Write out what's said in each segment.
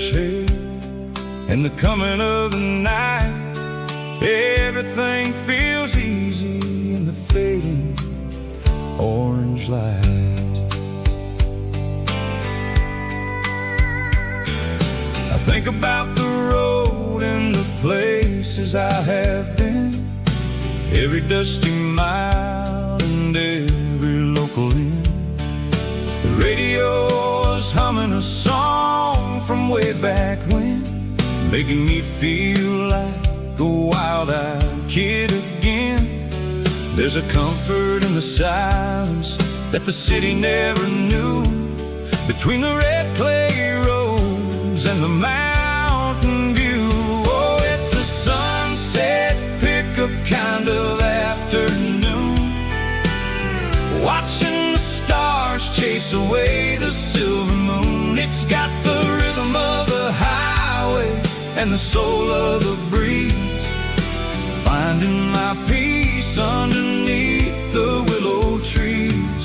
In the coming of the night, everything feels easy in the fading orange light. I think about the road and the places I have been, every dusty mile and every local inn. The radio is humming a song from way back when, making me feel like a wild-eyed kid again. There's a comfort in the silence that the city never knew, between the red clay roads and the mountain view. Oh, it's a sunset pickup kind of afternoon, watching the stars chase away the silver moon. It's got the rhythm of the highway and the soul of the breeze, finding my peace underneath the willow trees.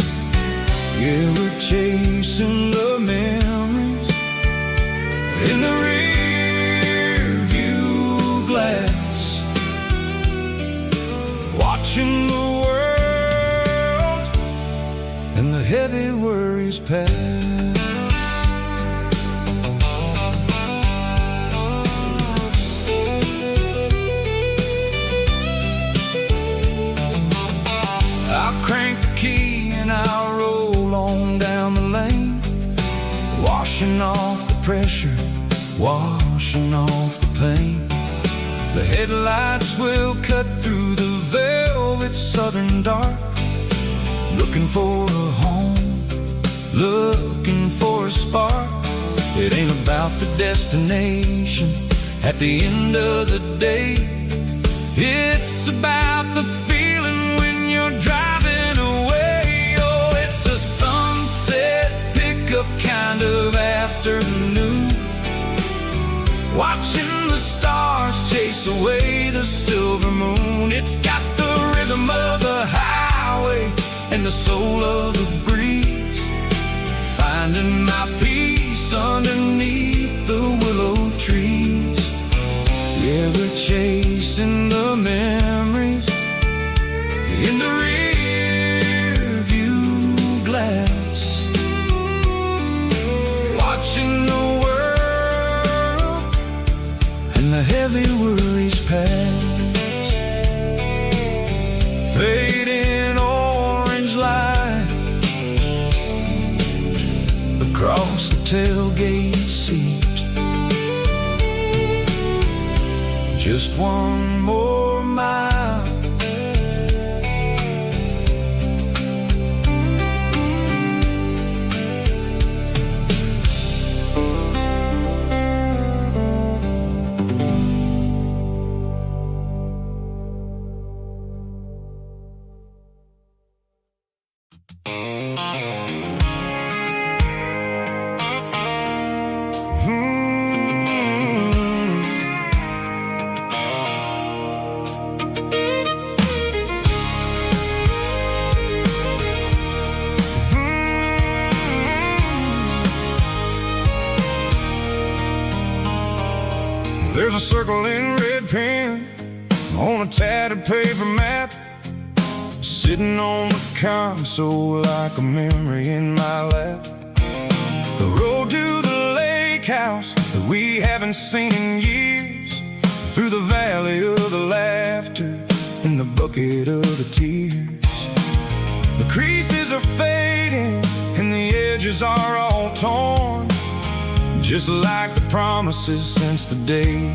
Yeah, we're chasing the memories in the rear view glass, watching the world and the heavy worries pass. Crank the key and I'll roll on down the lane, washing off the pressure, washing off the pain. The headlights will cut through the velvet southern dark, looking for a home, looking for a spark. It ain't about the destination at the end of the day, it's about the feeling when you're driving away. Oh, it's a sunset pickup kind of afternoon, watching the stars chase away the silver moon. It's got the rhythm of the highway and the soul of the breeze, finding my peace underneath the willow trees. Yeah, we're chasing the memories in the rear view glass, watching the world and the heavy worries pass. Fading orange light across the tailgate seat, just one more mile. There's a circle in red pen on a tattered paper map, sitting on the console like a memory in my lap. The road to the lake house that we haven't seen in years, through the valley of the laughter and the bucket of the tears. The creases are fading and the edges are all torn, just like the promises since the day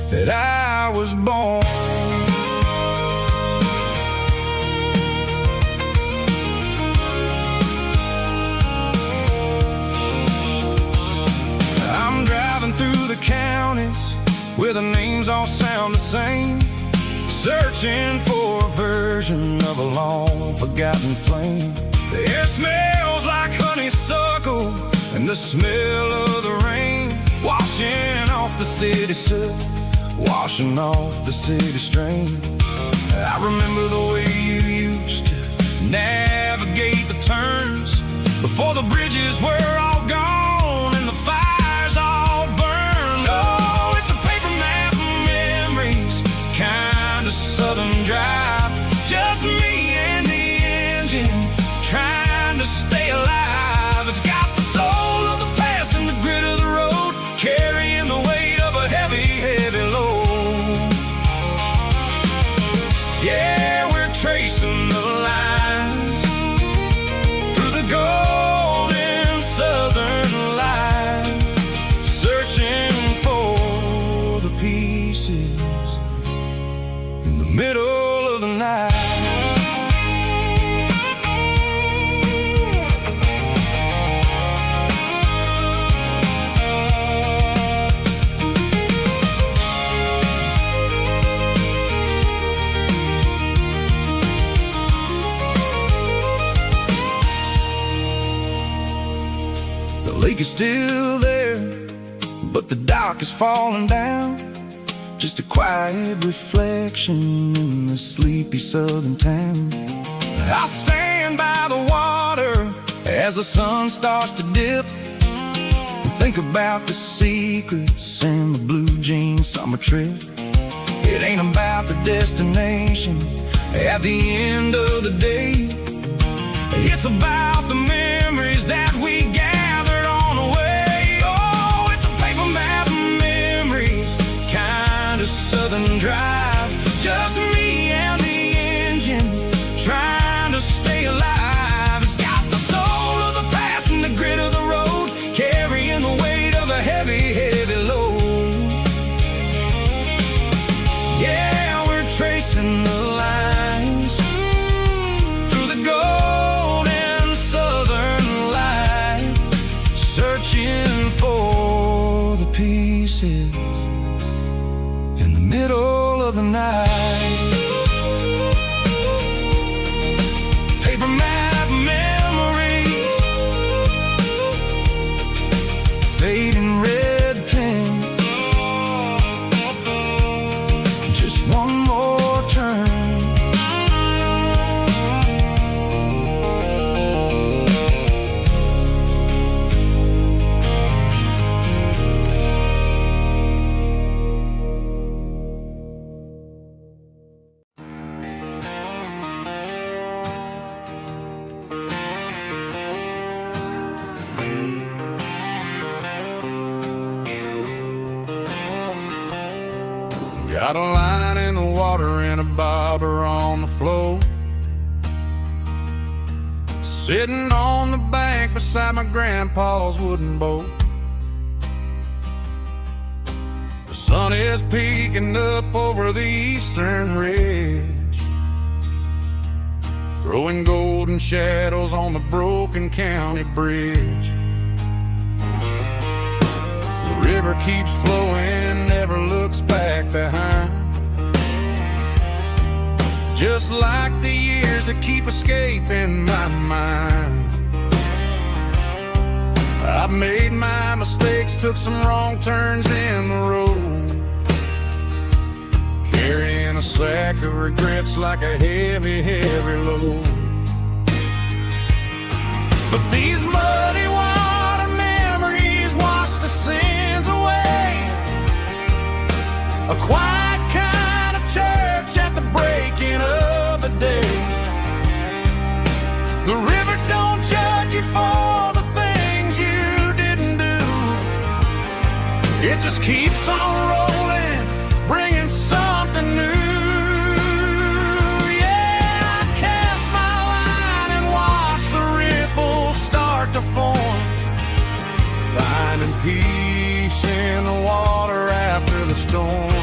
that I was born. I'm driving through the counties where the names all sound the same, searching for a version of a long forgotten flame. The air smells like honeysuckle and the smell of the rain, washing off the city soot, washing off the city strain. I remember the way you used to navigate the turns before the bridges were all gone and the fires all burned. still there, but the dock is falling down. Just a quiet reflection in the sleepy southern town. I'll stand by the water as the sun starts to dip, and think about the secrets and the blue jean summer trip. It ain't about the destination at the end of the day. It's about the memories that we gathered on the way. Oh, it's a paper map of memories, kind of southern drive. Just me and the engine, trying to stay alive. It's got the soul of the past and the grit of the road, carrying the weight of a heavy, heavy load. Yeah, we're tracing the lines through the golden southern light, searching for the pieces in the middle of the night. Paper map memories, fading red pen, just one more turn. Got a line in the water and a bobber on the floor, sitting on the bank beside my grandpa's wooden boat. The sun is peeking up over the eastern ridge, throwing golden shadows on the broken county bridge. The river keeps flowing, never looks back behind, just like the years that keep escaping my mind. I've made my mistakes, took some wrong turns in the road, carrying a sack of regrets like a heavy, heavy load. But these muddy water memories wash the sins away. A quiet kind of church at the breaking of the day. The river don't judge you for the things you didn't do. It just keeps on rolling, bringing something new. Yeah, I cast my line and watch the ripples start to form, finding peace in the water after the storm.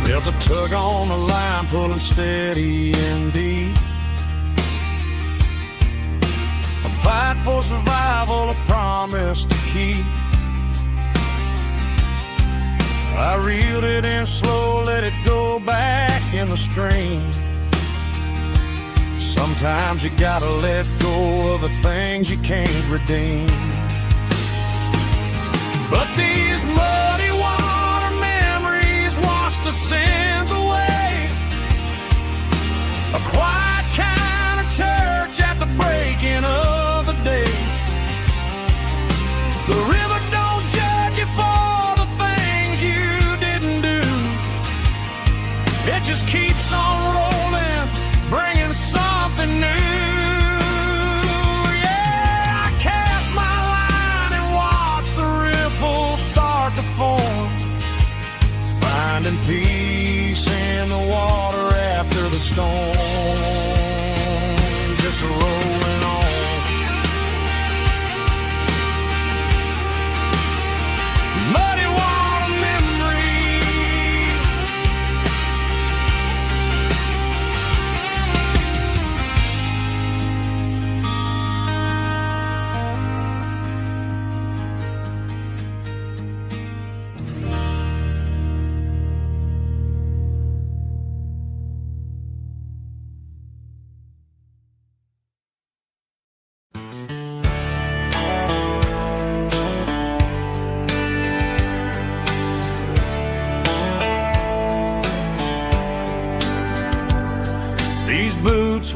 Felt a tug on the line, pulling steady and deep. A fight for survival, a promise to keep. I reeled it in slow, let it go back in the stream. Sometimes you gotta let go of the things you can't redeem. But these muddy water memories wash the sins away. A quiet kind of church at the breaking of the day. The river don't judge you for the things you didn't do. It just keeps on rolling, bringing something new. Yeah, I cast my line and watch the ripples start to form, finding peace in the water after the storm. Just rolling on. Muddy water memory.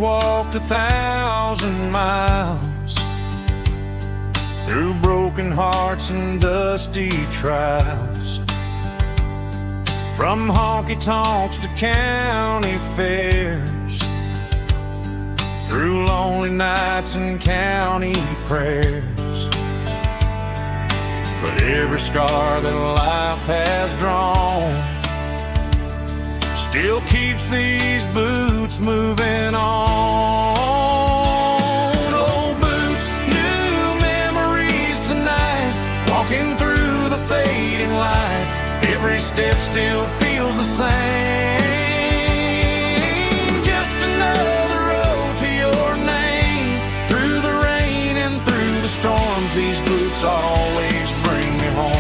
walked 1,000 miles through broken hearts and dusty trials, from honky-tonks to county fairs, through lonely nights and county prayers. But every scar that life has drawn still keeps these boots moving on. Old boots, new memories tonight, walking through the fading light. Every step still feels the same. Just another road to your name. Through the rain and through the storms, these boots always bring me home.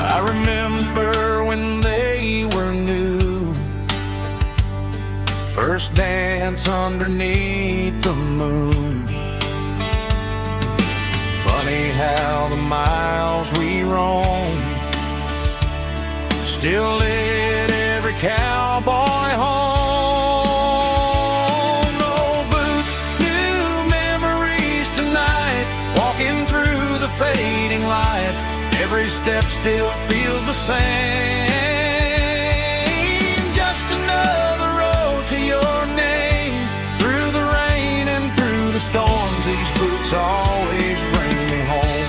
I remember when they were new, first dance underneath the moon. Funny how the miles we roam still lit every cowboy home. Old boots, new memories tonight, walking through the fading light. Every step still feels the same. Just another road to your name. Through the rain and through the storms, these boots always bring me home.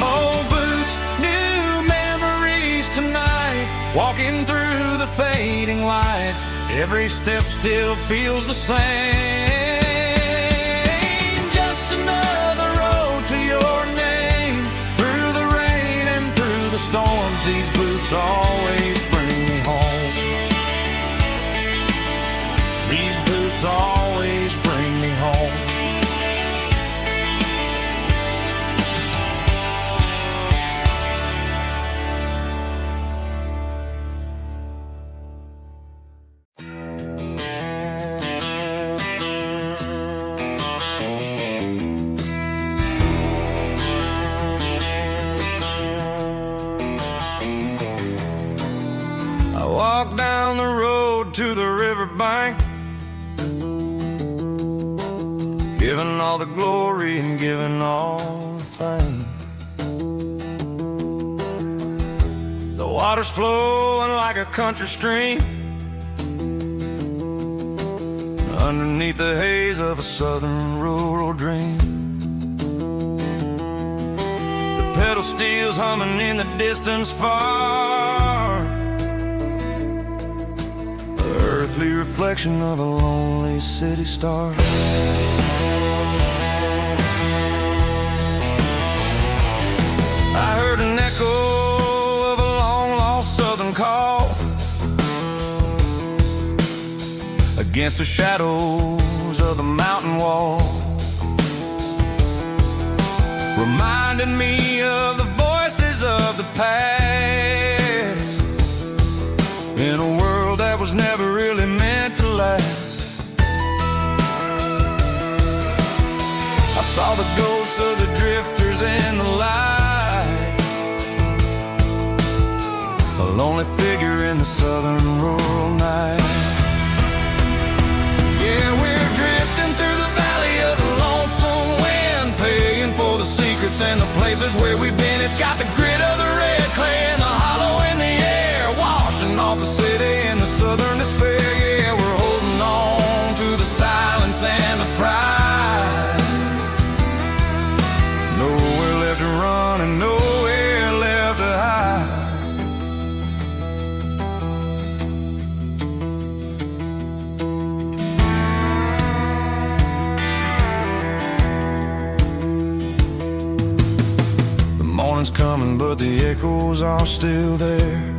Old boots, new memories tonight, walking through the fading light. Every step still feels the same. Just another road to your name. Through the rain and through the storms, these boots always bring me home. These boots always bring me home. Walk down the road to the riverbank, giving all the glory and giving all the thanks. The water's flowing like a country stream underneath the haze of a southern rural dream. The pedal steel's humming in the distance far, earthly reflection of a lonely city star. I heard an echo of a long-lost southern call against the shadows of the mountain wall, reminding me of the voices of the past in a world that was never really meant to last. I saw the ghosts of the drifters in the light, a lonely figure in the southern rural night. Yeah, we're drifting through the valley of the lonesome wind, paying for the secrets and the places where we've been. It's got the grit of the red clay and the hollow in the air, washing off the city and the southern despair. Yeah, we're holding on to the silence and the pride. Nowhere left to run and nowhere left to hide. The morning's coming, but the echoes are still there.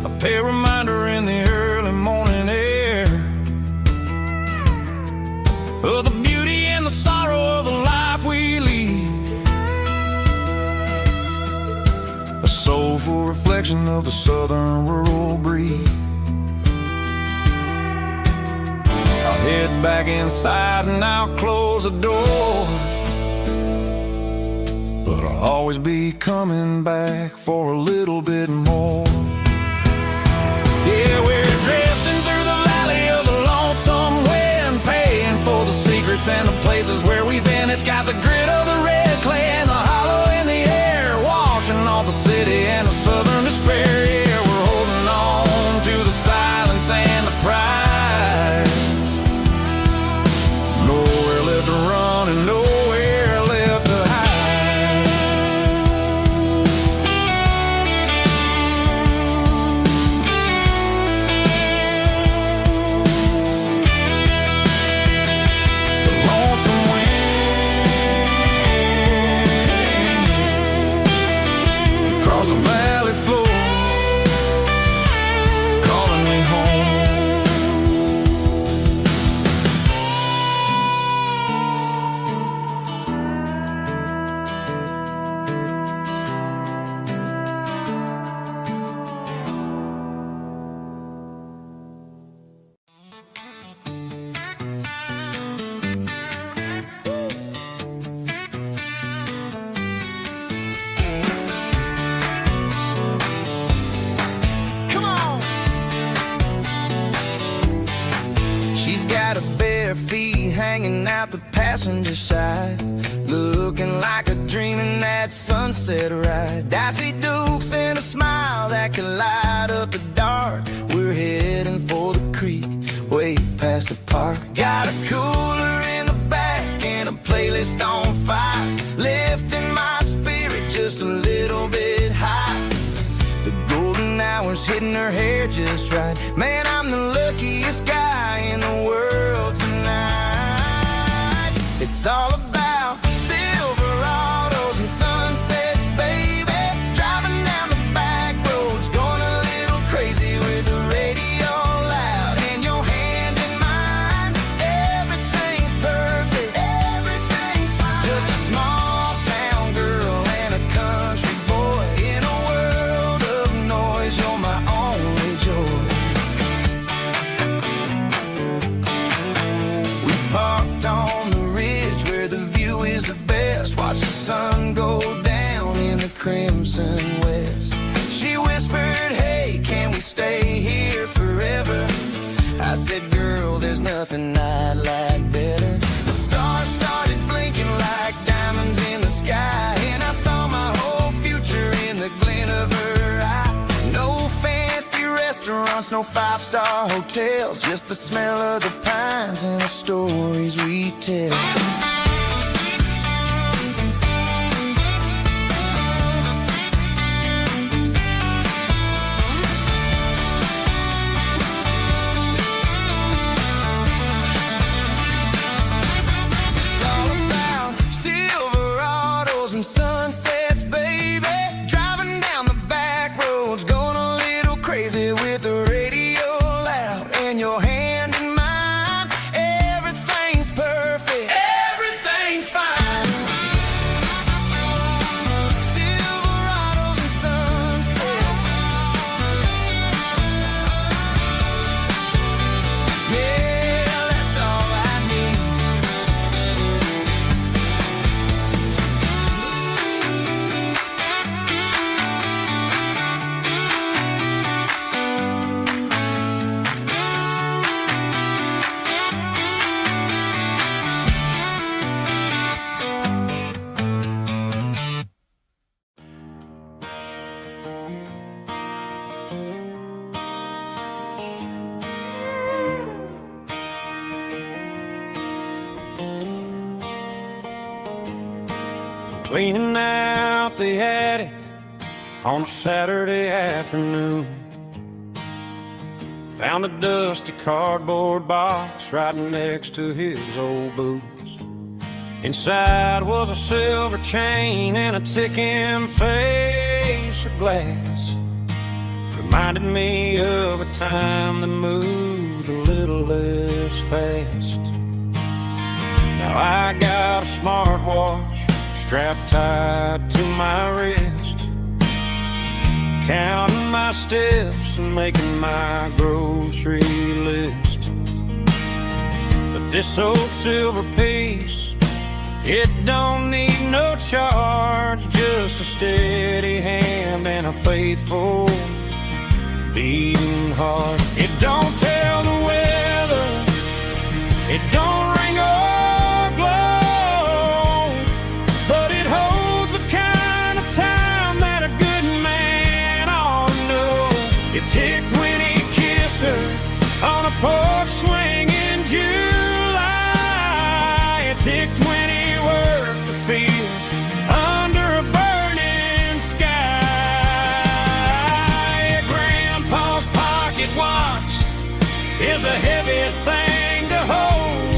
A pale reminder in the early morning air of the beauty and the sorrow of the life we lead. A soulful reflection reflection of the southern rural breeze. I'll head back inside and I'll close the door, but I'll always be coming back for a little bit more. Yeah, we're drifting through the valley of the lonesome wind, paying for the secrets and the places where we've been. It's got the grit of the red clay and the hollow in the air, washing off the city and the southern despair. Yeah, we're holding on to the silence and the pride. Nowhere left to run and nowhere left to hide. The lonesome wind across the valley floor, calling me home. Come on! She's got her bare feet hanging out the passenger side, looking like a dream in that sunset ride. I see Dukes and a smile that can light up the dark. We're heading for the creek, way past the park. Got a cooler in the back and a playlist on fire, lifting my spirit just a little bit high. The golden hours hitting her hair just right. Man, I'm the luckiest guy in the world tonight. It's all about Silverados and sunsets, baby. Driving down the back roads, going a little crazy with the radio loud and your hand in mine. Everything's perfect, everything's fine. Just a small town girl and a country boy in a world of noise. You're my only joy. We parked on the ridge where the view is the best. Watch the sun go down in the crimson west. She whispered, hey, can we stay here forever? I said, girl, there's nothing I'd like better. The stars started blinking like diamonds in the sky, and I saw my whole future in the glint of her eye. No fancy restaurants, no five-star hotels, just the smell of the pines and the stories we tell. It's all about Silverados and sunsets, baby. Driving down the back roads, going a little crazy with the radio loud and your hand in mine. Everything's perfect, everything's fine. Silverados and sunsets, yeah, that's all I need. Cleaning out the attic on a Saturday afternoon, found a dusty cardboard box right next to his old boots. Inside was a silver chain and a ticking face of glass. Reminded me of a time that moved a little less fast. Now I got a smartwatch strapped tight to my wrist, counting my steps and making my grocery list. But this old silver piece, it don't need no charge, just a steady hand and a faithful beating heart. It don't tell the weather, it don't ring or glow, but it holds the kind of time that a good man ought to know. It ticked when he kissed her on a porch swing in July. It ticked when he worked the fields under a burning sky. Grandpa's pocket watch is a heavy thing to hold,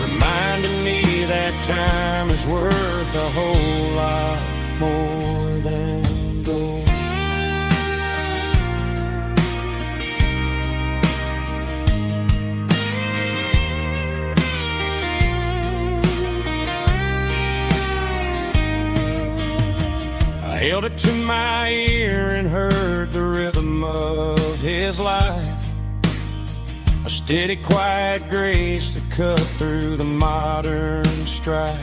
reminding me that time is worth a whole lot more than gold. I held it to my ear and heard the rhythm of his life, a steady, quiet grace to cut through the modern strife.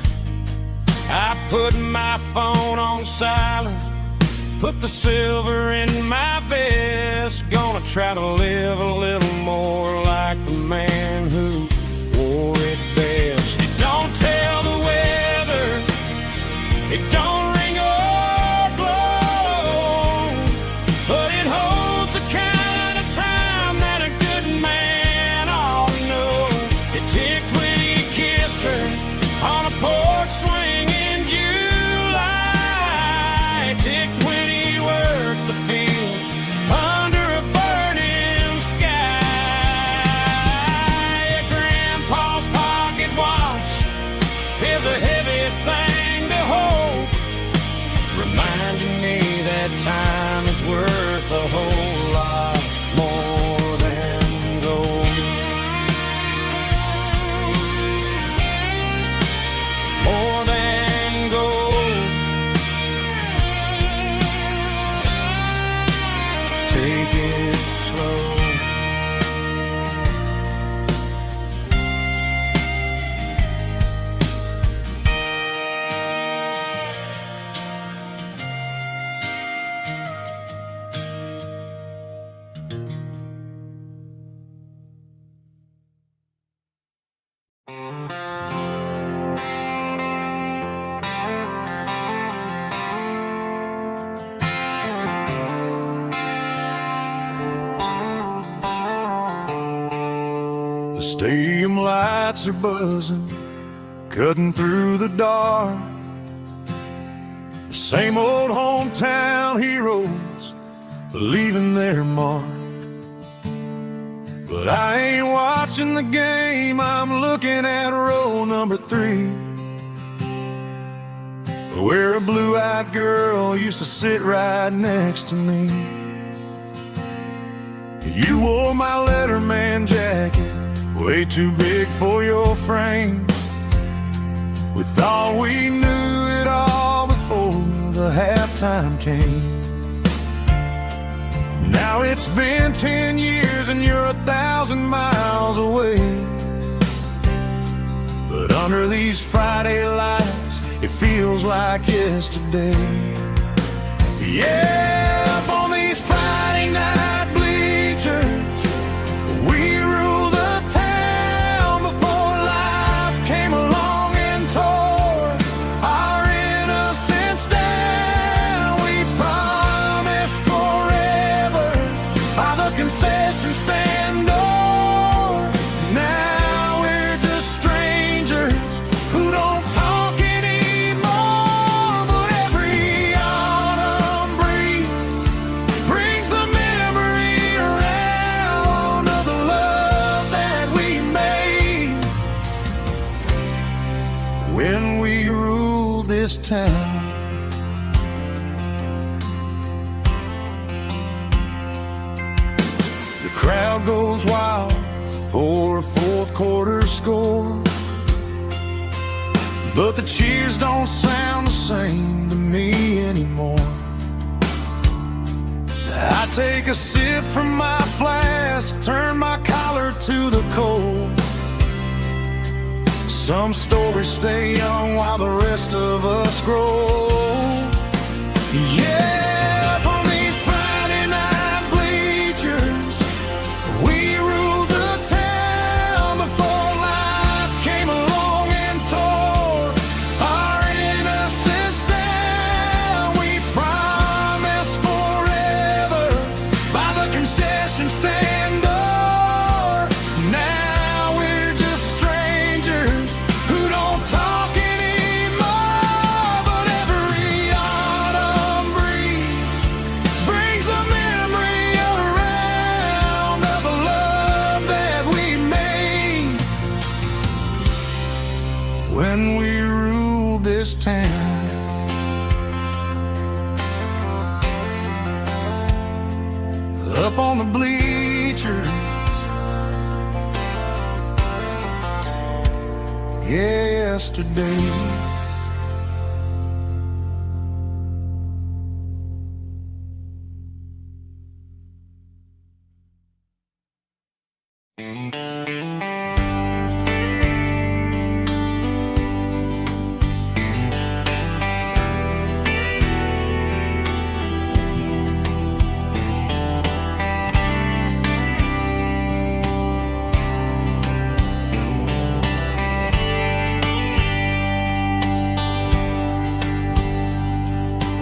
I put my phone on silent, put the silver in my vest, gonna try to live a little more like the man who wore it best. It don't tell the weather, it don't ring or glow, but it holds the kind of time that a good man ought to know. It ticked when he kissed her on a porch swing in July. It ticked when he worked the fields under a burning sky. Grandpa's pocket watch is a heavy thing to hold, reminding me that time is worth a whole lot more than gold. More than gold. Take it slow. The stadium lights are buzzing, cutting through the dark. The same old hometown heroes leaving their mark. But I ain't watching the game, I'm looking at row number 3, where a blue-eyed girl used to sit right next to me. You wore my Letterman jacket, way too big for your frame. We thought we knew it all before the halftime came. Now it's been 10 years and you're 1,000 miles away, but under these Friday lights it feels like yesterday. Yeah, up on these Friday night bleachers we rule the town before life came along and tore our innocence down. We promised forever by the concession stand door. Now we're just strangers who don't talk anymore. But every autumn breeze brings the memory around of the love that we made when we ruled this town. The crowd goes wild for a fourth quarter score, but the cheers don't sound the same to me anymore. I take a sip from my flask, turn my collar to the cold. Some stories stay young while the rest of us grow. Yeah, up on these Friday night bleachers, we ruled the town before life came along and tore our innocence down. We promised forever by the concession stand door. Now we're just strangers who don't talk anymore. But every autumn breeze brings the memory around of the love that we made when we ruled this town. Up on the bleachers, yesterday.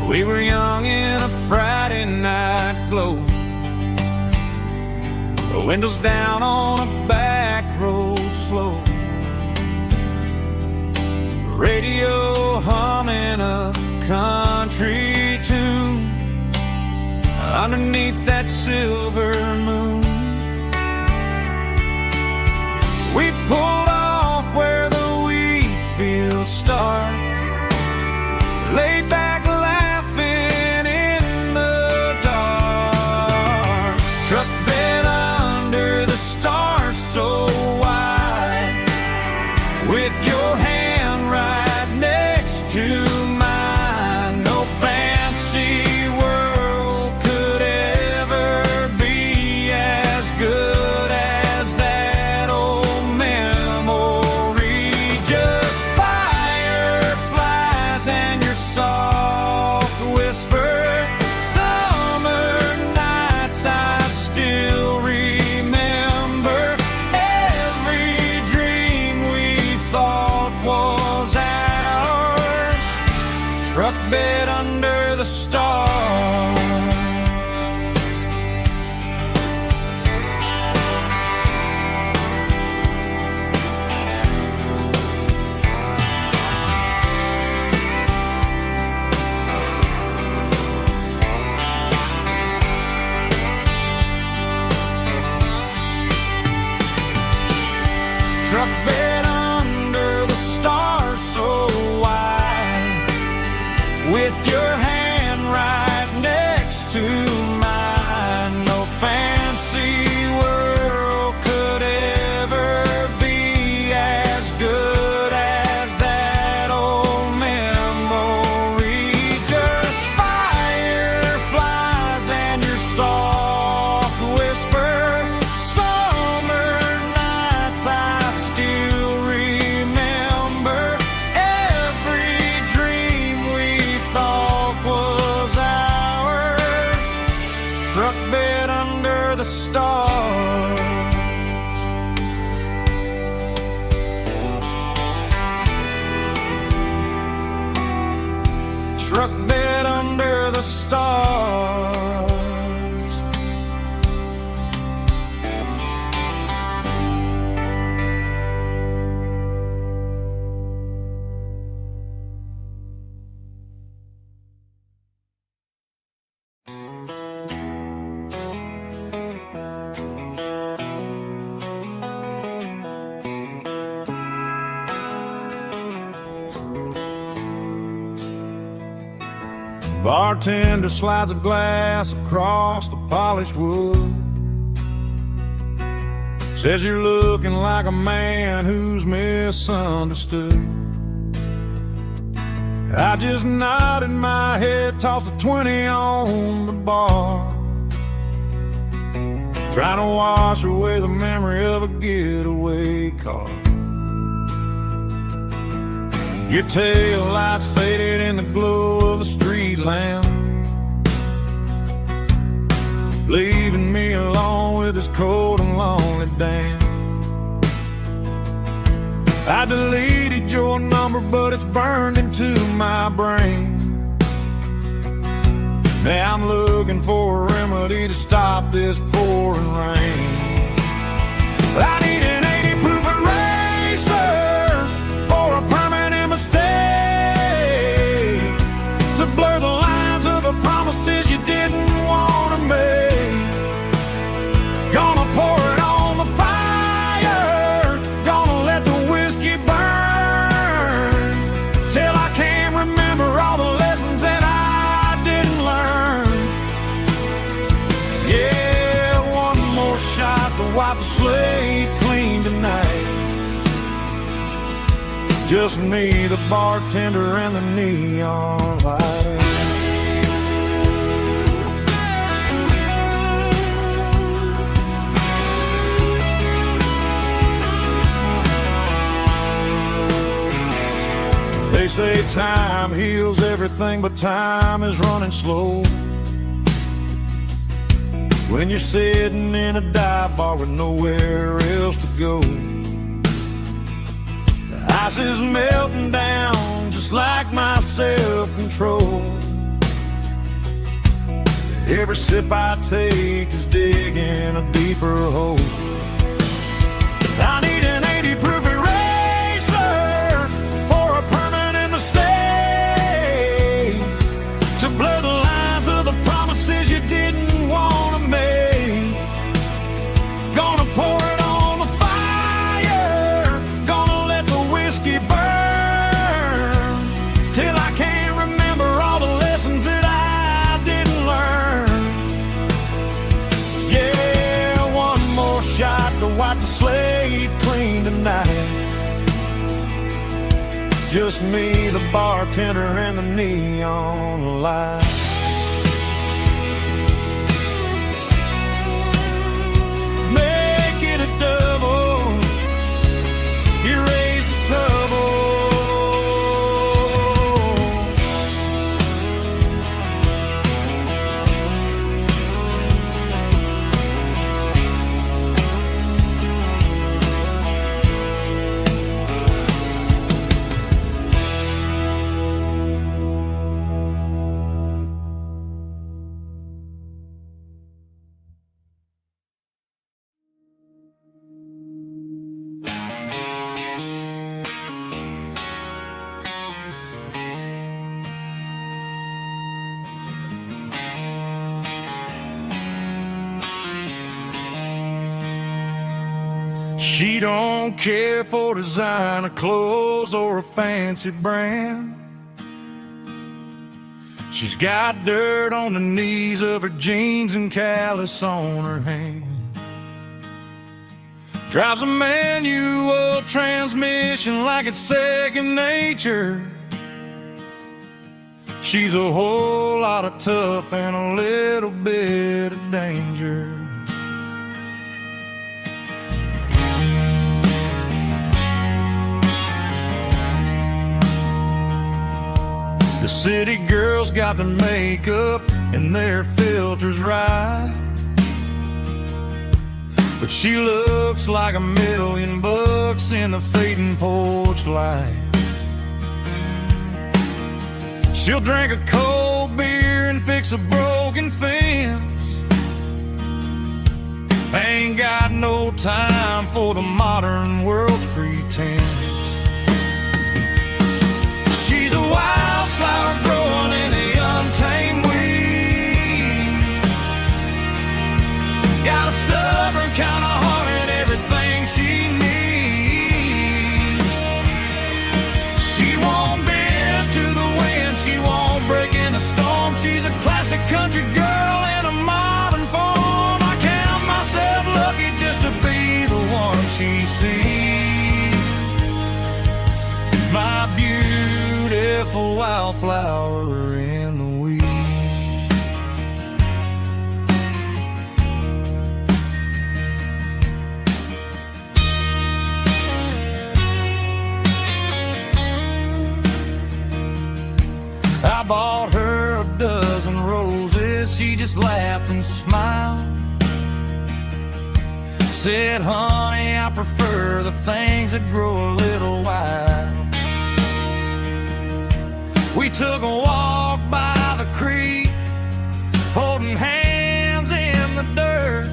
We were young in a Friday night glow, the windows down on a back road slow, radio humming a country tune underneath that silver moon. We pulled off where the wheat fields start, laid back so wide, with your hand right next to mine. No fancy world could ever be as good as that old memory. Just fireflies and your soft whisper. Summer nights I still remember. Truck bed under the stars. Truck bed under the stars so wide, with your hand right next to mine. No fancy world could ever be as good as that old memory. Just fireflies and your soft whisper. Summer nights I still remember. Every dream we thought was ours. Truck bed under the stars. Truck bed under the stars. Bartender slides a glass across the polished wood. Says you're looking like a man who's misunderstood. I just nodded my head, tossed a 20 on the bar. trying to wash away the memory of a getaway car. Your tail lights faded in the glow of a street lamp, leaving me alone with this cold and lonely damn. I deleted your number, but it's burned into my brain. Now I'm looking for a remedy to stop this pouring rain. I need an 80 proof eraser for a permanent mistake, to blur the lines of the promises you didn't want to make. Gonna pour it on the fire, gonna let the whiskey burn, till I can't remember all the lessons that I didn't learn. Yeah, one more shot to wipe the slate clean tonight. Just me, the bartender, and the neon light. They say time heals everything, but time is running slow when you're sitting in a dive bar with nowhere else to go. The ice is melting down just like my self-control. Every sip I take is digging a deeper hole. I need an 80 proof eraser for a permanent mistake, to blur the lines of the promises you didn't want to make. Gonna pour it on the fire, gonna let the whiskey burn, till I can't remember all the lessons that I didn't learn. Yeah, one more shot to wipe the slate clean tonight. Just me, the bartender, and the neon light. Make it a double, erase the trouble. She don't care for designer clothes or a fancy brand. She's got dirt on the knees of her jeans and callus on her hand. Drives a manual transmission like it's second nature. She's a whole lot of tough and a little bit of danger. The city girls got their makeup and their filters right, but she looks like $1,000,000 in the fading porch light. She'll drink a cold beer and fix a broken fence. Ain't got no time for the modern world's pretense. She's a wildflower growing in the untamed weeds. Got a stubborn kind of heart and everything she needs. She won't bend to the wind, she won't break in the storm. She's a classic country girl in a modern form. I count myself lucky just to be the one she sees. My beautiful wildflower in the weeds. I bought her a dozen roses, she just laughed and smiled. Said, honey, I prefer the things that grow a little wild. We took a walk by the creek, holding hands in the dirt.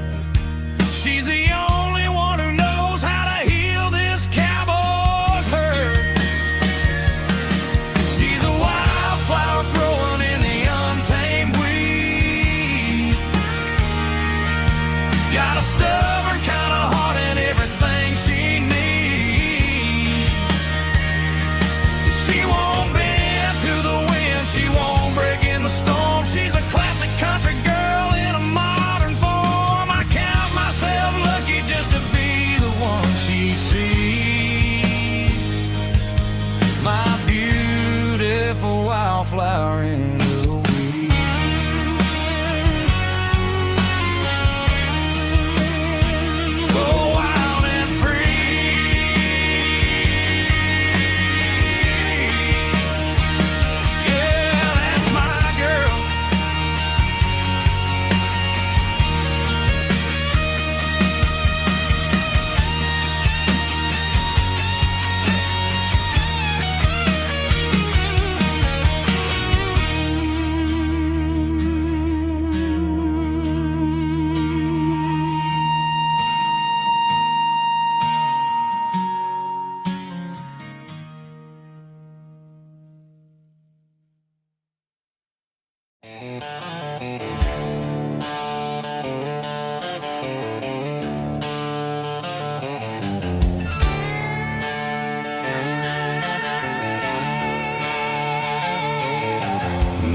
She's the only one who knows how to heal this cowboy's hurt. She's a wildflower growing in the untamed weed. Got a stubborn kind of heart and everything she needs. She won't bend to the wind, she won't break in the storm. She's a classic country girl in a modern form. I count myself lucky just to be the one she sees. My beautiful wildflower in the weed. So wild and free. Yeah, that's my girl.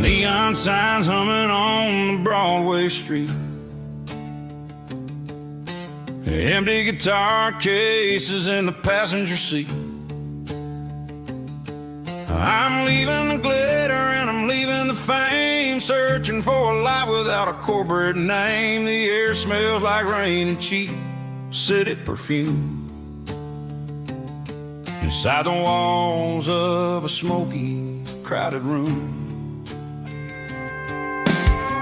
Neon signs humming on the Broadway street. Empty guitar cases in the passenger seat. I'm leaving the glitter and I'm leaving the fame, searching for a life without a corporate name. The air smells like rain and cheap city perfume. Inside the walls of a smoky, crowded room.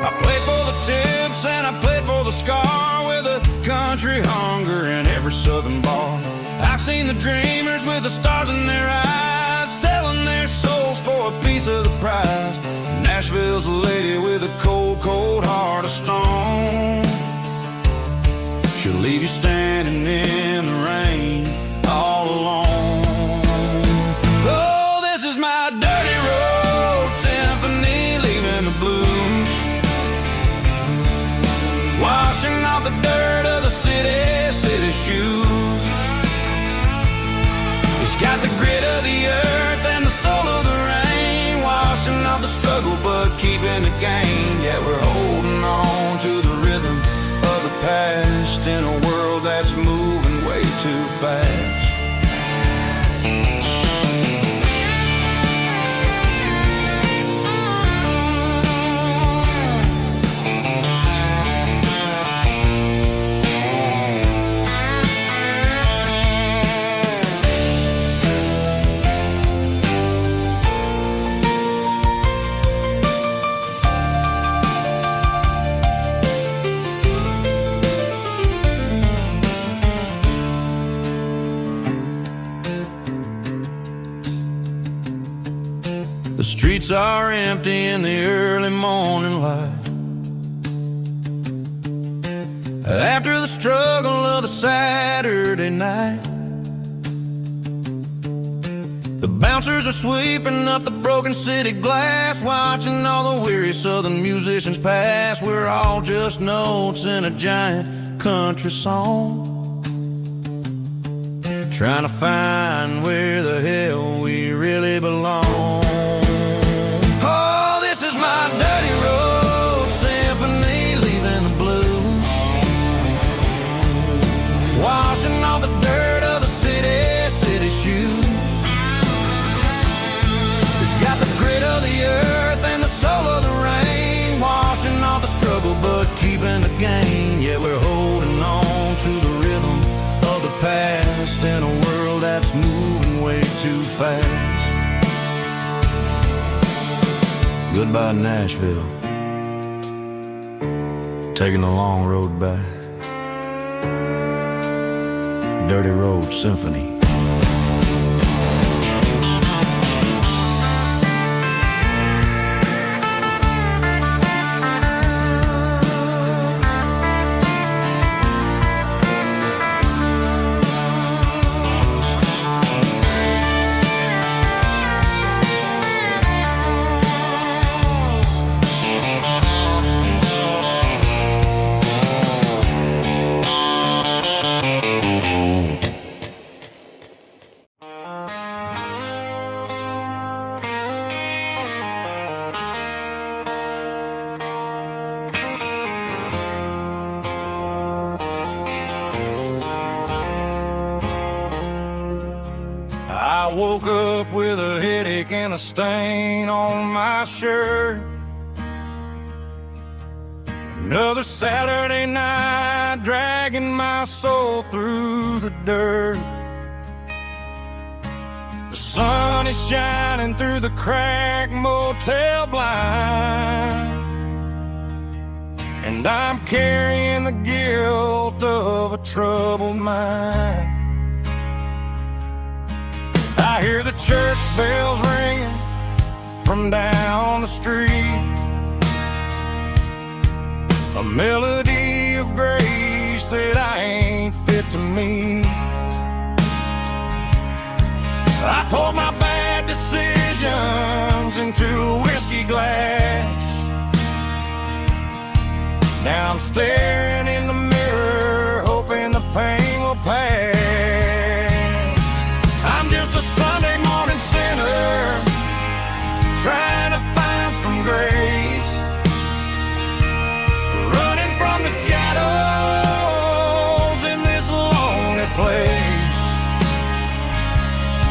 I played for the tips and I played for the scar, with a country hunger in every southern bar. I've seen the dreamers with the stars in their eyes, selling their souls for a piece of the prize. Nashville's a lady with a cold, cold heart of stone. She'll leave you standing in the rain all alone. Oh, this is my dirty road symphony, leaving the blues, washing off the dirt of the city shoes. It's got the grit of the earth and the soul of the rain, washing off the struggle but keeping the gain. Yeah, we're holding on to the rhythm of the past in a world that's moving way too fast. The streets are empty in the early morning light, after the struggle of the Saturday night. The bouncers are sweeping up the broken city glass, watching all the weary southern musicians pass. We're all just notes in a giant country song, trying to find where the hell we really belong. Oh, this is my dirty road symphony, leaving the blues, washing off the dirt of the city shoes. It's got the grit of the earth and the soul of the rain, washing off the struggle but keeping the gain. Yeah, we're holding on to the rhythm of the past in a world that's moving way too fast. Goodbye Nashville, taking the long road back. Dirty Road Symphony. I woke up with a headache and a stain on my shirt. Another Saturday night, dragging my soul through the dirt. The sun is shining through the cracked motel blind, and I'm carrying the guilt of a troubled mind. I hear the church bells ringing from down the street, a melody of grace that I ain't fit to meet. I poured my bad decisions into a whiskey glass. Now I'm staring in the mirror, hoping the pain will pass. I'm just a Sunday morning sinner, trying to find some grace, running from the shadows in this lonely place.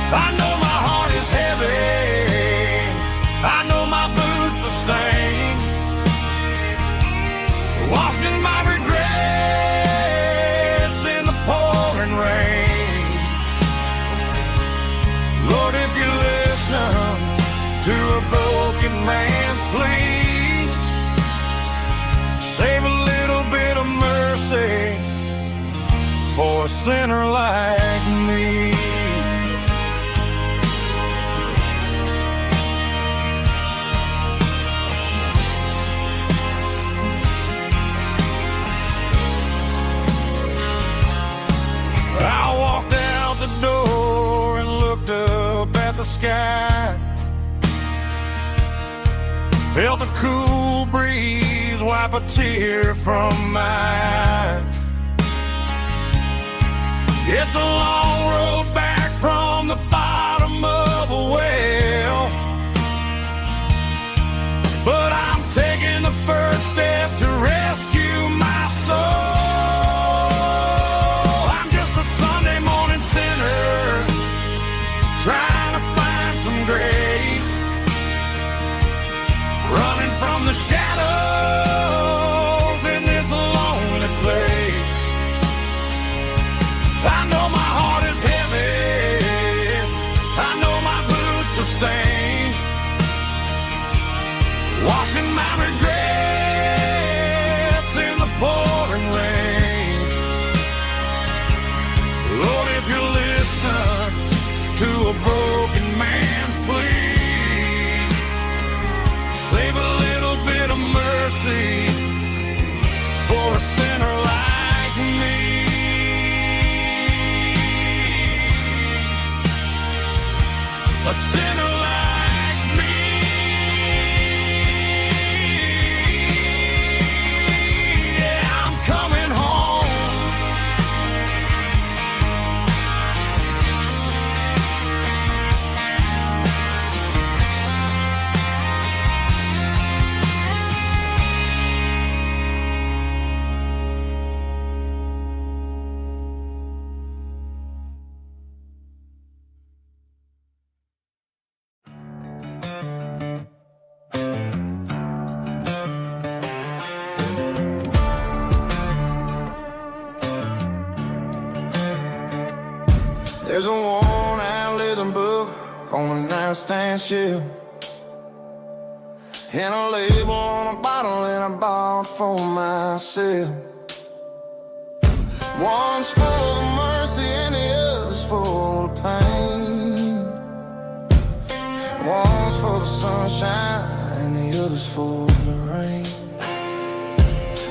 I know my heart is heavy, I know my boots are stained, washing my regrets in the pouring rain. Lord, if you listen to a broken man's plea, save a little bit of mercy for a sinner like me. I walked out the door and looked up at the sky, felt a cool breeze wipe a tear from my eye. It's a long road back from the bottom of a well, but I'm taking the first step to rescue my soul. Trying to find some grace, running from the shadows in this lonely place. I know my heart is heavy, I know my boots are stained, washing my regrets in the pouring rain. Lord, if you listen to a broken man's plea, save a little bit of mercy for a sinner like me. A sinner like me. Yeah, I'm coming home. There's a worn-out leather book on the nightstand shelf, and a label on a bottle that I bought for myself. One's full of mercy and the other's full of pain. One's full of sunshine and the other's full of rain.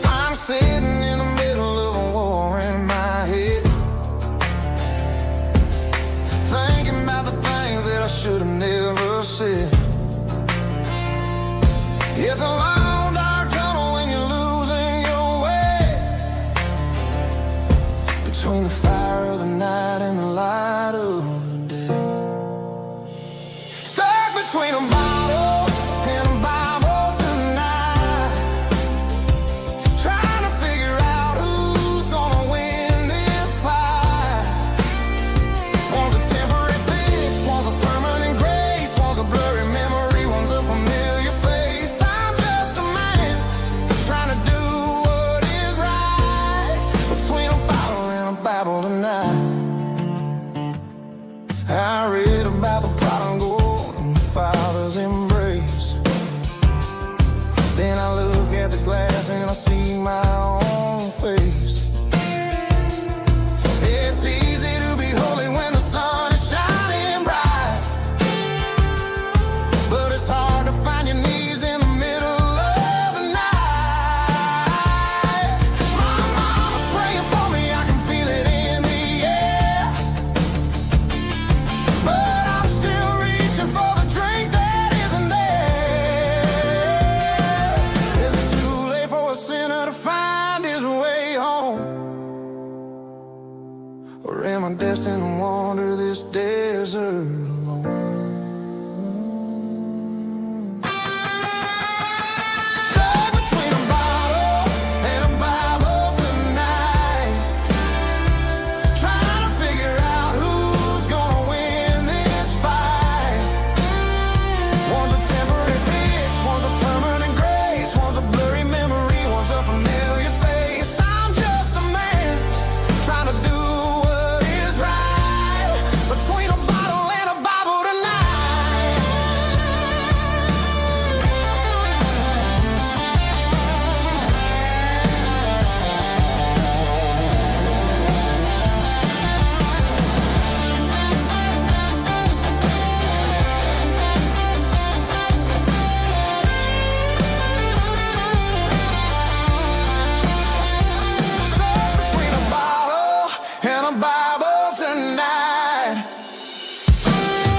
I'm sitting in the middle of a war in my head, thinking about the things that I should have never said. It's a long dark tunnel when you're losing your way, between the fire of the night and the light of the day. Stuck between a bottle and a Bible tonight, trying to figure out who's gonna win this fight. One's a temporary fix, one's a permanent grace, one's a blurry memory, one's a familiar face. I'm just a man trying to do what is right, between a bottle and a Bible tonight. I read about the prodigal and the Father's embrace. Then I look at the glass and I see my own face. It's easy to be holy when the sun is shining bright, but it's hard to find your knees in the middle of the night. My mama's praying for me, I can feel it in the air, but I'm still reaching for the drink that isn't there. Is it too late for a sinner to find his way home? Or am I destined to wander this desert alone? Stuck between a bottle and a Bible tonight, trying to figure out who's gonna win this fight. One's a temporary fix, one's a permanent grace, one's a blurry memory, one's a familiar face. I'm just a man trying to do what is right, between a bottle and a Bible tonight. Stuck between a bottle and a Bible tonight,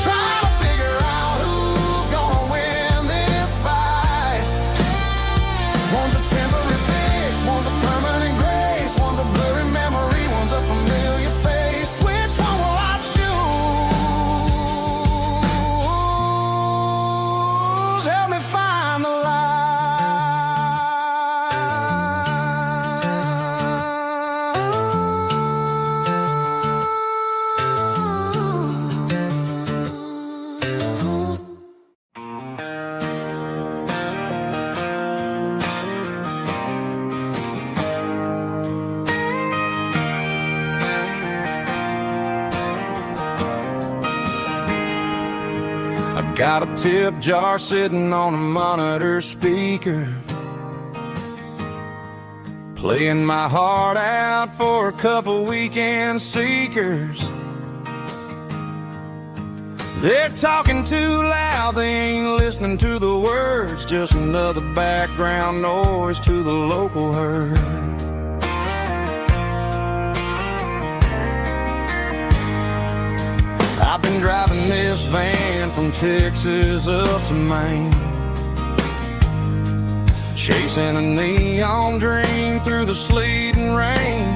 trying to figure out who's gonna win this fight. One's a temporary fix, one's a permanent grace, one's a blurry memory, one's a familiar face. Which one will I choose? Help me find the light. I got a tip jar sitting on a monitor speaker, playing my heart out for a couple weekend seekers. They're talking too loud, they ain't listening to the words, just another background noise to the local herd. I've been driving this van from Texas up to Maine, chasing a neon dream through the sleet and rain.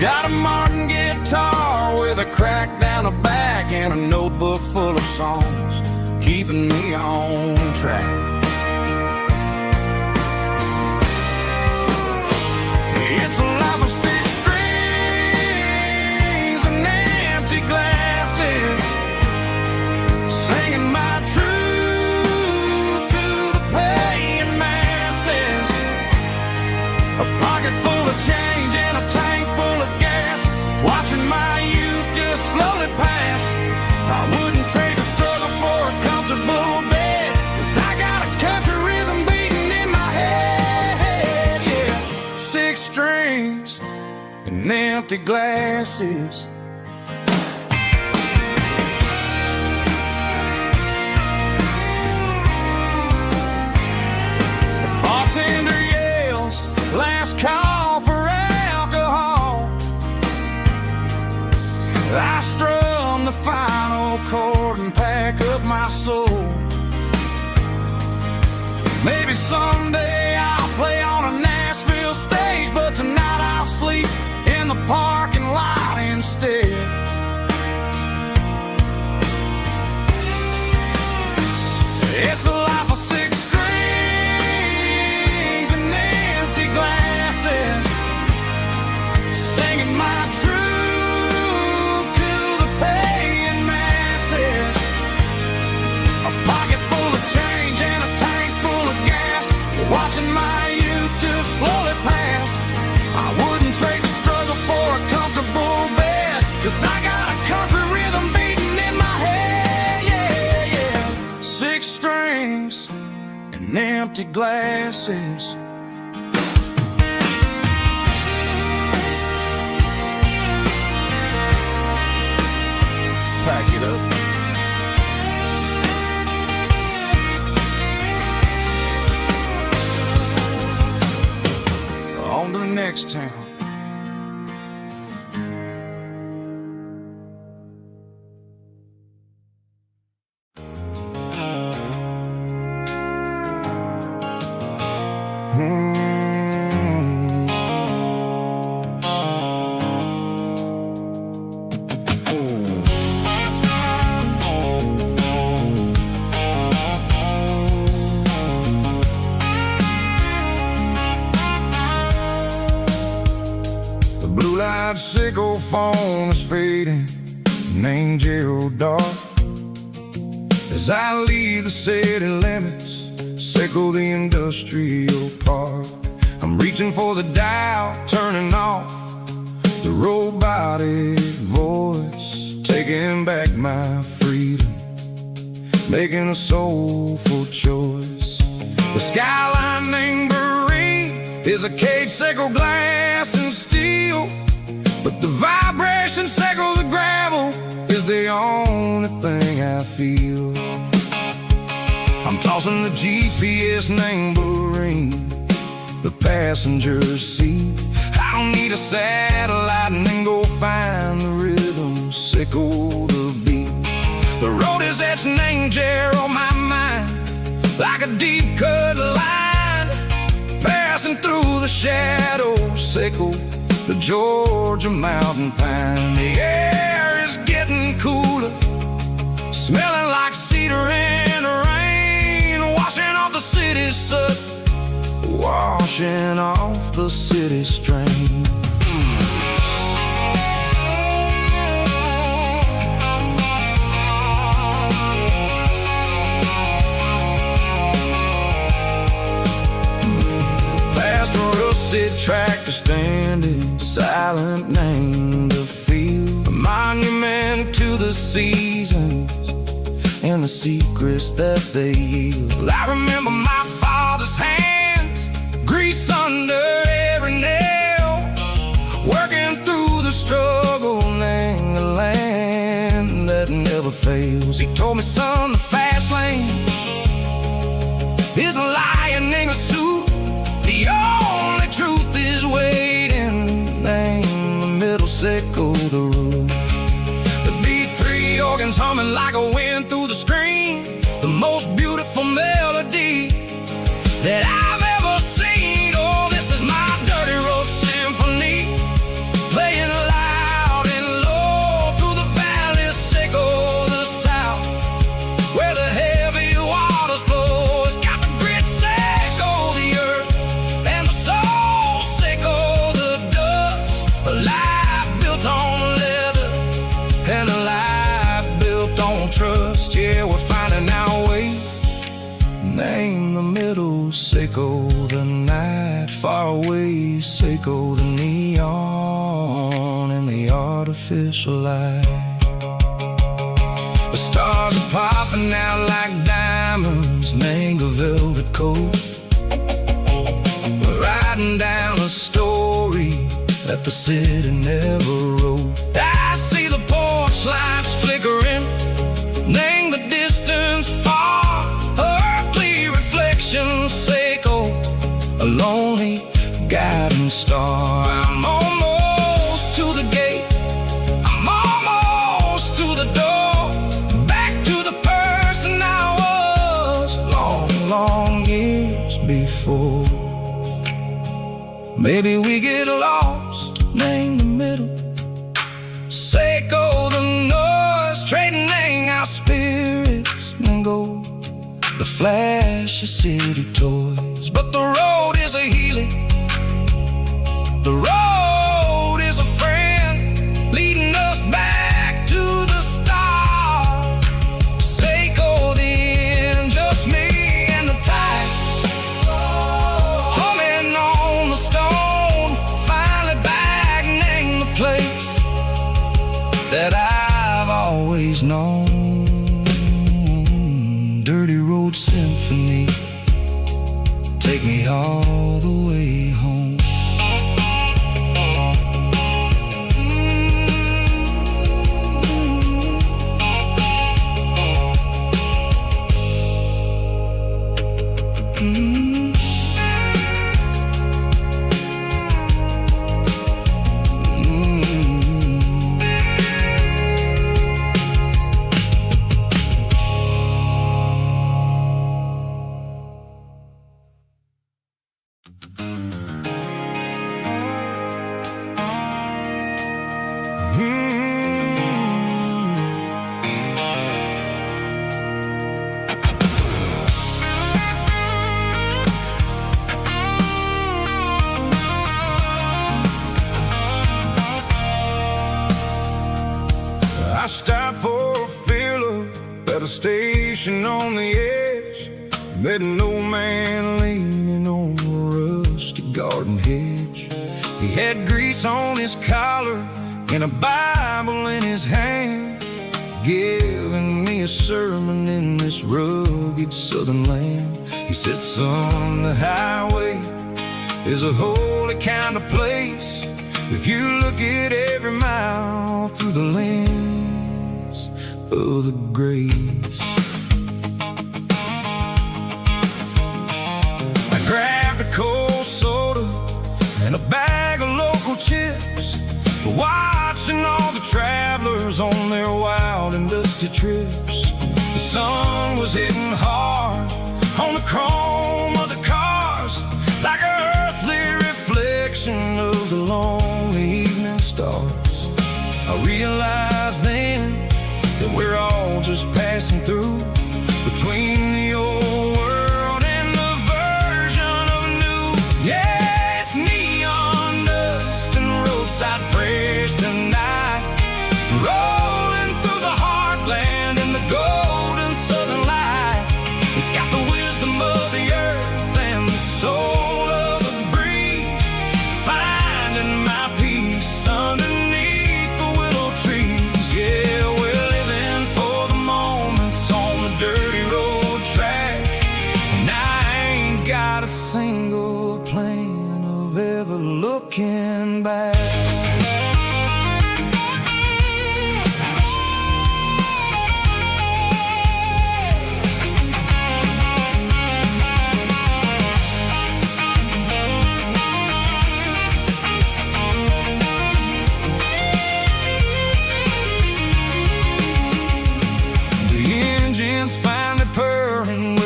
Got a Martin guitar with a crack down the back and a notebook full of songs, keeping me on track. It's a life of six strings and empty glasses, singing my truth to the paying masses. A pocket full of change and a tank full of gas, watching my youth just slowly pass. I wouldn't trade a struggle for a comfortable empty glasses. The bartender yells, last call for alcohol. I strum the final chord and pack up my soul. Maybe someday I'll play on a Nashville stage, but tonight I'll sleep in the parking lot instead. It's a life of six strings and empty glasses, singing my truth to the paying masses. A pocket full of change and a tank full of gas, watching my youth just slowly pass. I wouldn't trade the struggle for a comfortable bed, 'cause I got a country rhythm beating in my head, yeah, yeah. Six strings and empty glasses. Pack it up. On to the next town. Blue-light sickle phone is fading, named Gerald dark. As I leave the city limits, sickle the industrial park. I'm reaching for the dial, turning off the robotic voice, taking back my freedom, making a soulful choice. The skyline named is a cage, sickle glass and steel, but the vibration sickle the gravel is the only thing I feel. I'm tossing the GPS named Marine, the passenger seat. I don't need a satellite and then go find the rhythm, sickle the beat. The road is etched named Jer on my mind, like a deep cut line, passing through the shadows, sickle the Georgia mountain pine. The air is getting cooler, smelling like cedar in the rain, washing off the city soot, washing off the city strain. Tractor standing silent, named the field, a monument to the seasons and the secrets that they yield. I remember my father's hands, grease under every nail, working through the struggle, named the land that never fails. He told me, son, the fast lane is a lion in a suit. The only truth is waiting, name the middle, sickle the root. The B3 organs humming like a wind through the screen, the most beautiful melody that I've ever seen. Oh, this is my dirty road symphony, playing loud and low through the valleys, sickle the south, where the heavy waters flow. It's got the grit, sickle the earth, and the soul, sickle the dust. A life built on leather and a life built on trust. Yeah, we're finding our way, name the middle, sickle the night, far away, sickle the neon and the artificial light. The stars are popping out like diamonds, name the velvet coat. We're riding down a story that the city never wrote. I see the porch lights flickering, name the distance far, earthly reflections echo, a lonely guiding star. I'm almost to the gate, I'm almost to the door, back to the person I was long, long years before. Maybe we get lost, name the middle, Seiko the noise, trading our spirits and go the flash of city toys. But the road is a healing, the road is a friend, leading us back to the start. Seiko the end, just me and the tides, humming on the stone, finally back, name the place that I've always known. Dirty Road Symphony, take me all the way home. I stopped for a fill-up at a station on the edge, met an old man leaning on a rusty garden hedge. He had grease on his collar and a Bible in his hand, giving me a sermon in this rugged southern land. He said, son, the highway is a holy kind of place if you look at every mile through the lens of the grace. I grabbed a cold soda and a bag of local chips, watching all the travelers on their wild and dusty trips. The sun was hitting hard on the chrome of the cars, like an earthly reflection of the lonely evening stars. I realized then that we're all just passing through, between the old world and the version of new. Yeah, it's neon dust and roadside prayers tonight, rolling through the heartland in the golden southern light. It's got the wisdom of the earth and the soul of the breeze, finding my peace underneath the willow trees. Yeah, we're living for the moments on the dirty road track, and I ain't got a single plan of ever looking back.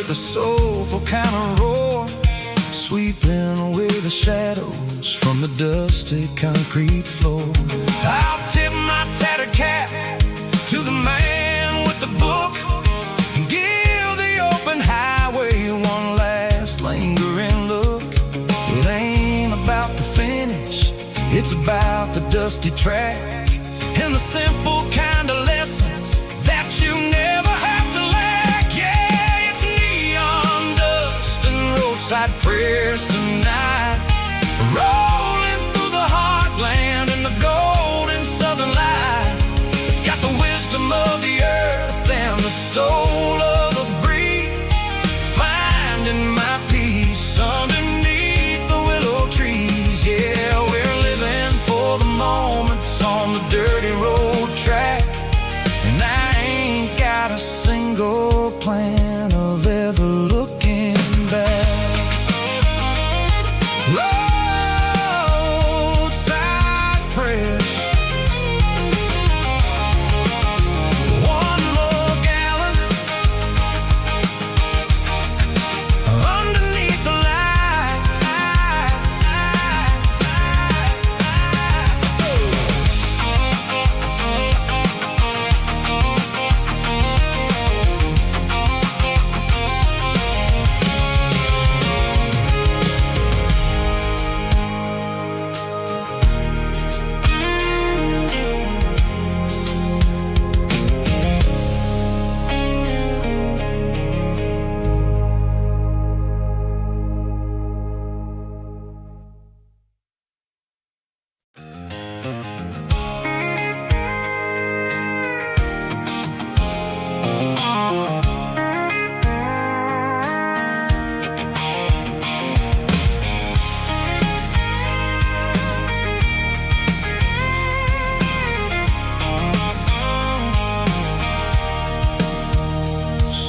The soulful kind of roar, sweeping away the shadows from the dusty concrete floor. I'll tip my tattered cap to the man with the book and give the open highway one last lingering look. It ain't about the finish, it's about the dusty track and the simple kind of lessons that you never have to lack. Yeah, it's neon dust and roadside prayers tonight, rolling through the heartland in the golden southern light. It's got the wisdom of the earth and the soul of the breeze, finding my peace underneath the willow trees. Yeah, we're living for plan of ever looking back. Roadside prayers, one more gallon underneath the light.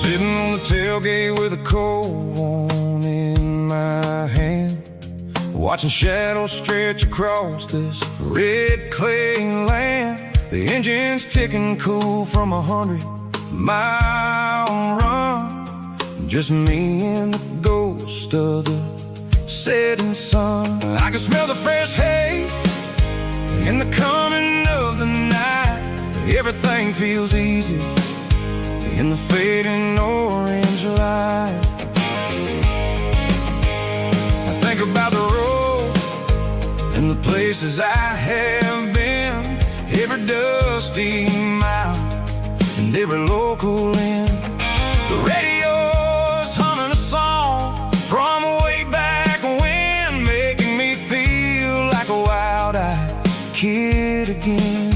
Sitting on the tailgate with a cold one in my hand, watching shadows stretch across this red clay land. The engine's ticking cool from 100-mile run. Just me and the ghost of the setting sun. I can smell the fresh hay in the coming of the night. Everything feels easy in the fading orange light. I think about the road and the places I have been, every dusty mile and every local inn. The radio's humming a song from way back when, making me feel like a wild-eyed kid again.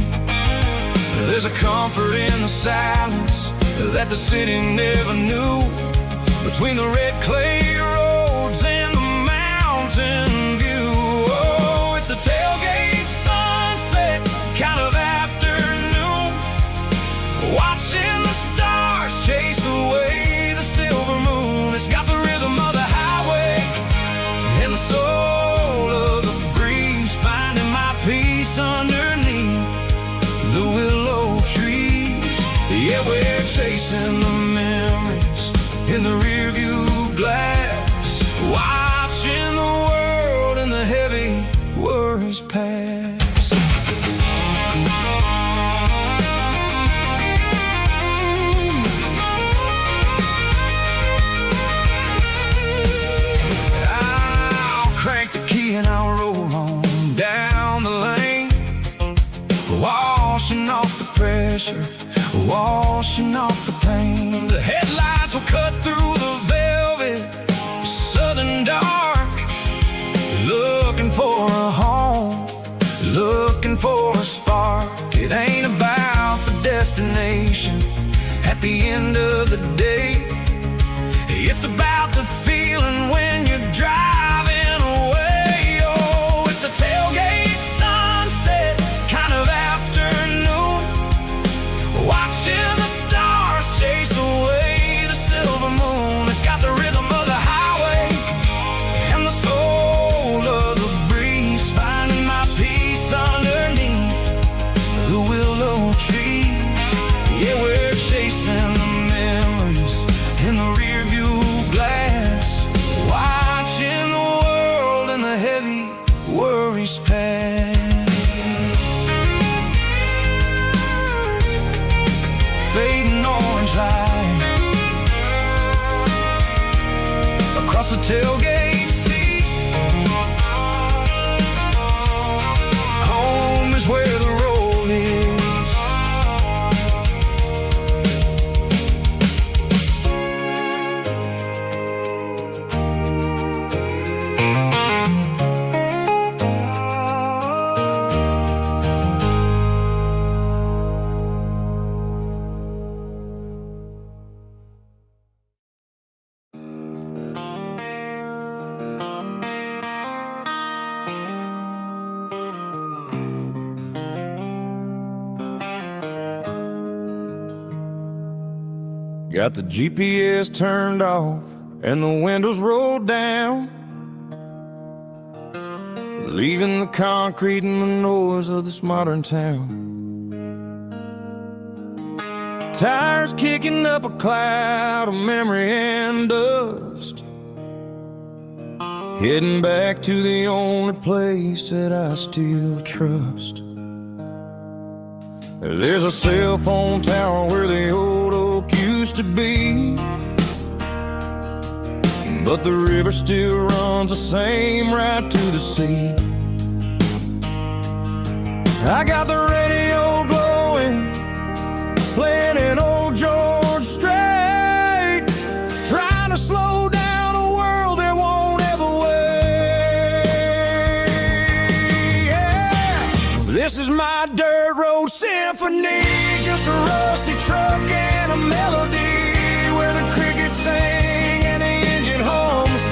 There's a comfort in the silence that the city never knew, between the red clay roads and the mountain view. Oh, it's a tailgate sunset kind of afternoon, watching the stars chase away the silver moon. It's got the rhythm of the highway and the soul of the breeze, finding my peace underneath the willow trees. Yeah, we're chasing the memories in the rearview glass, watching the world and the heavy worries pass. I'll crank the key and I'll roll on down the lane, washing off the pressure, washing off the pain. The headlights will cut through the velvet southern dark, looking for a home, looking for a spark. It ain't about the destination at the end of the day, it's about the feeling when you're driving away. Oh, it's a tailgate sunset kind of afternoon, watching the stars chase away the silver moon. It's got the rhythm of the highway and the soul of the breeze, finding my peace underneath the willow trees. Yeah, we're chasing the memories in the rearview glass, watching the world and the heavy worries pass. Fading orange light across the tailgate seat. Home is where the road is. Got the GPS turned off and the windows rolled down, leaving the concrete and the noise of this modern town. Tires kicking up a cloud of memory and dust, heading back to the only place that I still trust. There's a cell phone tower where the old oak used to be, but the river still runs the same right to the sea. I got the radio glowing, playing an old George Strait, trying to slow down a world that won't ever wait. Yeah. This is my dirt road symphony, just a rusty truck and a melody where the crickets sing and the engine hums,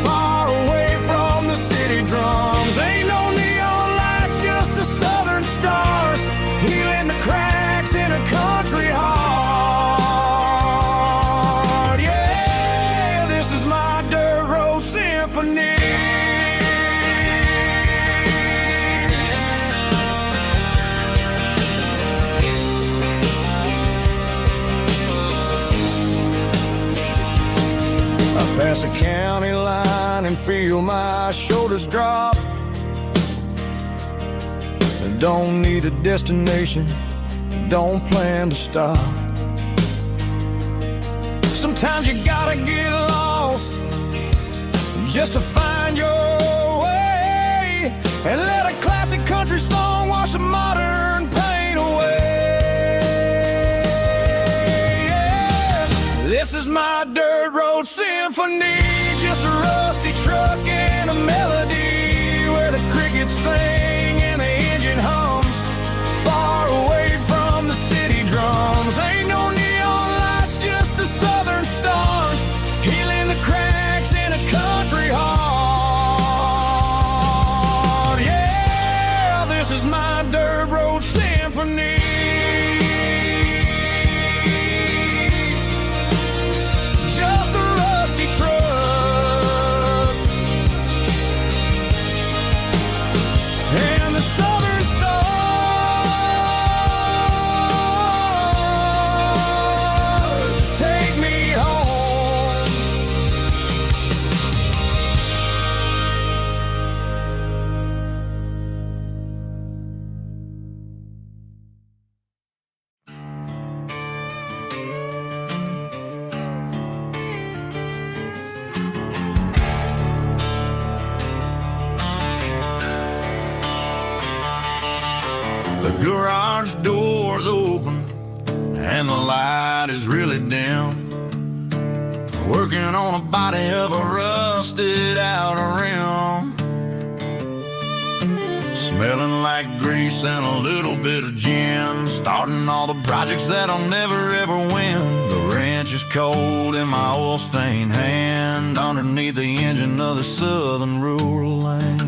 far away from the city drums. Ain't no neon lights, just the southern stars, healing the cracks in a country heart. Yeah, this is my dirt road symphony. I pass a county line and feel my shoulders drop. I don't need a destination, don't plan to stop. Sometimes you gotta get lost just to find your way, and let a classic country song wash a modern pain away. Yeah. This is my dirt road symphony, just a rusty truck and a melody where the crickets sing and the engine hums, far away from the city drums. Ain't no neon lights, just the southern stars, healing the cracks in a country heart. Yeah, this is my dirt road symphony. Just a rusty truck and the southern stars take me home. The garage door's open and the light is really dim, working on a body of a rusted out rim, smelling like grease and a little bit of gin, starting all the projects that I'll never ever win. The wrench is cold in my oil-stained hand, underneath the engine of the southern rural land.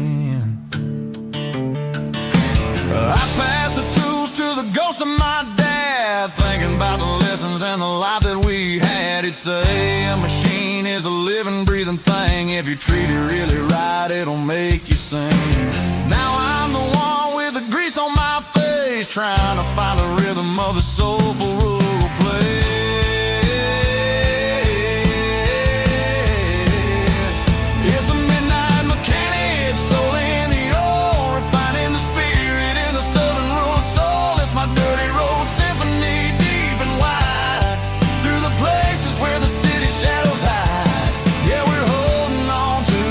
I pass the tools to the ghost of my dad, thinking about the lessons and the life that we had. He'd say a machine is a living, breathing thing. If you treat it really right, it'll make you sing. Now I'm the one with the grease on my face, trying to find the rhythm of the soulful rural place. It's a midnight mechanic, soul in the ore, refining the spirit in the southern rural soul. It's my dirty road symphony, deep and wide, through the places where the city shadows hide. Yeah, we're holding on to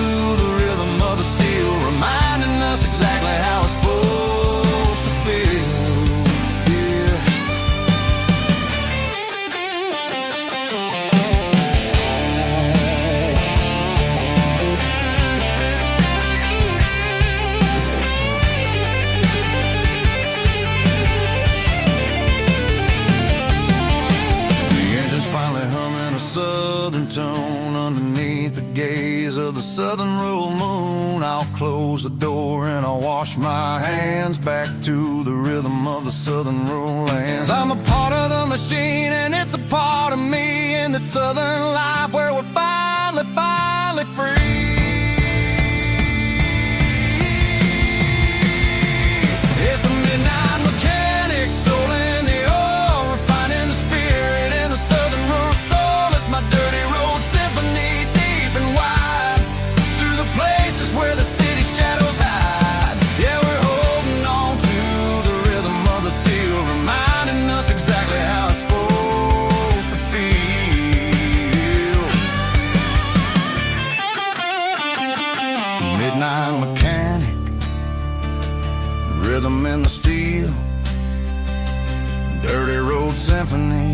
the rhythm of the steel, reminding us exactly how it's supposed to feel. Yeah. The engine's finally humming a southern tone underneath the gaze of the southern rural moon. I'll close the door and I'll wash my hands back to the rhythm of the southern rural lands. I'm a part of the machine and it's a part of me. southern life where we're finally free. It's a midnight mechanic, soul in the oil, refining the spirit in the southern rural soul. It's my dirty road symphony, deep and wide, through the places where the city shadows hide. Yeah, we're holding on to the rhythm of the steel, reminding us exactly how it's supposed to feel. Midnight mechanic, rhythm in the steel, dirty road symphony.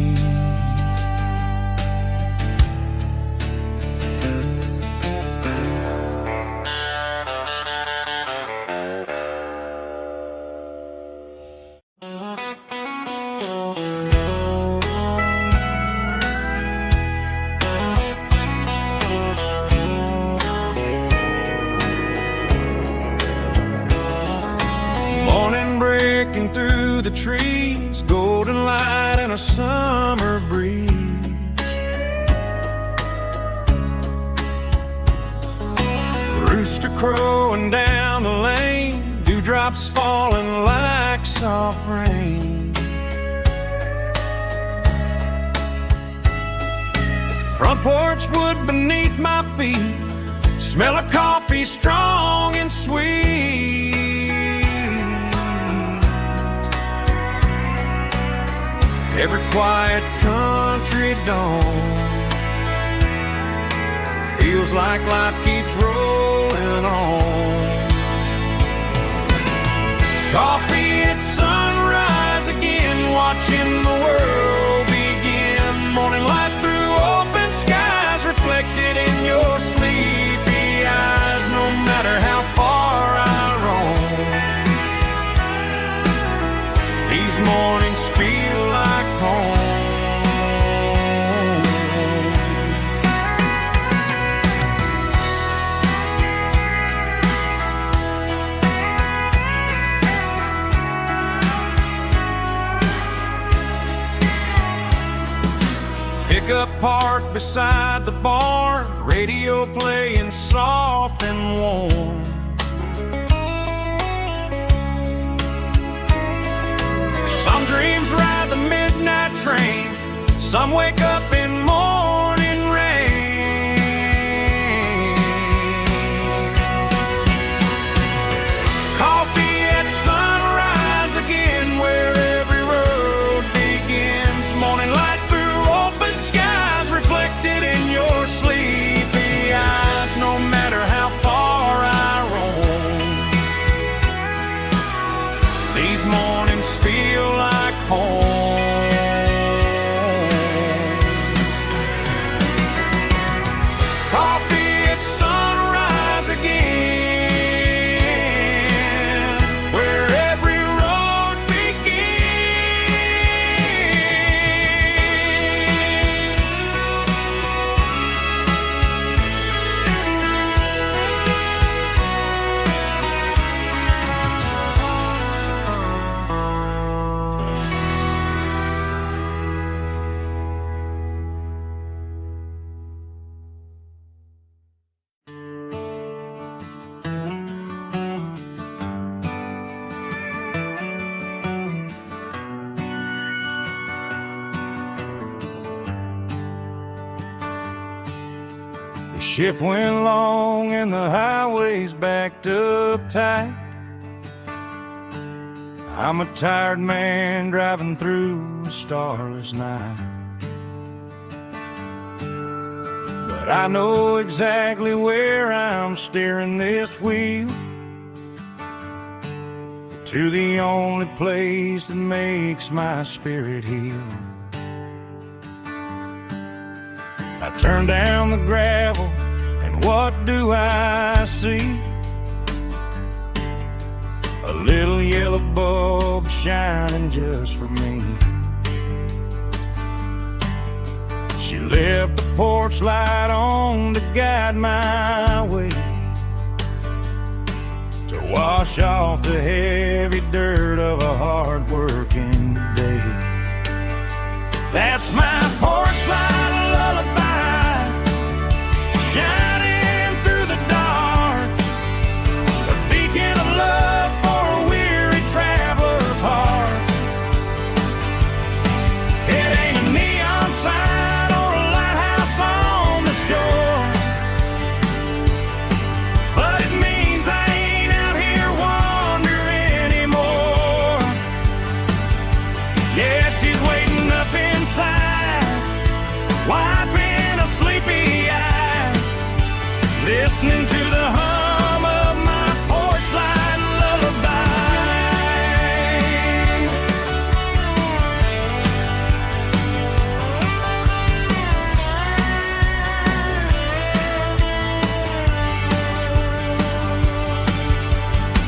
Morning breaking through the trees, golden light and a summer breeze. Rooster crowing down the lane, dewdrops falling like soft rain. Front porch wood beneath my feet, smell of coffee strong and sweet. Every quiet country dawn feels like life keeps rolling on. Coffee at sunrise again, watching the world begin. Morning light through open skies, reflected in your sleepy eyes. No matter how far I roam, these mornings feel like home. Pickup parked beside the barn, radio playing soft and warm. Some dreams ride the midnight train, some wake up in morning rain. Coffee at sunrise again, where every road begins. Morning light through open skies, reflected in your sleepy eyes. No matter how far I roam, these mornings feel like home. Coffee at sunrise again, where every road The shift went long and the highway's backed up tight. I'm a tired man driving through a starless night. But I know exactly where I'm steering this wheel, to the only place that makes my spirit heal. I turn down the gravel, and what do I see? A little yellow bulb shining just for me. She left the porch light on to guide my way, to wash off the heavy dirt of a hard-working day. That's my porch light lullaby. listening to the hum of my porch light lullaby.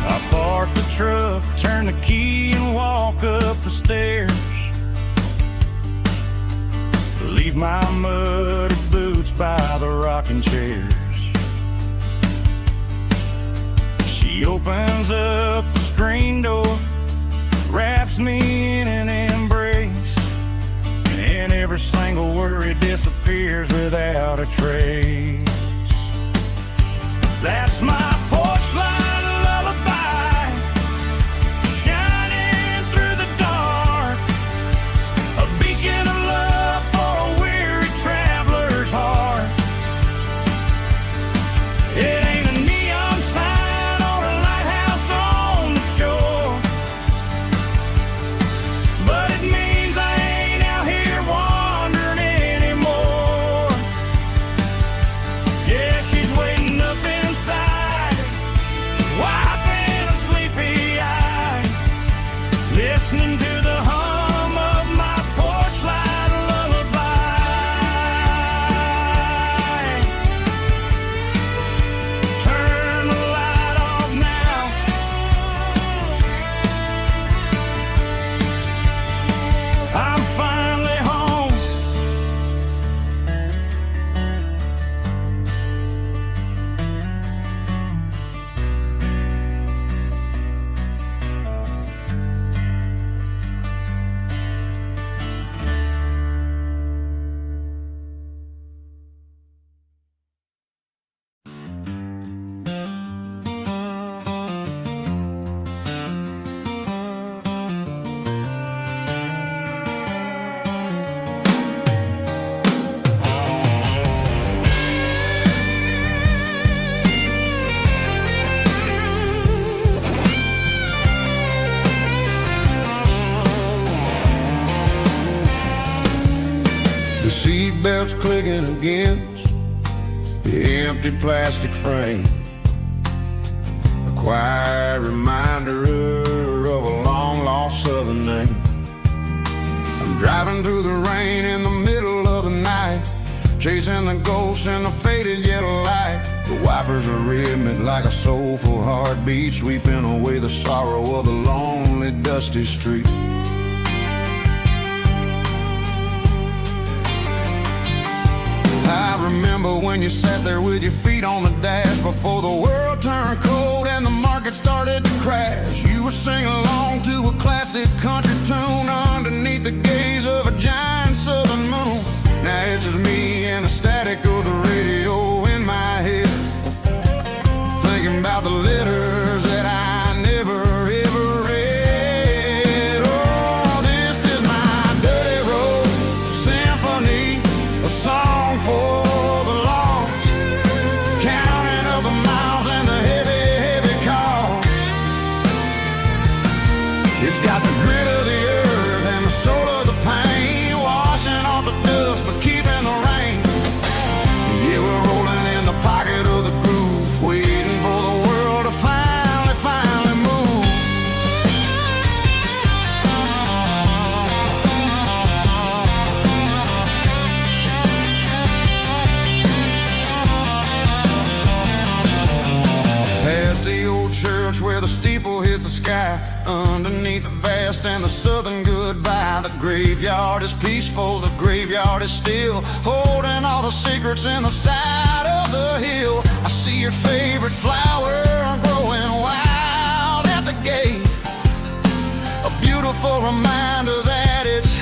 I park the truck, turn the key and walk up the stairs. Leave my muddy boots by the rocking chairs. She opens up the screen door, wraps me in an embrace, and every single worry disappears without a trace. That's my porch light lullaby, shining through the dark, a beacon of love for a weary traveler's heart. It ain't a neon sign or a lighthouse on the shore, but it means I ain't out here wandering anymore. Yeah, she's waiting up inside, wiping a sleepy eye, listening to the hum of my porch light lullaby. Turn the light off now. I'm finally home. The seatbelt's clicking against the empty plastic frame, a quiet reminder of a long-lost southern name. I'm driving through the rain in the middle of the night, chasing the ghosts in the faded yellow light. The wipers are rhythmic like a soulful heartbeat, sweeping away the sorrow of the lonely, dusty street. I remember when you sat there with your feet on the dash before the world turned cold and the market started to crash. You were singing along to a classic country tune underneath the gaze of a giant southern moon. Now it's just me and the static of the radio in my head, thinking about the letters that I never ever read. Oh, this is my dirty road symphony, a song for the lost, counting up the miles and the heavy, heavy cost. It's got the grit of the earth and the soul of the pain, washing off the dust but keeping the rain. Yeah, we're rolling in the pocket of the groove, waiting for the world to finally move. Past the old church where the steeple hits the sky, underneath the vast and the southern goodbye. The graveyard is peaceful, the graveyard is still, holding all the secrets in the side of the hill. I see your favorite flower growing wild at the gate, a beautiful reminder that it's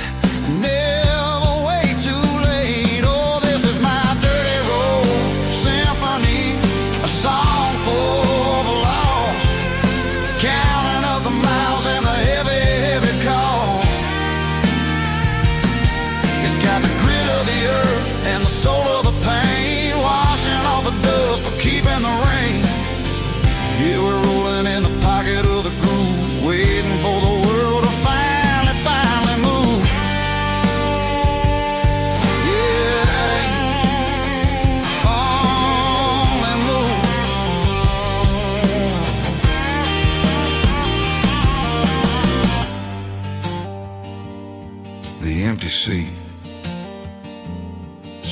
never way too late. Oh, this is my dirty road symphony, a song for the lost, counting up the miles and the heavy, heavy call. It's got the grit of the earth and the soul of the pain, washing off the dust but keeping the rain. Yeah, we're rolling in the pocket of the groove, waiting for the world to finally move.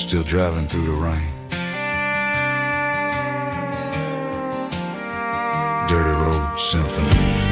still driving through the rain. Dirty Road Symphony.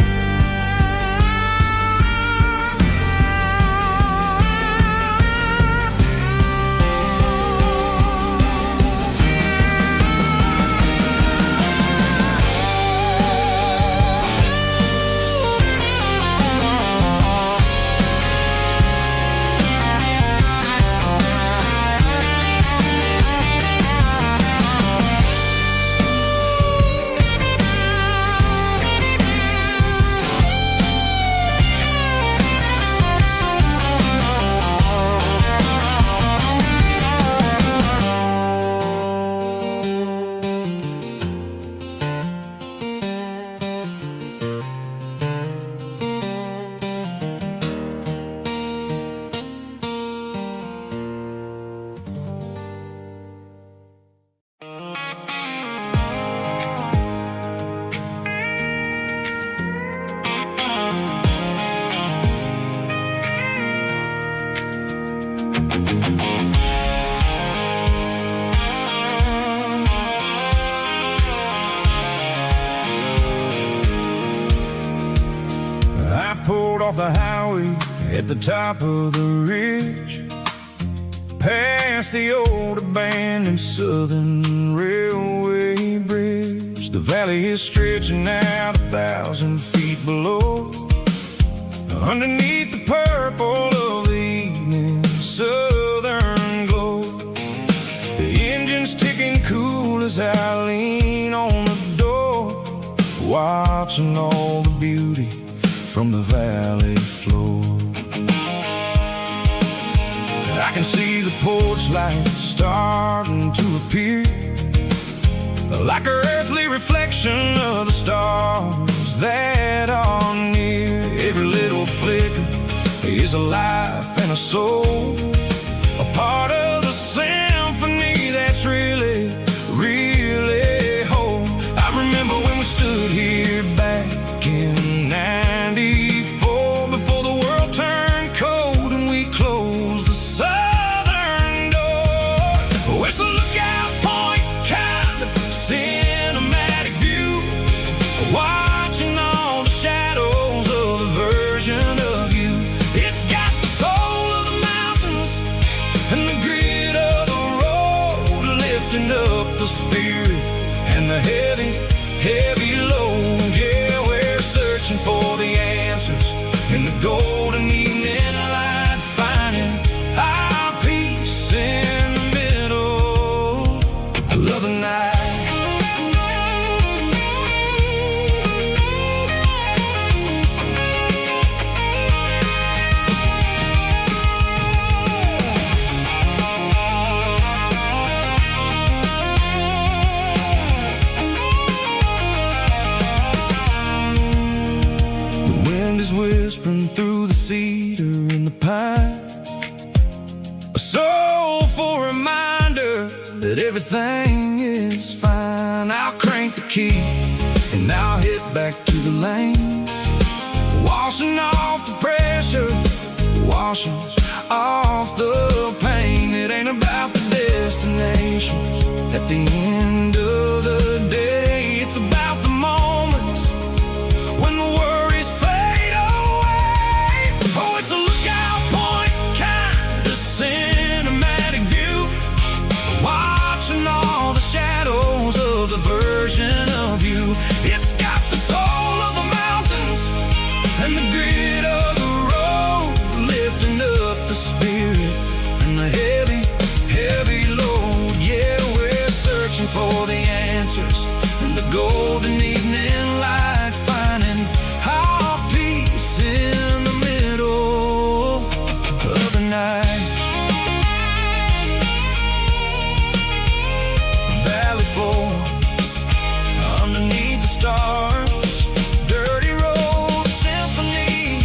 Pulled off the highway at the top of the ridge, past the old abandoned Southern Railway bridge. The valley is stretching out 1,000 feet below, underneath the purple of the evening southern glow. The engine's ticking cool as I lean on the door, watching all the beauty from the valley floor. I can see the porch lights starting to appear, like an earthly reflection of the stars that are near. Every little flicker is a life and a soul, a part of the symphony that's really, really whole. I remember when we stood here back in '94, before the world turned cold and we closed the southern door. Oh, it's a lookout point, kind of cinematic view, watching all the shadows of the version of you. It's got the soul of the mountains and the grit of the road, lifting up the spirit and the heavy, heavy load. Yeah, we're searching for the answers in the golden evening light, finding our peace in the middle of the night. The wind is whispering through the cedar and the pine, a soulful reminder that everything is fine. I'll crank the key and I'll head back to the lane, washing off the pressure, washing off the pain. It ain't about the destinations at the end of the day, it's about the moments when the worries fade away. Oh, it's a lookout point, kind of cinematic view, watching all the shadows of the version of you. It's got the soul of the mountains and the grit of the road, lifting up the spirit and the heavy, heavy load. Yeah, we're searching for the answers in the golden evening light, finding our peace in the middle of the night. Valley floor, underneath the stars, dirty road symphony.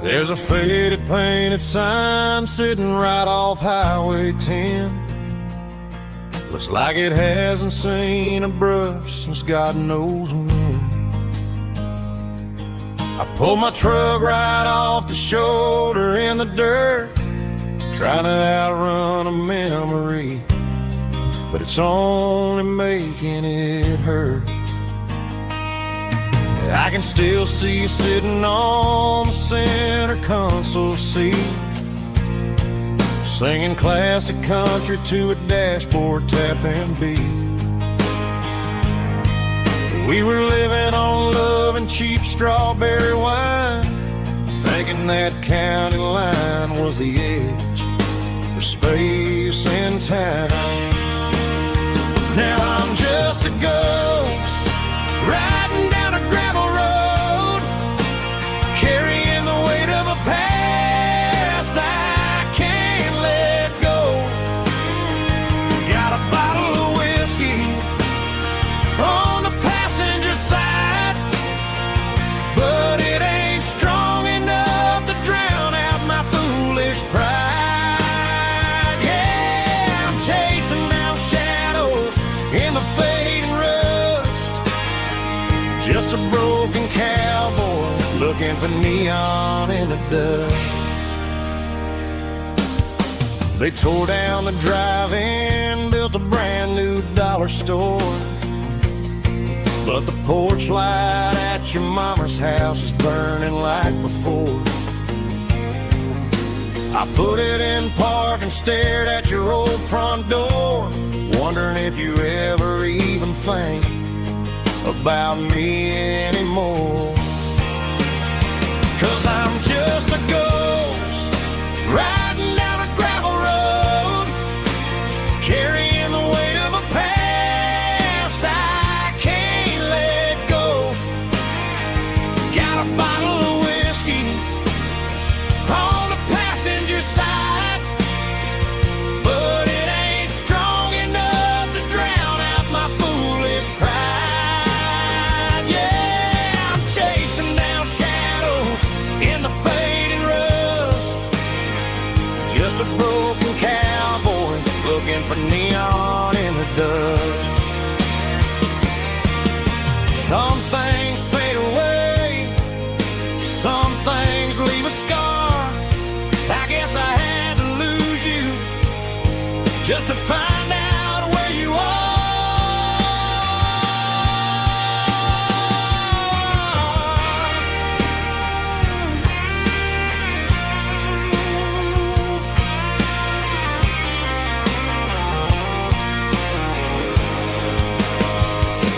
There's a faded painted sign sitting right off Highway 10. Looks like it hasn't seen a brush since God knows when. I pulled my truck right off the shoulder in the dirt, trying to outrun a memory, but it's only making it hurt. I can still see you sitting on the center console seat, singing classic country to a dashboard tapping beat. We were living on love and cheap strawberry wine, thinking that county line was the edge for space and time. Now I'm just a ghost riding down a gravel road, carrying the weight of a past I can't let go. Got a bottle of whiskey on the passenger side, but it ain't strong enough to drown out my foolish pride. Yeah, I'm chasing down shadows in the fading rust, just a broken cowboy looking for neon in the dust. They tore down the drive-in, built a brand new dollar store, but the porch light at your mama's house is burning like before. I put it in park and stared at your old front door, wondering if you ever even think about me anymore. 'Cause I'm just a ghost riding down a gravel road, carrying the weight of a past I can't let go. Got a bottle of whiskey on the passenger side, but it ain't strong enough to drown out my foolish pride. Yeah, I'm chasing down shadows in the fading rust, just a broken cowboy looking for neon in the dust. Some things fade away, some things leave a scar. I guess I had to lose you just to find out where you are.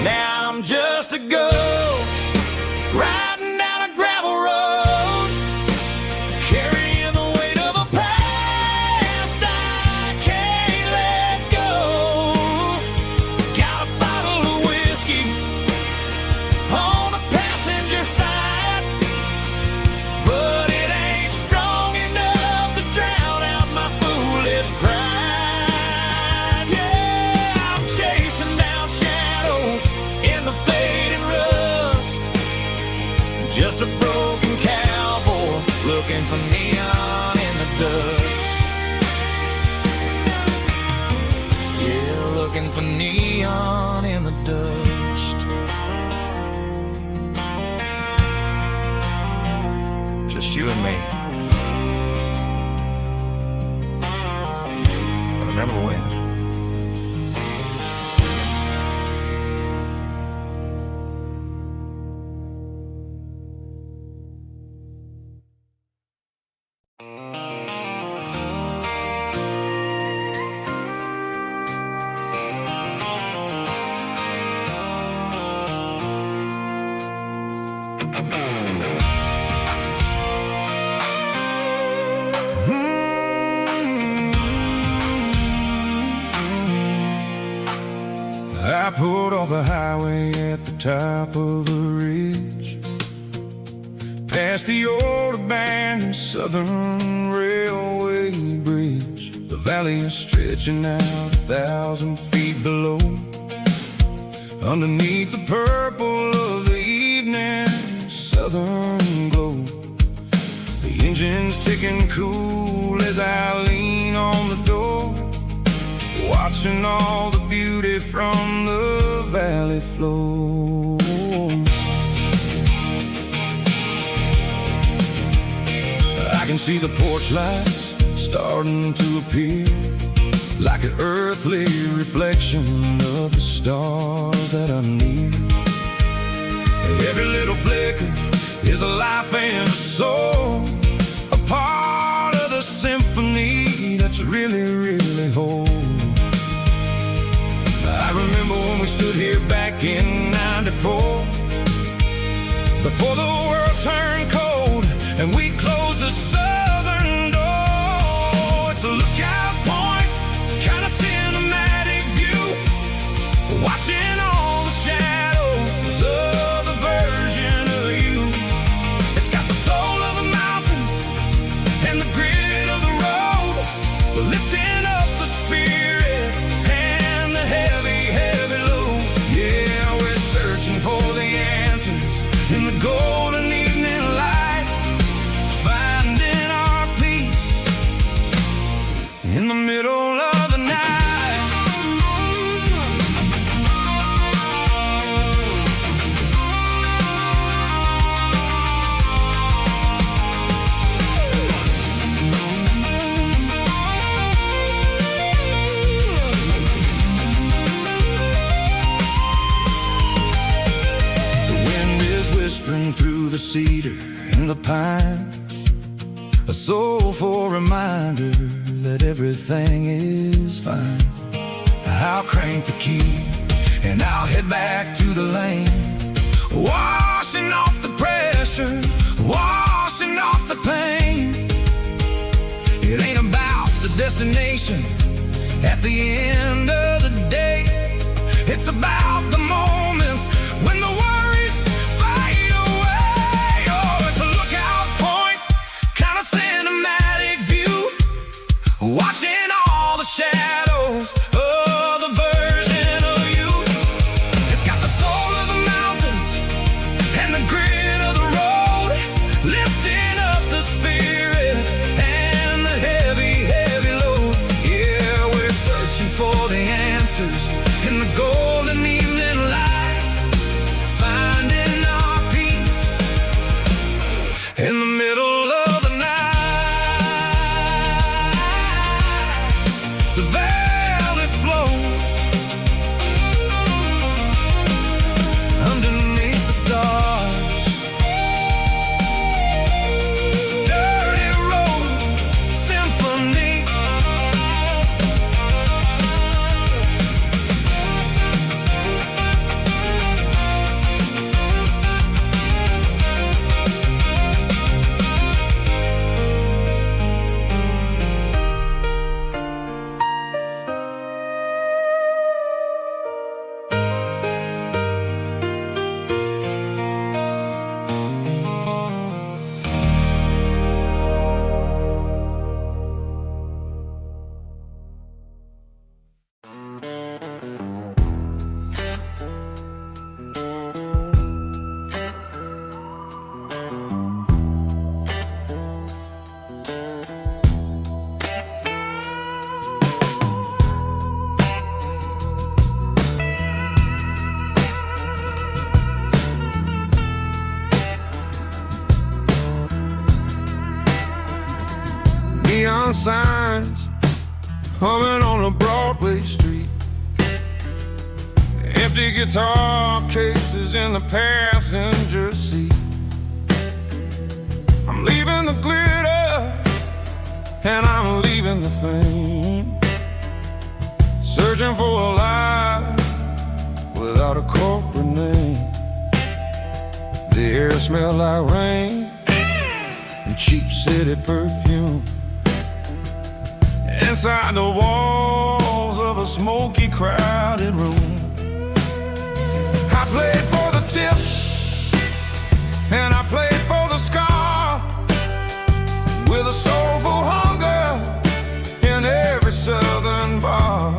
Now I'm just a ghost riding down a gravel road, carrying the weight of a past I can't let go. Got a bottle of whiskey on the passenger side, but it ain't strong enough to drown out my foolish pride. Yeah, I'm chasing down shadows in the fading rust, just a broken cowboy looking for neon in the dust. Yeah, looking for neon in the dust. Just you and me. I remember when. I pulled off the highway at the top of the ridge, past the old abandoned Southern Railway bridge. The valley is stretching out 1,000 feet below, underneath the purple of the evening southern glow. The engine's ticking cool as I lean on the door, watching all the beauty from the valley flow. I can see the porch lights starting to appear, like an earthly reflection of the stars that are near. Every little flicker is a life and a soul, a part of the symphony that's really, really whole. I remember when we stood here back in '94, before the world turned cold and we closed the southern door. It's a lookout point, kind of cinematic view, watching all the shadows of the version of you. It's got the soul of the mountains and the grit of the road, lifting up the spirit and the heavy, heavy load. Yeah, we're searching for the answers in the golden evening light, finding our peace in the middle of the night. Whispering through the cedar and the pine, a soulful reminder that everything is fine. I'll crank the key and I'll head back to the lane, washing off the pressure, washing off the pain. It ain't about the destination at the end of the day, it's about the moments when the worries fade away. Oh, it's a lookout point, kind of cinematic view, watching all the shadows of the version of you. It's got the soul of the mountains and the grit of the road, lifting up the spirit and the heavy, heavy load. Yeah, we're searching for the answers in the golden evening light, finding our peace in the middle of the night. The valley flows underneath the stars, dirty road symphony. Neon signs humming on a Broadway street, empty guitar cases in the passenger seat. I'm leaving the glitter and I'm leaving the fame, searching for a life without a corporate name. The air smells like rain and cheap city perfume. Inside the walls of a smoky, crowded room, I played for the tips and I played for the scar, with a soulful hunger in every southern bar.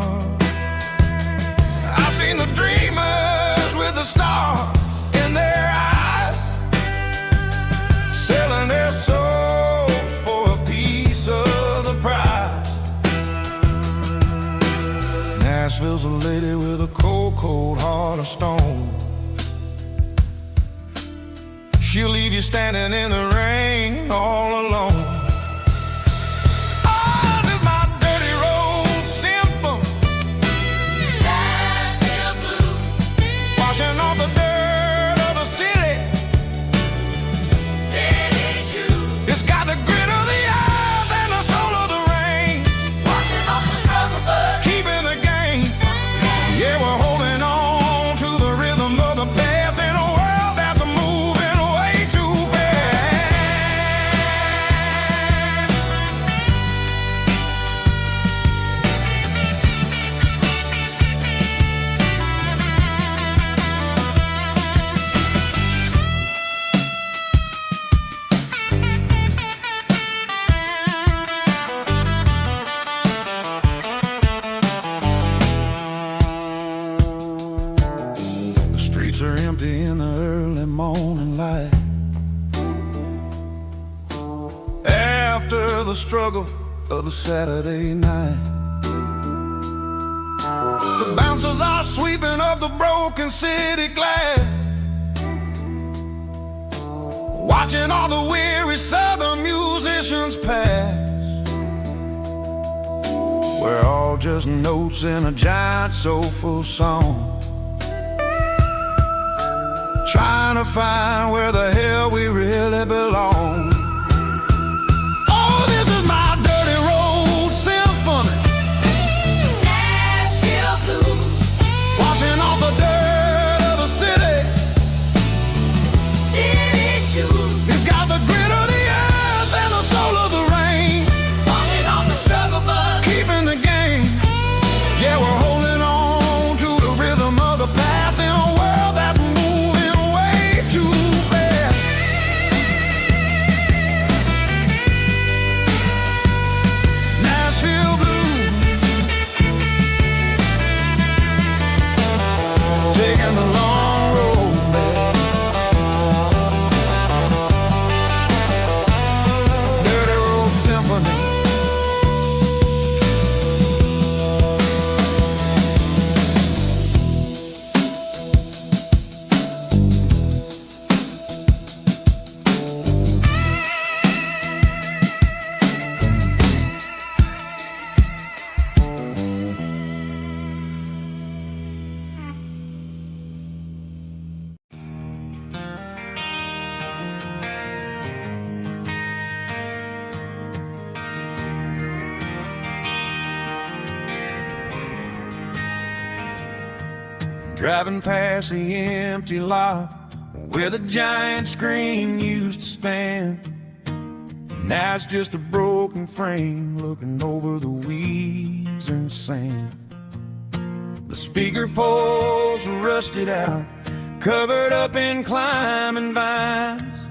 I've seen the dreamers with the stars in their eyes, selling their souls cold heart of stone. She'll leave you standing in the rain all alone. Oh, this is my dirty road symphony. Nashville blues. Washing off the dirt of the city. City shoes. It's got the grit of the earth and the soul of the rain. Washing off the struggle, but keeping the game. Yeah, we're holding on to the rhythm of the past in a world that's moving way too fast. The streets are empty in the early morning light. After the struggle of the Saturday night, the bouncers are sweeping up the broken city glass, watching all the weary southern musicians pass. We're all just notes in a giant soulful song, trying to find where the hell we really belong. Oh, this is my dirty road symphony. Nashville blues. Washing off the dirt of the city. City shoes. It's got the grit of the earth and the soul of the rain. Washing off the struggle, but keeping the game. Yeah, we're holding on to the rhythm of the past in a world that's moving way too fast. Nashville blues. Taking the long road back. Dirty road symphony. Driving past the empty lot where the giant screen used to stand. Now it's just a broken frame looking over the weeds and sand. The speaker poles are rusted out, covered up in climbing vines.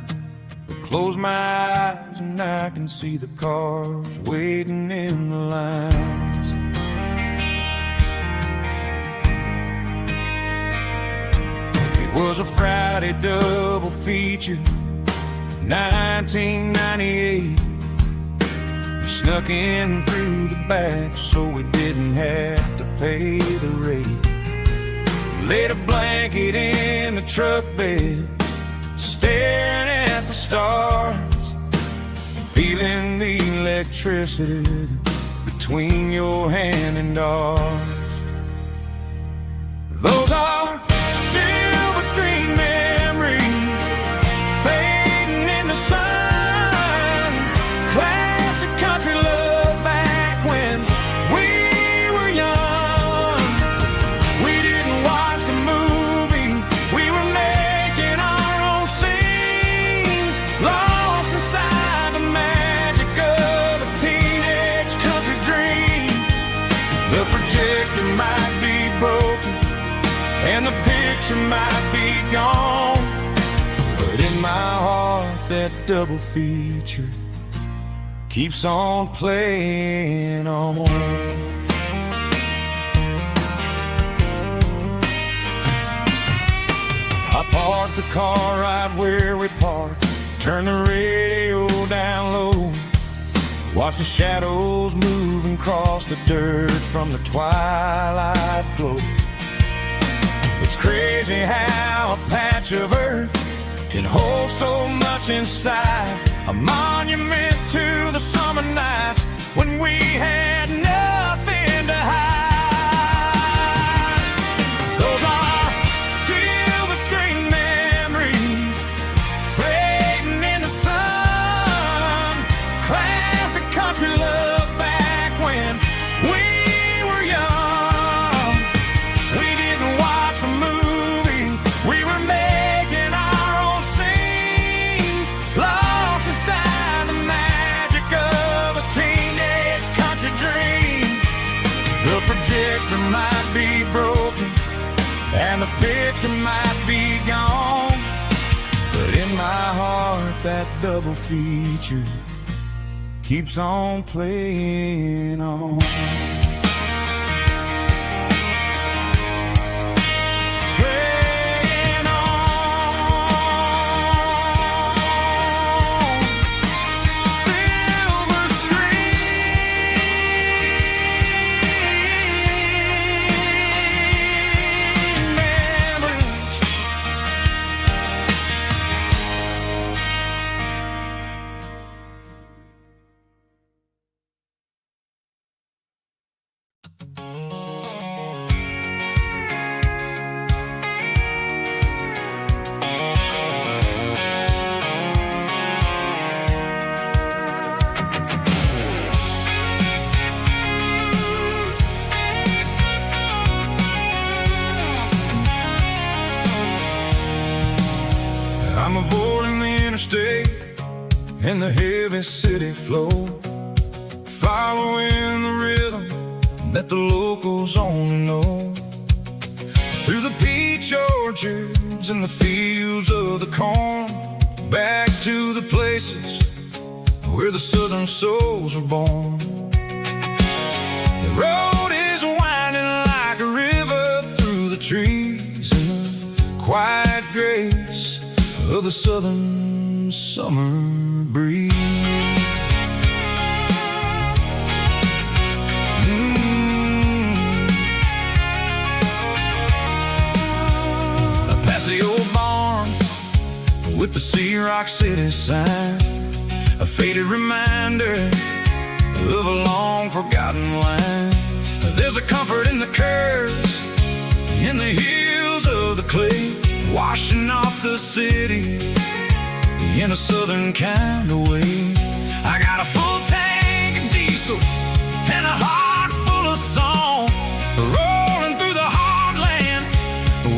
I close my eyes and I can see the cars waiting in the lines. It was a Friday double feature, 1998. We snuck in through the back so we didn't have to pay the rate. Laid a blanket in the truck bed, staring at the stars, feeling the electricity between your hand and ours. Those are silver screen memories fading in the sun. Classic country love back when we were young. We didn't watch the movie, we were making our own scenes, lost inside the magic of a teenage country dream. The projector might be broken and the picture might be gone, but in my heart that double feature keeps on playing on. I parked the car right where we parked, turned the radio down low, watch the shadows moving across the dirt from the twilight glow. crazy how a patch of earth can hold so much inside. A monument to the summer nights when we had nothing to hide. Those are silver screen memories fading in the sun. Classic country love back when we were young. We didn't watch a movie, we were making our own scenes, lost inside the magic of a teenage country dream. The projector might be broken and the picture might be gone, but in my heart that double feature keeps on playing on. Playing on. Silver screen memories. I'm avoiding the interstate and the heavy city flow, following the rhythm that the locals only know. Through the peach orchards and the fields of the corn, back to the places where the southern souls were born. The road is winding like a river through the trees in the quiet grace of the southern summer breeze. Past the old barn with the Sea Rock City sign, a faded reminder of a long forgotten line. There's a comfort in the curves, in the hills of the clay, washing off the city in a southern kind of way. I got a full tank of diesel and a heart full of song, rolling through the heartland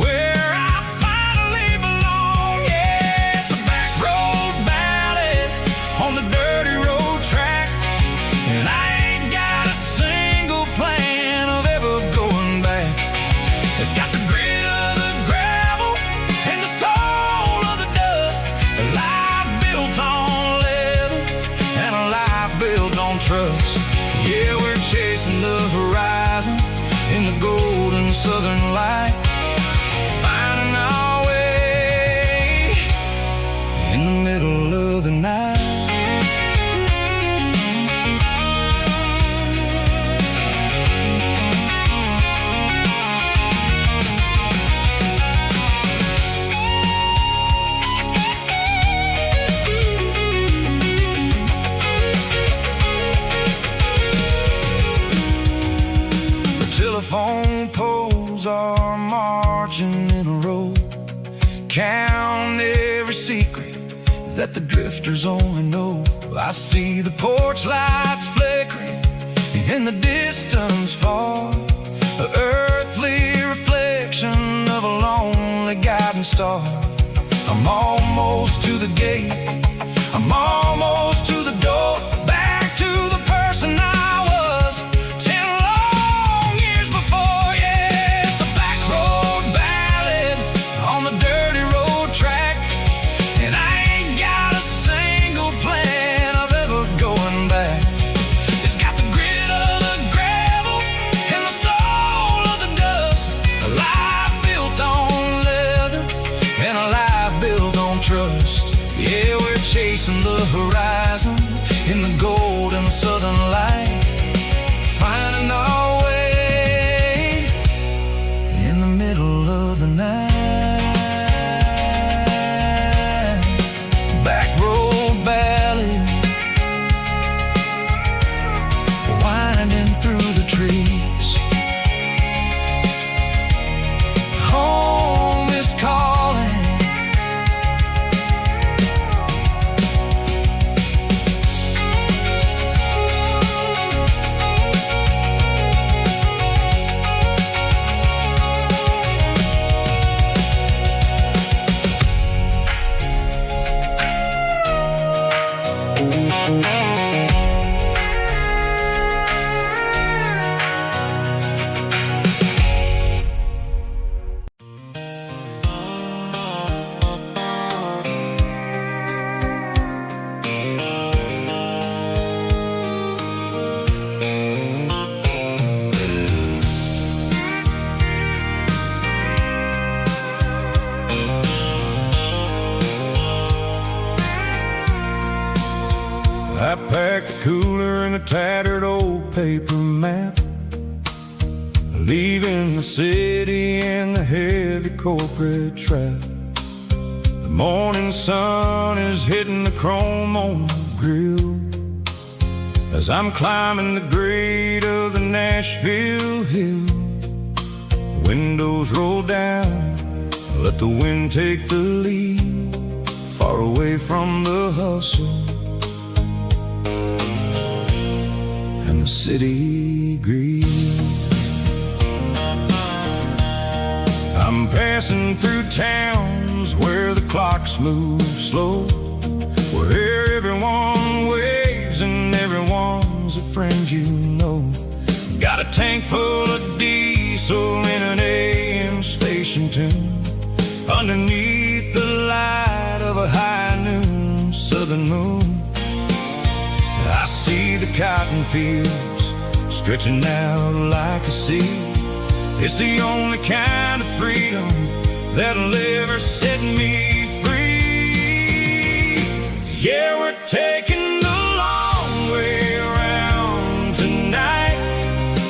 where I finally belong. Yeah, it's a back road ballad on the dirty road track, and I ain't got a single plan of ever going back. It's got the grit of the gravel and the soul of the dust, a life built on leather and a life built on trust. Yeah, we're chasing the horizon in the golden southern light, finding our way in the middle of the night. Telephone poles are marching in a row, count every secret that the drifters only know. I see the porch lights flickering in the distance far, an earthly reflection of a lonely guiding star. I'm almost to the gate, I'm almost to the door, back to the person I was 10 long years before. Yeah, it's a back road ballad on the dirty road track, and I ain't got a single plan of ever going back. It's got the grit of the gravel and the soul of the dust, a life built on leather and a life built on trust. Yeah, we're I packed a cooler and a tattered old paper map, leaving the city and the heavy corporate trap. The morning sun is hitting the chrome on the grill as I'm climbing the grade of the Nashville hill. The windows roll down, let the wind take the lead, far away from the hustle and the city greed. I'm passing through towns where the clocks move slow, where everyone waves and everyone's a friend you know. Got a tank full of diesel in an AM station tune, underneath the light of a high noon southern moon. I see the cotton fields stretching out like a sea. It's the only kind of freedom that'll ever set me free. Yeah, we're taking the long way around tonight,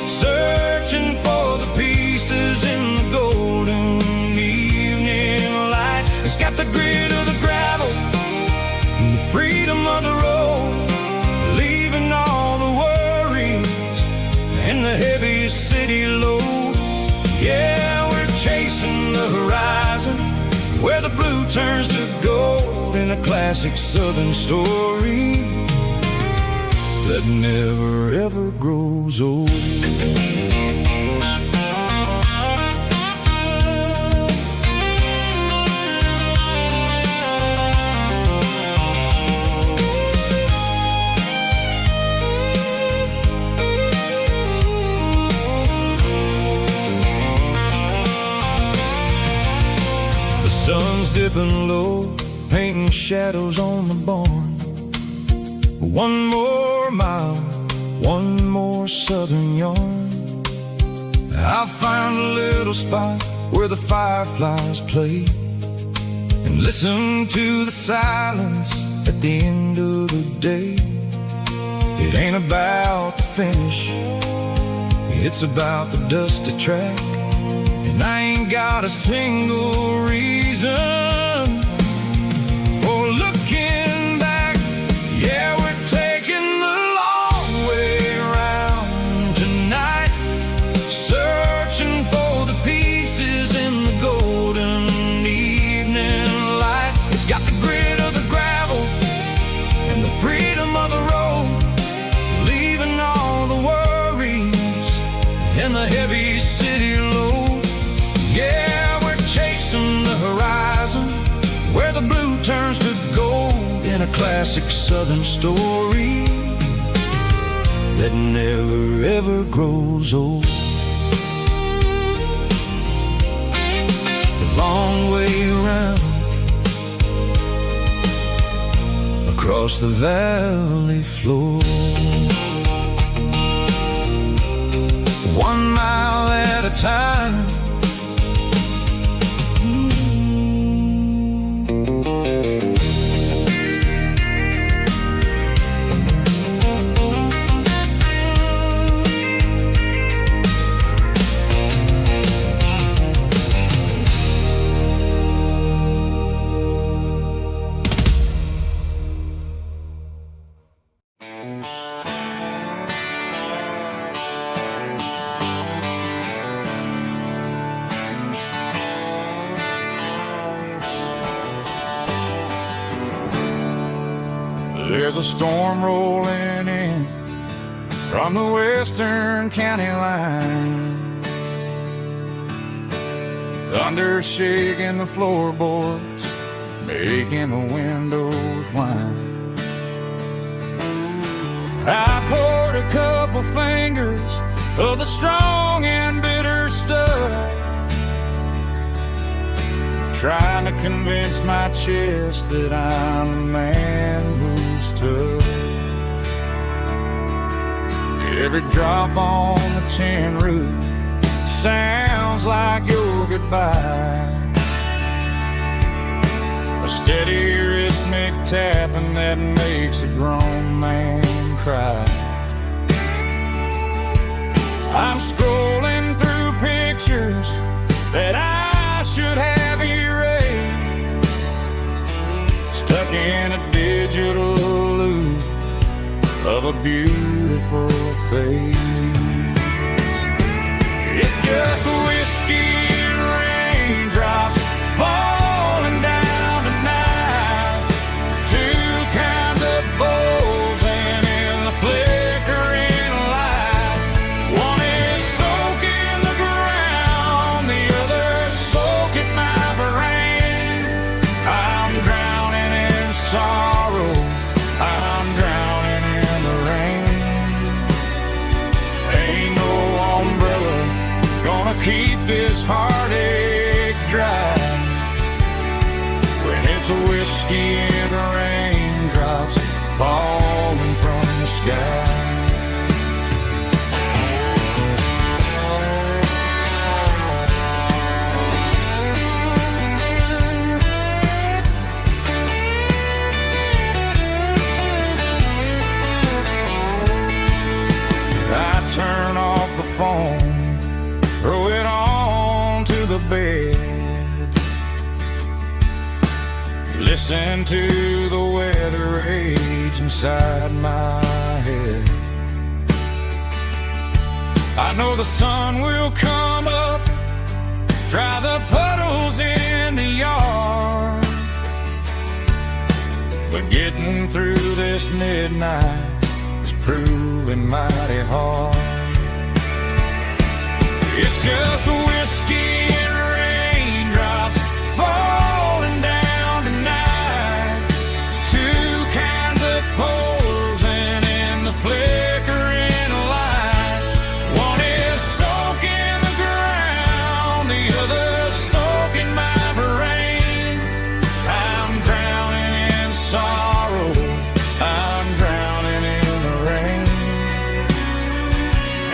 searching for the pieces in the golden evening light. It's got the grit of the gravel and the freedom of the road, leaving all the worries and the heavy city load. Yeah, we're chasing the horizon where the blue turns to gold, in a classic southern story that never ever grows old. Sun's dipping low, painting shadows on the barn. One more mile, one more southern yarn. I'll find a little spot where the fireflies play and listen to the silence at the end of the day. It ain't about the finish, it's about the dusty track. And I ain't got a single reason for looking back. Yeah, we're taking the long way around tonight, searching for the pieces in the golden evening light. It's got the grit of the gravel and the freedom of the road, leaving all the worries and the heavy city load. Yeah, we're chasing the horizon where the blue turns to gold, in a classic southern story that never ever grows old. The long way around across the valley floor, 1 mile at a time. There's a storm rolling in from the western county line, thunder shaking the floorboards, making the windows whine. I poured a couple fingers of the strong and bitter stuff, trying to convince my chest that I'm a man who's tough. Every drop on the tin roof sounds like your goodbye, a steady rhythmic tapping that makes a grown man cry. I'm scrolling through pictures that I should have erased, stuck in a digital loop of a beautiful face. It's just whiskey and raindrops falling down tonight, two kinds of bowls and in the flickering light. One is soaking the ground, the other soaking my brain. I'm drowning in sorrow, I'm drowning in the rain. Ain't no umbrella gonna keep this heartache dry when it's a whiskey and raindrops falling from the sky. I turn off the phone, throw it on to the bed, listen to the weather rage inside my head. I know the sun will come up, dry the puddles in the yard, but getting through this midnight is proving mighty hard. It's just whiskey and raindrops falling down tonight, two kinds of pours and in the flickering light. One is soaking the ground, the other soaking my brain. I'm drowning in sorrow, I'm drowning in the rain.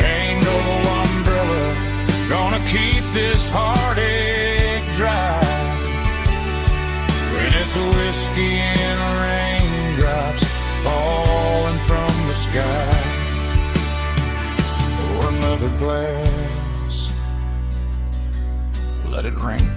Ain't no umbrella gonna keep this heartache dry when it's a whiskey and raindrops falling from the sky. Pour another glass, let it rain.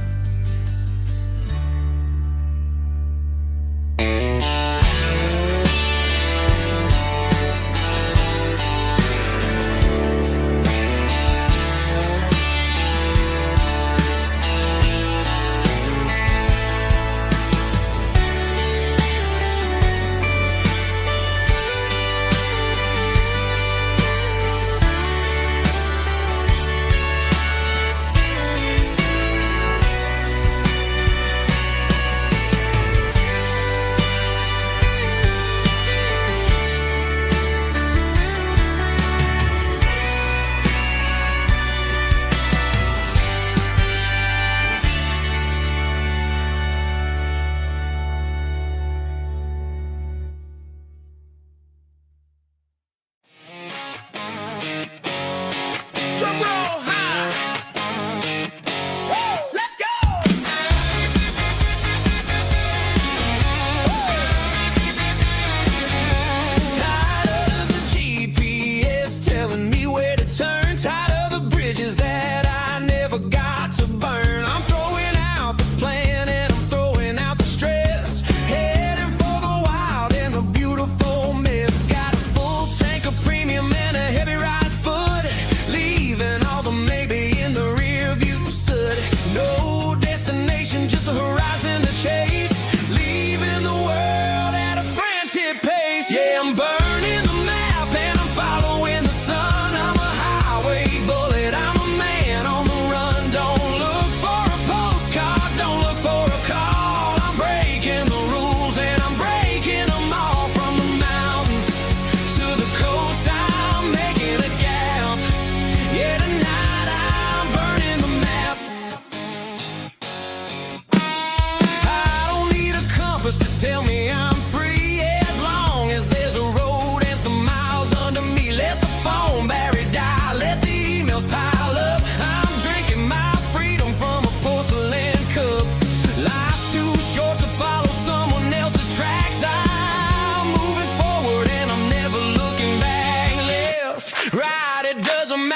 Drum roll high. Woo, let's go. Tired of the GPS telling me where to turn, tired of the bridges that I never got to burn. I'm throwing out the plan and I'm throwing out the stress, heading for the wild and the beautiful mess. Got a full tank of premium and a heavy right foot, leaving all the maybe in the rear view soot. No destination, just a horizon to chase, leaving the world at a frantic pace. Yeah, I'm burning the map and I'm following the sun. I'm a highway bullet, I'm a man on the run. Don't look for a postcard, don't look for a call. I'm breaking the rules and I'm breaking them all, from the mountains to the coast.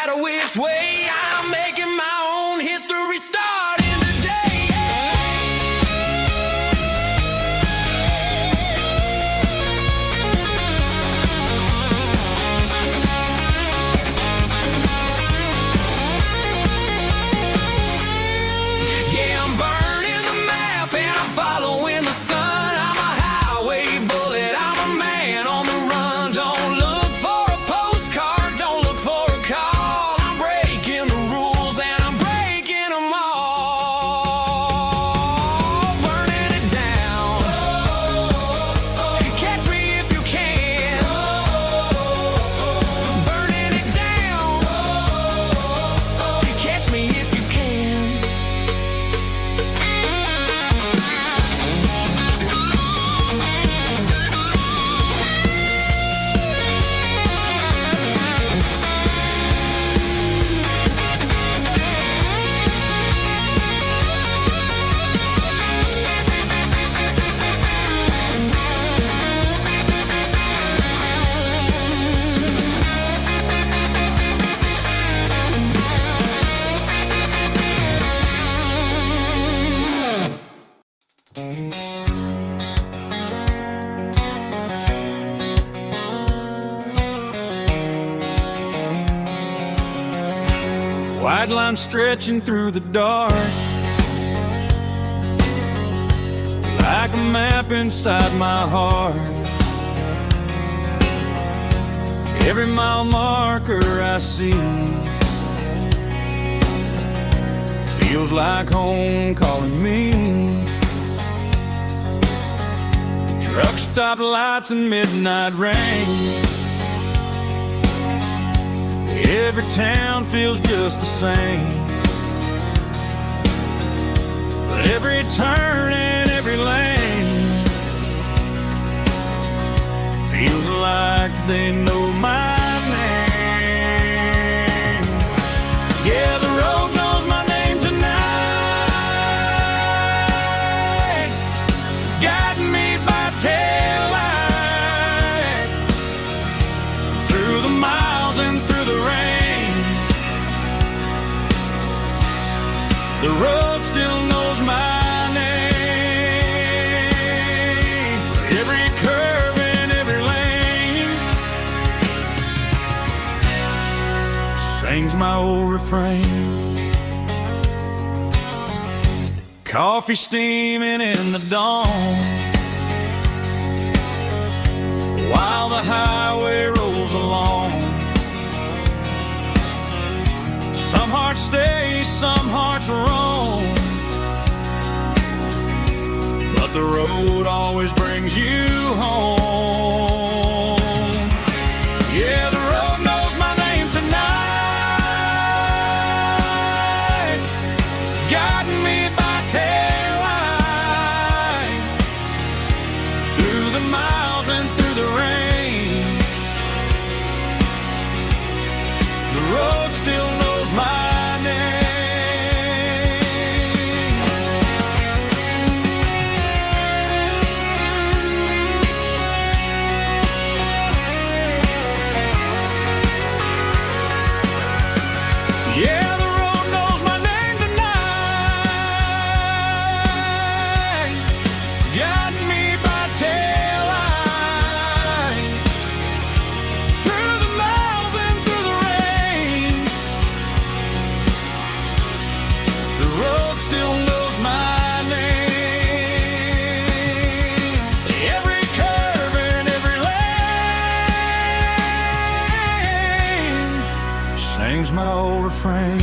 matter which way, I'm making my own history starting today. Yeah, I'm burning the map and I'm following the sun. I'm a highway bullet, I'm a man on the run. Don't look for a postcard, don't look for a call. I'm breaking the rules and I'm breaking them all. Burning it down. Catch me if you can. Burning it down. Catch me if you can. White line stretching through the dark, like a map inside my heart. Every mile marker I see feels like home calling me. Truck stop lights and midnight rain. Every town feels just the same, but every turn and every lane feels like they know my name. Yeah, the road knows my name tonight, guiding me by taillight through the miles and through the rain. The road still knows my name. Every curve and every lane sings my old refrain. Coffee steaming in the dawn, while the highway rolls along. Some hearts stay, some hearts roam, but the road always brings you home. Yeah, the road knows my name tonight, guiding me by taillight through the miles and through the rain. The road still knows my name. Yeah, the road knows my name tonight, guiding me by taillight through the miles and through the rain. The road still knows my name. Every curve and every lane sings my old refrain.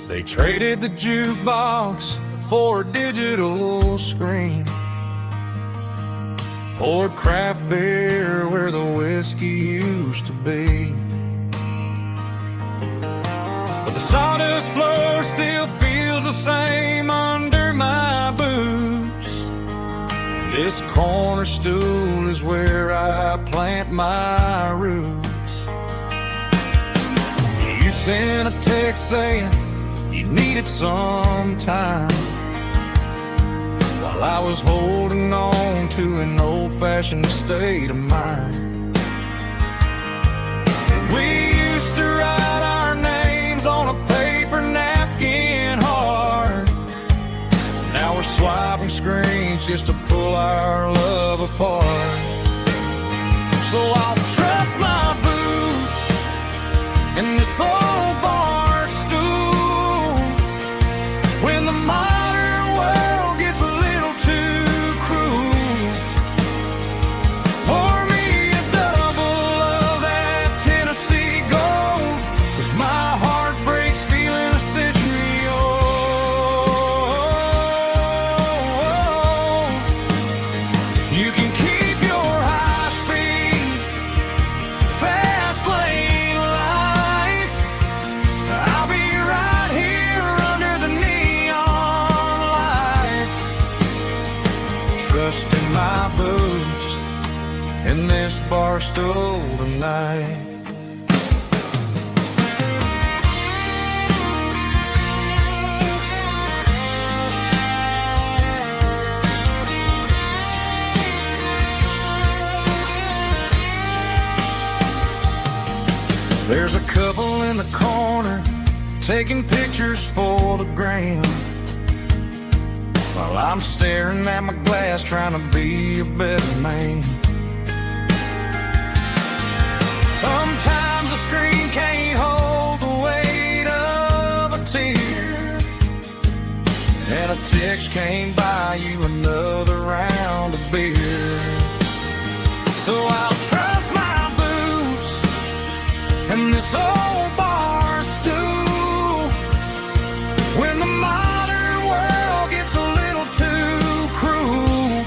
They traded the jukebox for a digital screen, poured craft beer where the whiskey used to be. But the sawdust floor still feels the same under my boots. This corner stool is where I plant my roots. You sent a text saying you needed some time, while I was holding on to an old-fashioned state of mind. We used to write our names on a paper napkin hard. Now we're swiping screens just to pull our love apart. So I'll trust my boots in this old bar stool when the modern world gets a little too cruel. Pour me a double of that Tennessee Gold, 'cause my heart breaks feeling a century old. You can keep your high-speed, fast-lane life. I'll be right here under the neon light, trusting my boots in this bar stool tonight. There's a couple in the corner taking pictures for the gram, while I'm staring at my glass trying to be a better man. Sometimes the screen can't hold the weight of a tear, and a text can't buy you another round of beer. So I'll trust my boots and this old bar stool when the modern world gets a little too cruel.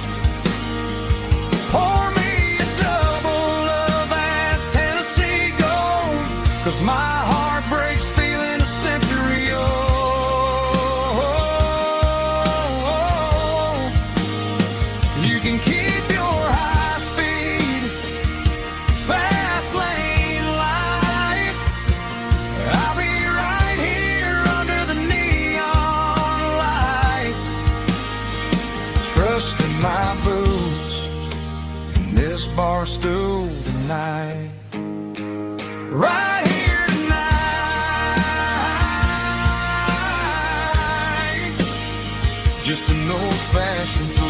Pour me a double of that Tennessee Gold, 'cause my heart breaks feeling a century old. You can keep your high-speed, fast-lane life. I'll be right here under the neon light, trusting my boots in this bar stool tonight. Right here tonight, just an old-fashioned fool.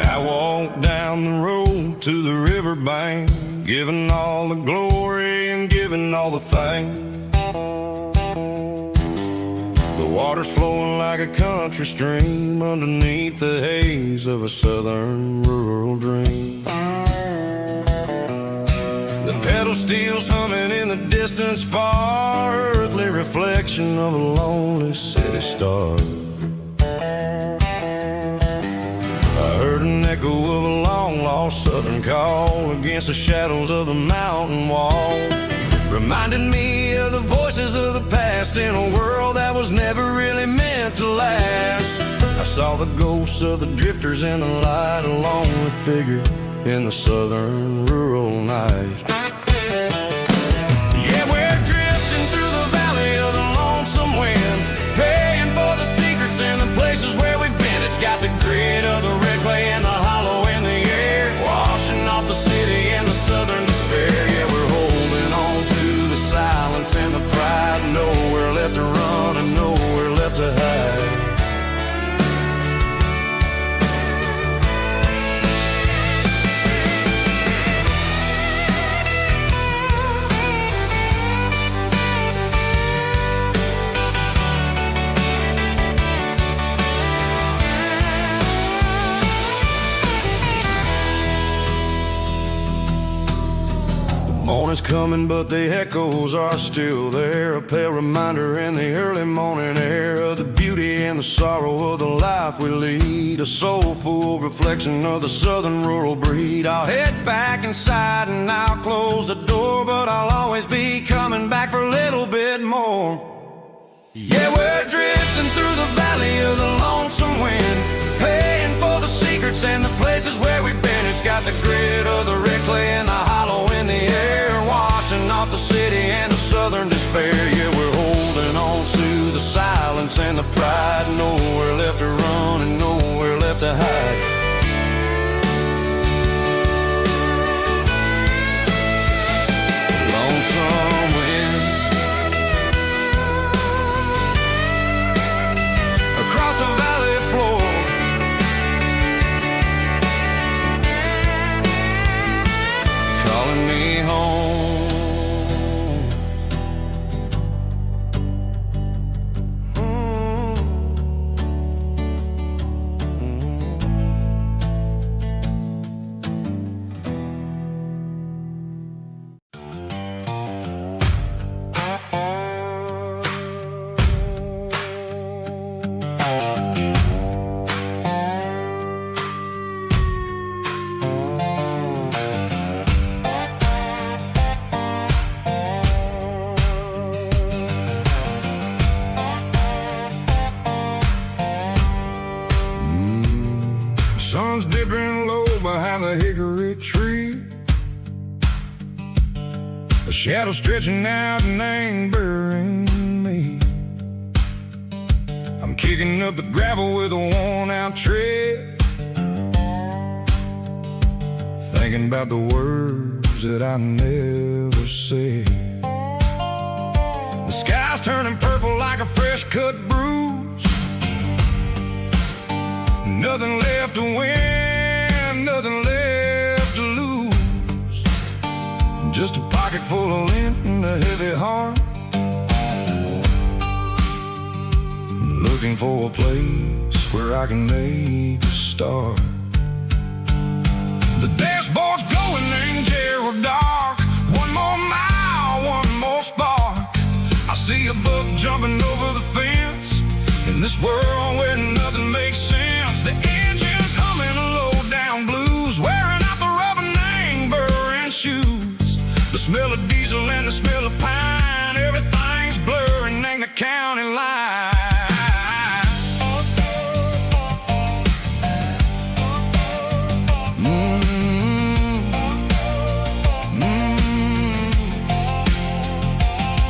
I walked down the road to the riverbank, giving all the glory and giving all the thanks. The water's flowing like a country stream underneath the haze of a southern rural dream. The pedal steel's humming in the distance far, earthly reflection of a lonely city star. I heard an echo of a long-lost southern call against the shadows of the mountain wall, reminding me of the voices of the past in a world that was never really meant to last. I saw the ghosts of the drifters in the light, a lonely figure in the southern rural night. Yeah, we're drifting through the valley of the lonesome wind, paying for the secrets and the places where we've been. It's got the grit of the red clay and the hollow in the air, washing off the city and the southern despair. Yeah, we're holding on to the silence and the pride, nowhere left to run and nowhere left to hide. is coming, but the echoes are still there. A pale reminder in the early morning air of the beauty and the sorrow of the life we lead. A soulful reflection of the southern rural breed. I'll head back inside and I'll close the door, but I'll always be coming back for a little bit more. Yeah, we're drifting through the valley of the lonesome wind, paying for the secrets and the places where we've been. It's got the grit of the red clay and the hollow in the air, washing off the city and the southern despair. Yeah, we're holding on to the silence and the pride. Nowhere left to run and nowhere left to hide. Lonesome wind across the valley floor, calling me home. Sun's dipping low behind the hickory tree, a shadow stretching out and angering me. I'm kicking up the gravel with a worn-out tread, thinking about the words that I never said. The sky's turning purple like a fresh-cut bruise. Nothing left to win, nothing left to lose. Just a pocket full of lint and a heavy heart, looking for a place where I can make a start. The dashboard's glowing in Gerald dark. One more mile, one more spark. I see a buck jumping over the fence in this world where nothing makes sense. The engine's humming a low-down blues, wearing out the rubber name burring shoes. The smell of diesel and the smell of pine, everything's blurring in the county line.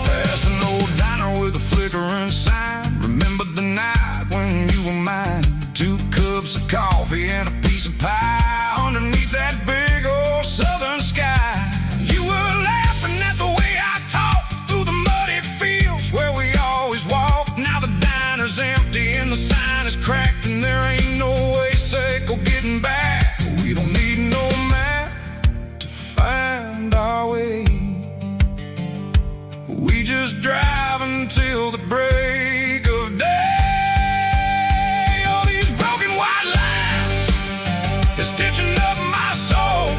Past an old diner with a flickering sign. Remember the night when you were mine. 2 cups of coffee and a piece of pie underneath that big old southern sky. You were laughing at the way I talked through the muddy fields where we always walked. Now the diner's empty and the sign is cracked, and there ain't no way cycle getting back. We don't need no map to find our way. We just drive until the break of day. Stitching up my soul,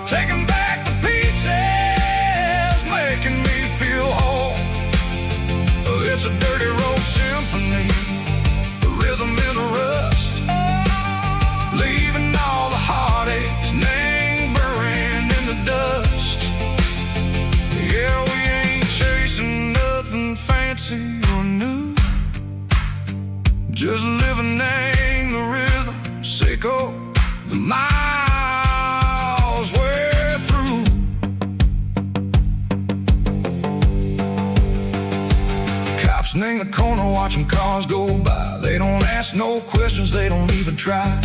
taking back the pieces, making me feel whole. It's a dirty road symphony, the rhythm in the rust, leaving all the heartaches lingering in the dust. Yeah, we ain't chasing nothing fancy or new, just living in the rhythm. Sickle the miles we're through. Cops in the corner watching cars go by. They don't ask no questions, they don't even try.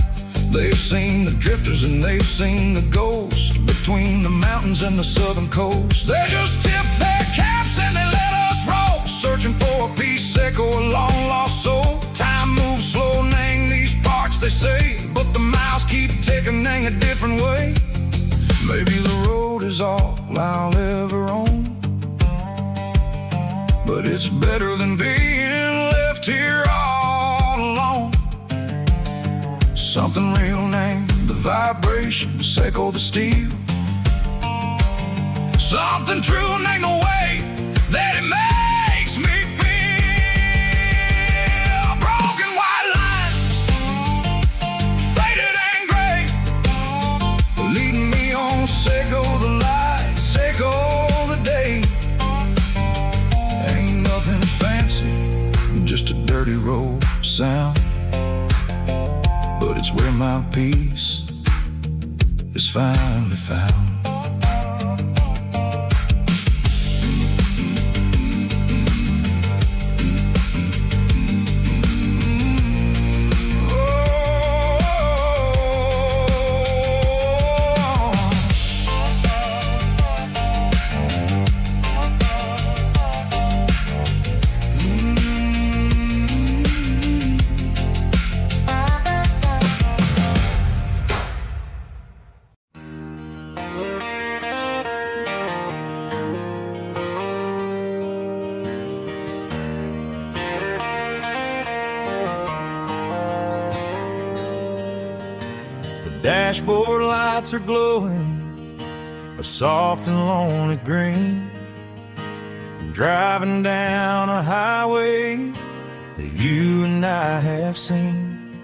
They've seen the drifters and they've seen the ghosts between the mountains and the southern coast. They just tip their caps and they let us roll, searching for a piece, echo, a long lost soul. Time moves slow, nang these parts they say, but the miles keep ticking in a different way. Maybe the road is all I'll ever own, but it's better than being left here all alone. Something real named the vibrations echo the steel. Something true and ain't no way that it makes me feel. Broken white lines, faded and gray, leading me on. Say go the light, say go the day. Ain't nothing fancy, just a dirty road sound, but it's where my peace is finally found. Dashboard lights are glowing a soft and lonely green. Driving down a highway that you and I have seen.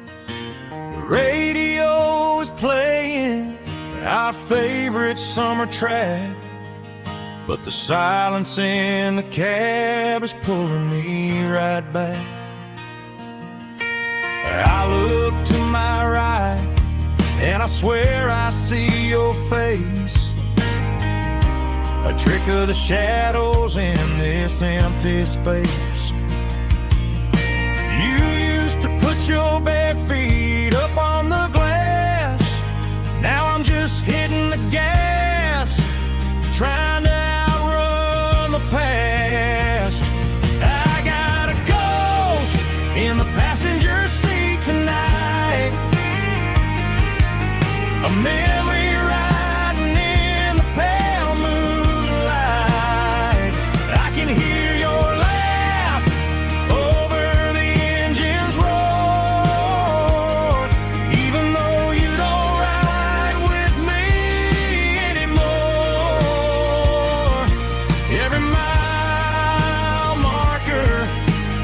The radio is playing our favorite summer track, but the silence in the cab is pulling me right back. I look to my right and I swear I see your face, a trick of the shadows in this empty space. You used to put your bare feet up on the glass. Now I'm just hitting the gas, trying to outrun the past. I got a ghost in the passenger seat tonight, a memory riding in the pale moonlight. I can hear your laugh over the engine's roar, even though you don't ride with me anymore. Every mile marker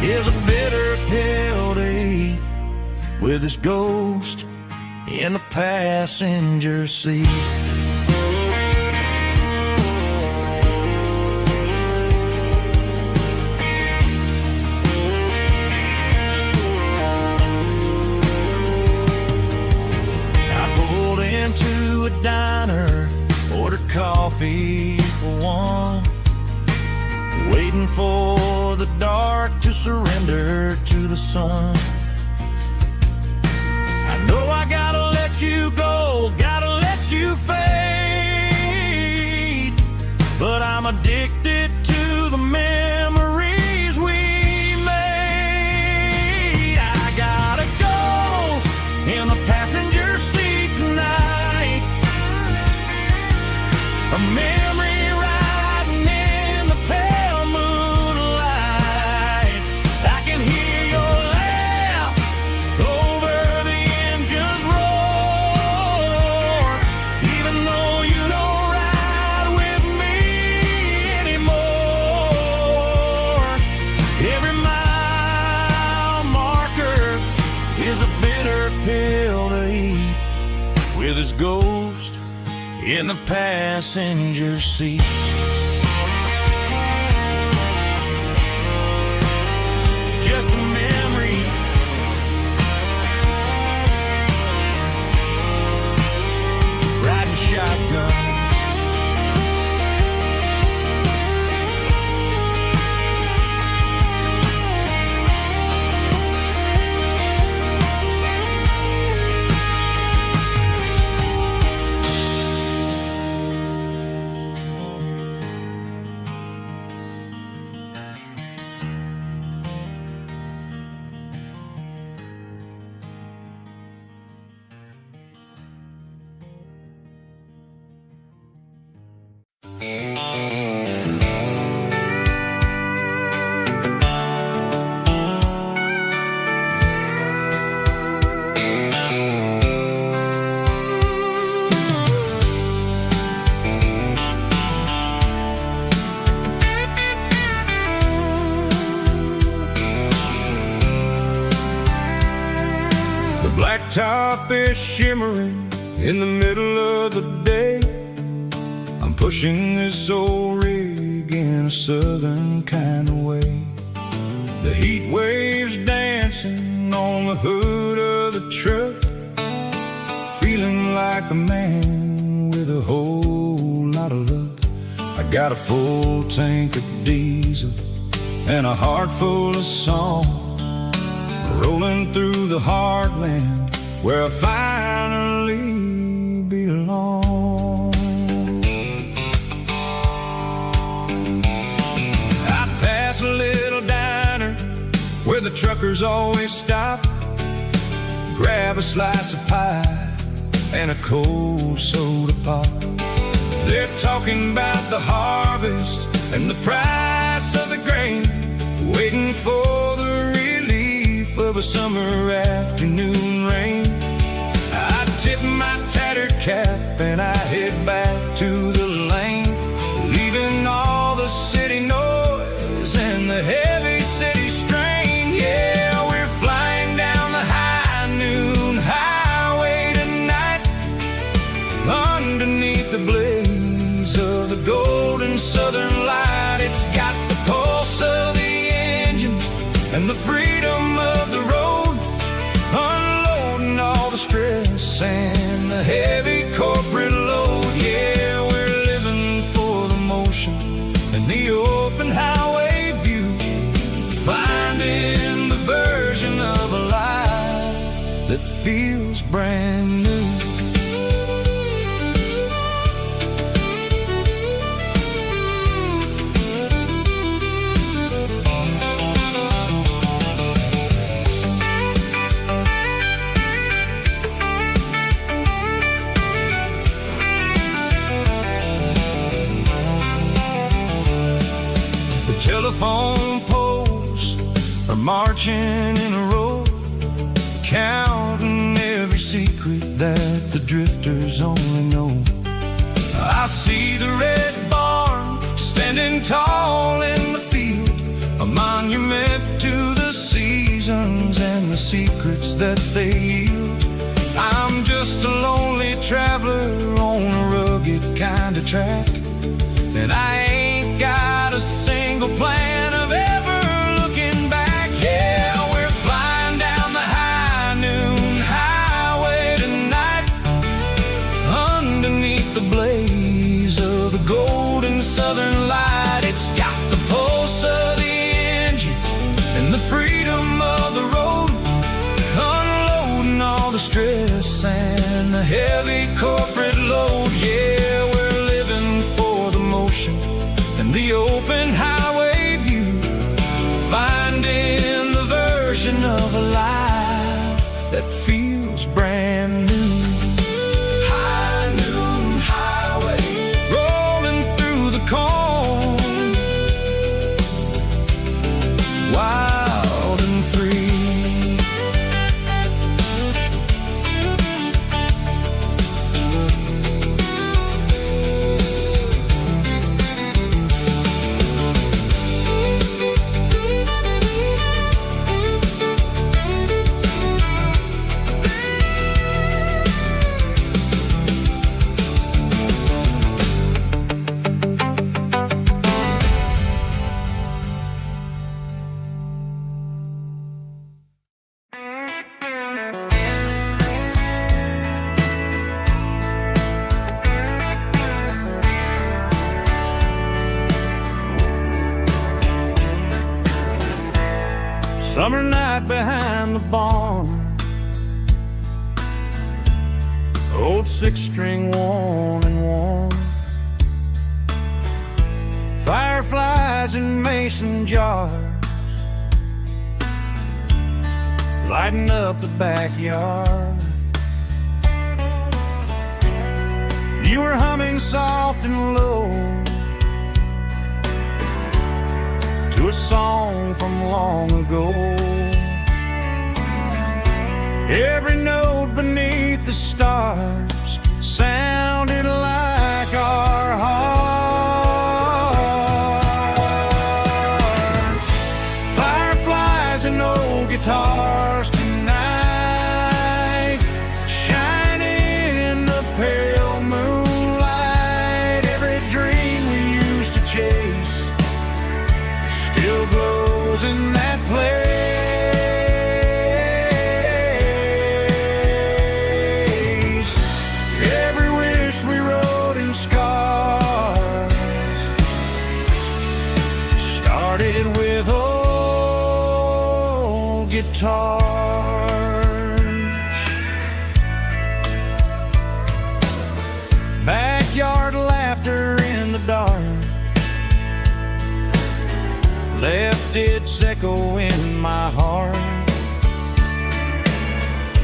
is a bitter pill to eat, with this ghost in the passenger seat. I pulled into a diner, ordered coffee for one, waiting for the dark to surrender to the sun. No, I gotta let you go, gotta let you fade, but I'm addicted to the memories we made. I got a ghost in the passenger seat tonight, a memory riding in the pale moonlight. I can hear your laugh over the engine's roar, even though you don't ride with me anymore. Every mile marker is a bitter pill to eat, with his ghost in the passenger seat. Just a memory, riding shotgun. top is shimmering in the middle of the day. I'm pushing this old rig in a southern kind of way. The heat waves dancing on the hood of the truck, feeling like a man with a whole lot of luck. I got a full tank of diesel and a heart full of song, rolling through the heartland where I finally belong. I pass a little diner where the truckers always stop, grab a slice of pie and a cold soda pop. They're talking about the harvest and the price of the grain, waiting for the relief of a summer afternoon rain. I tip my tattered cap and I head back to the lane, leaving all the city noise and the heavy city strain. Yeah, we're flying down the high noon highway tonight, underneath the blaze of the golden southern light. It's got the pulse of the engine and the freedom of the road, unloading all the stress and the heavy corporate load. Yeah, we're living for the motion and the open highway view, finding the version of a life that feels brand new. Telephone poles are marching in a row, counting every secret that the drifters only know. I see the red barn standing tall in the field, a monument to the seasons and the secrets that they yield. I'm just a lonely traveler on a rugged kind of track, and I ain't got a single plan of ever looking back. Yeah, we're flying down the high noon highway tonight, underneath the blaze of the golden southern light. It's got the pulse of the engine and the freedom of the road, unloading all the stress and the heavy corporate load. Yeah, we're living for the motion and the open highway view, finding the version of a life that feels brand new. High noon highway, rolling through the corn, wild and free. Summer night behind the barn, old six-string worn and worn, fireflies in mason jars, lighting up the backyard. You were humming soft and low to a song from long ago. Every note beneath the stars sounded like our hearts. Fireflies and old guitars tonight, its echo in my heart.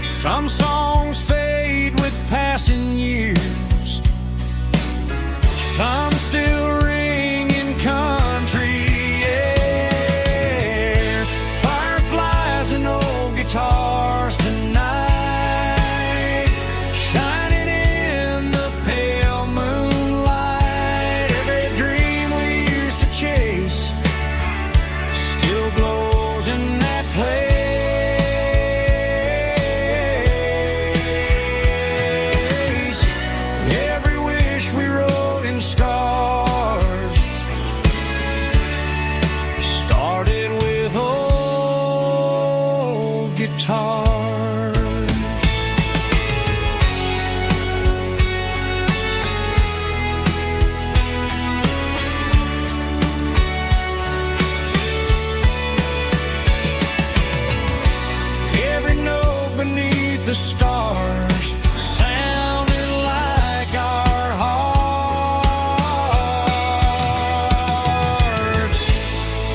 Some songs fade with passing years, some still ring in country air. Fireflies and old guitars tonight, shining in the pale moonlight. Every dream we used to chase still glows in that place. Every wish we wrote in scars started with old guitars. Every note beneath the stars sounded like our hearts.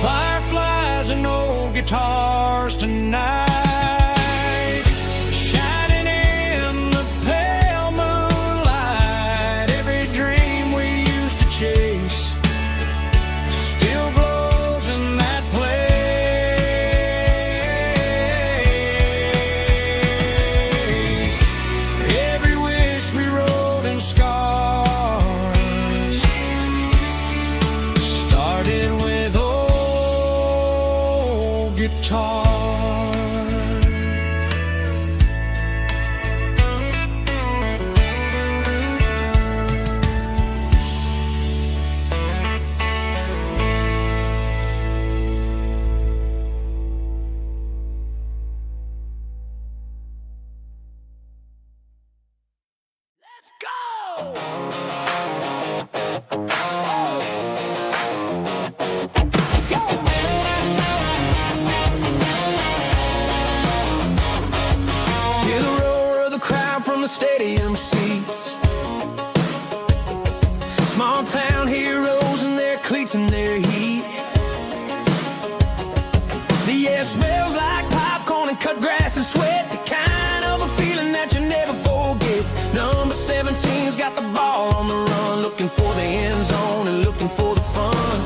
Fireflies and old guitars tonight, shining in the pale moonlight. Every dream we used to chase still glows in that place. Every wish we wrote in scars started with old guitars. Let's go! Hear the roar of the crowd from the stadium seats. Small town heroes in their cleats and their heat. The air smells like popcorn and cut grass and sweat. The kind of a feeling that you never forget. Number 17's got the ball on the run, looking for the end zone and looking for the fun.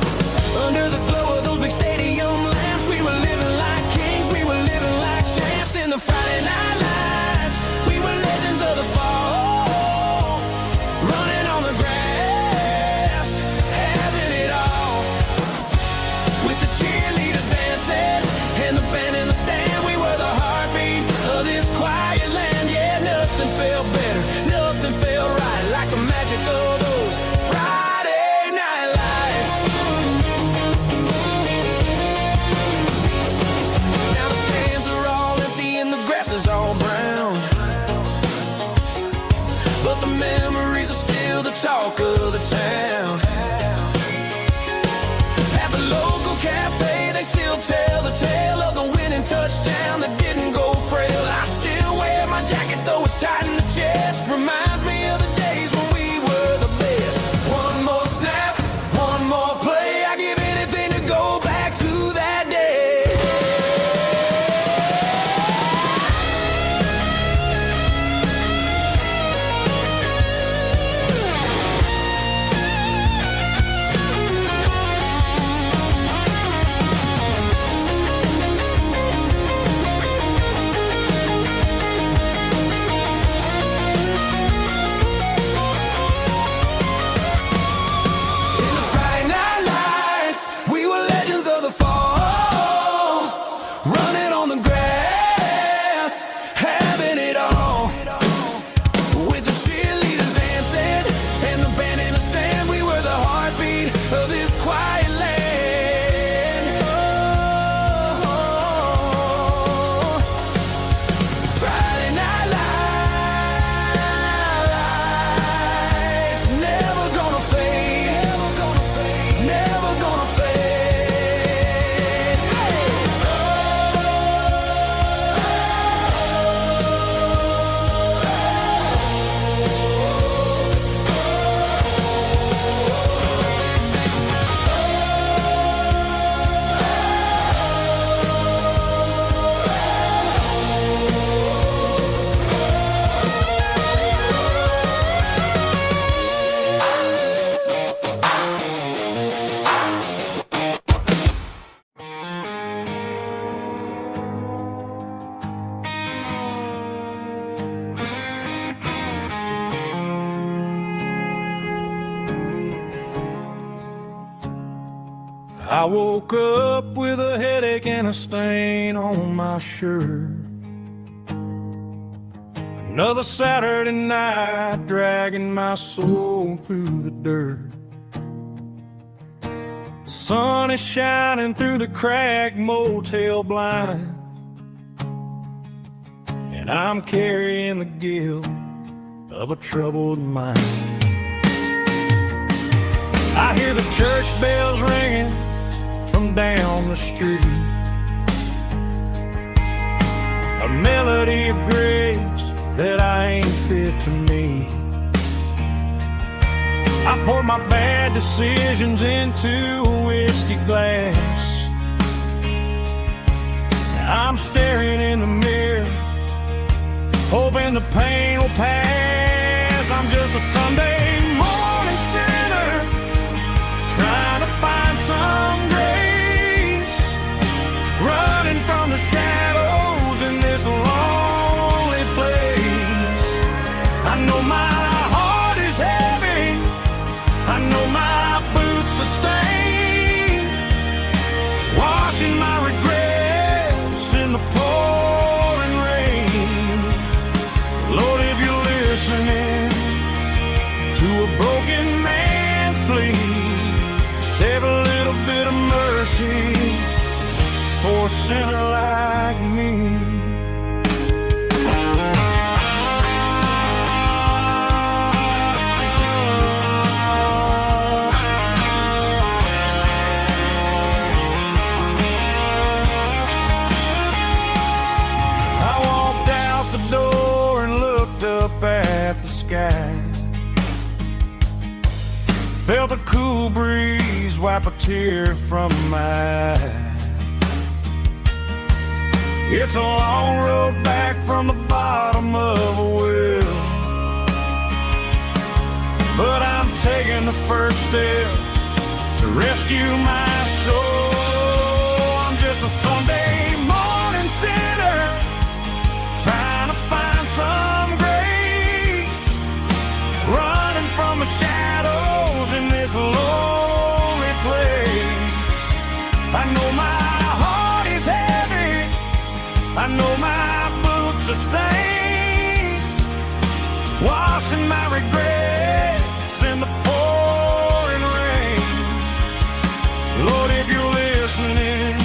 Under the glow of those big stadium lamps, we were living like kings, we were living like champs in the Friday night lights. We were legends of the fall, running on the grass, having it all. With the cheerleaders dancing and the band in the stand, we were the heartbeat of this quiet land. Yeah, nothing felt better, nothing felt right like the magic of those Friday night lights. Now the stands are all empty and the grass is all brown, but the memories are still the talk of the town. At the local cafe, they still tell the tale of the winning touchdown that didn't go frail. I still wear my jacket, though it's tight in the chest. Reminds me of the days when we were the best. One more snap, one more play. I give anything to go back to that day. I woke up with a headache and a stain on my shirt. Another Saturday night dragging my soul through the dirt. The sun is shining through the cracked motel blind, and I'm carrying the guilt of a troubled mind. I hear the church bells ringing from down the street, a melody of grace that I ain't fit to meet. I poured my bad decisions into a whiskey glass. Now I'm staring in the mirror, hoping the pain will pass. I'm just a Sunday morning sinner, trying to find some grace, running from the shadows in this lonely place. I know my heart is heavy, I know my boots are stained, washing my regrets in the pouring rain. Lord, if you're listening to a broken man's plea, save a little bit of mercy for a sinner like me. I walked out the door and looked up at the sky, felt a cool breeze wipe a tear from my eye. It's a long road back from the bottom of a well, but I'm taking the first step to rescue my soul. I'm just a Sunday morning sinner, trying to find some grace, running from the shadows in this lonely place. I know my heart is heavy, I know my boots are stained, washing my regrets in the pouring rain. Lord, if you're listening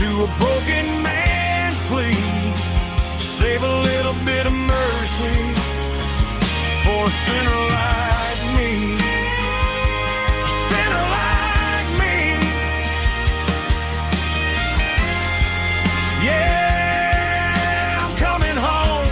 to a broken man's plea, save a little bit of mercy for a sinner like me. A sinner like me. Yeah, I'm coming home.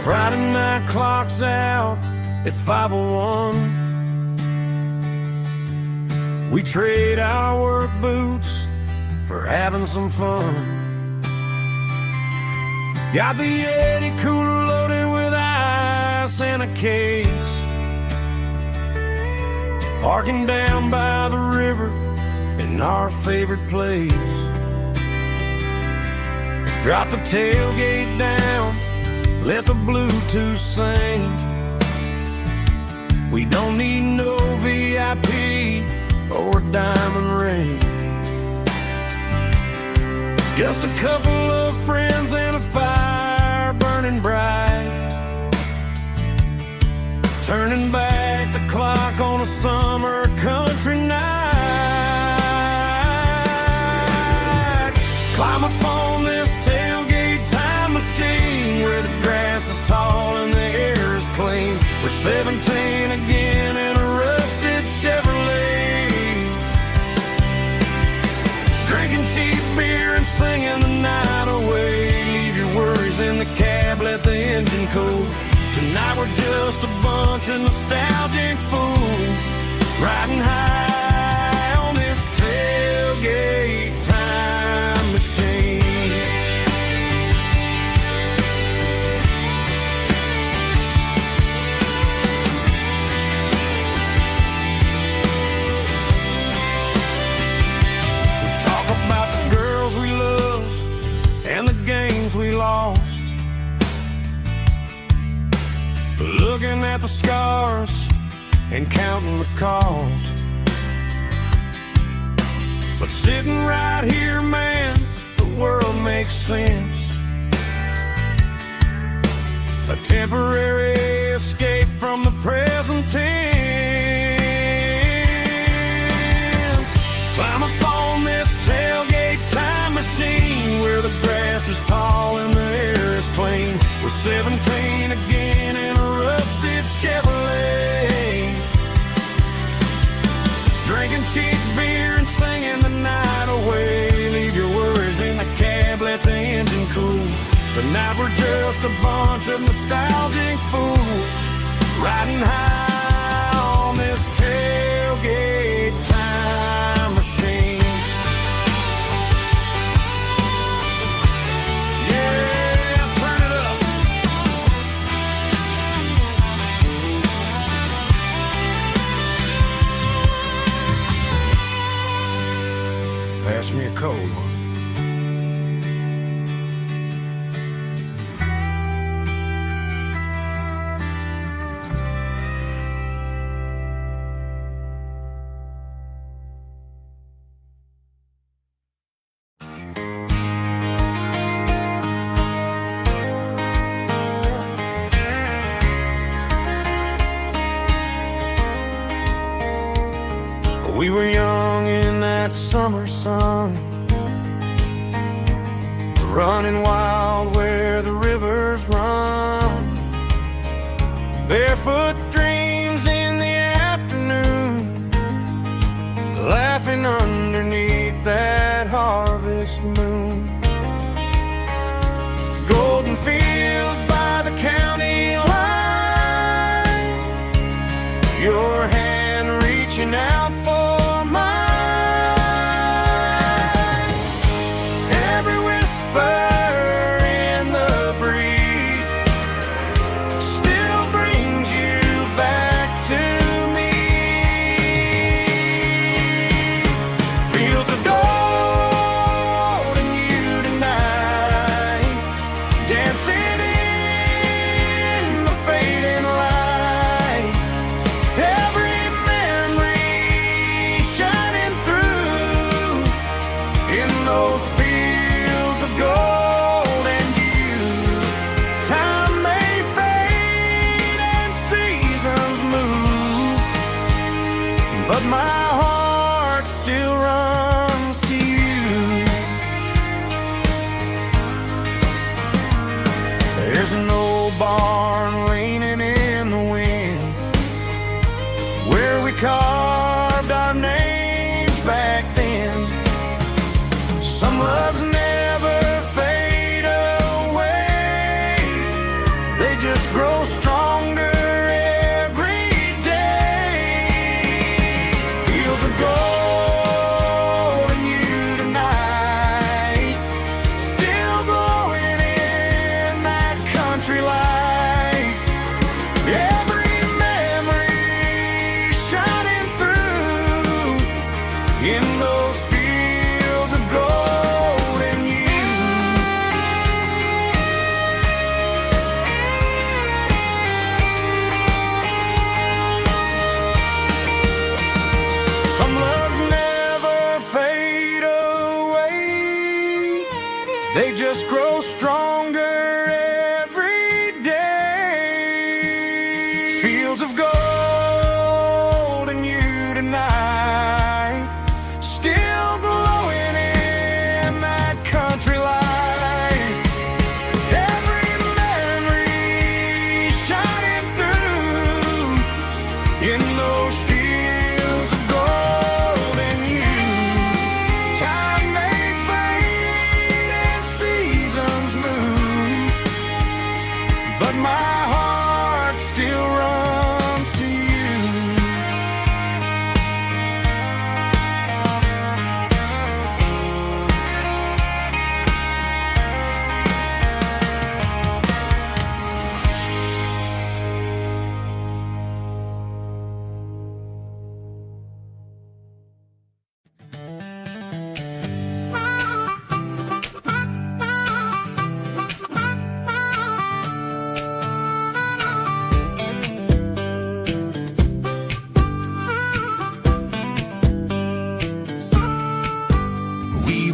Friday night clock's out at 5:01. We trade our work boots for having some fun. Got the Yeti cooler loaded with ice and a case, parking down by the river in our favorite place. Drop the tailgate down, let the Bluetooth sing. We don't need no VIP or a diamond ring, just a couple of friends and a fire burning bright, turning back the clock on a summer country night. Climb up on this tailgate time machine where the grass is Drinking cheap beer and singing the night away. Leave your worries in the cab, let the engine cool. Tonight we're just a bunch of nostalgic fools riding high on this tailgate time machine. We talk about the girls we love and the games we lost, looking at the scars and counting the cost. But sitting right here, man, the world makes sense. A temporary escape from the present tense. Climb up on this tailgate time machine where the grass is tall and the air is clean. We're 17 again in a rusted Chevrolet, drinking cheap beer and singing the night away. Leave your worries in the cab, let the engine cool. Tonight we're just a bunch of nostalgic fools riding high on this tailgate time machine. Yeah, turn it up. Pass me a cold one. We were young in that summer sun, running wild where the rivers run, barefoot dreams in the afternoon, laughing underneath that harvest moon. Golden fields by the county line, your hand reaching out for carved our names back then. Some loves never fade away, they just grow stronger every day. Fields of gold and you tonight, still glowing in that country light. Every in those fields of gold and you. Some loves never fade away, they just grow stronger every day. Fields of gold and you tonight, still glowing in that country light. Every memory shining through in those fields of gold and you. Time may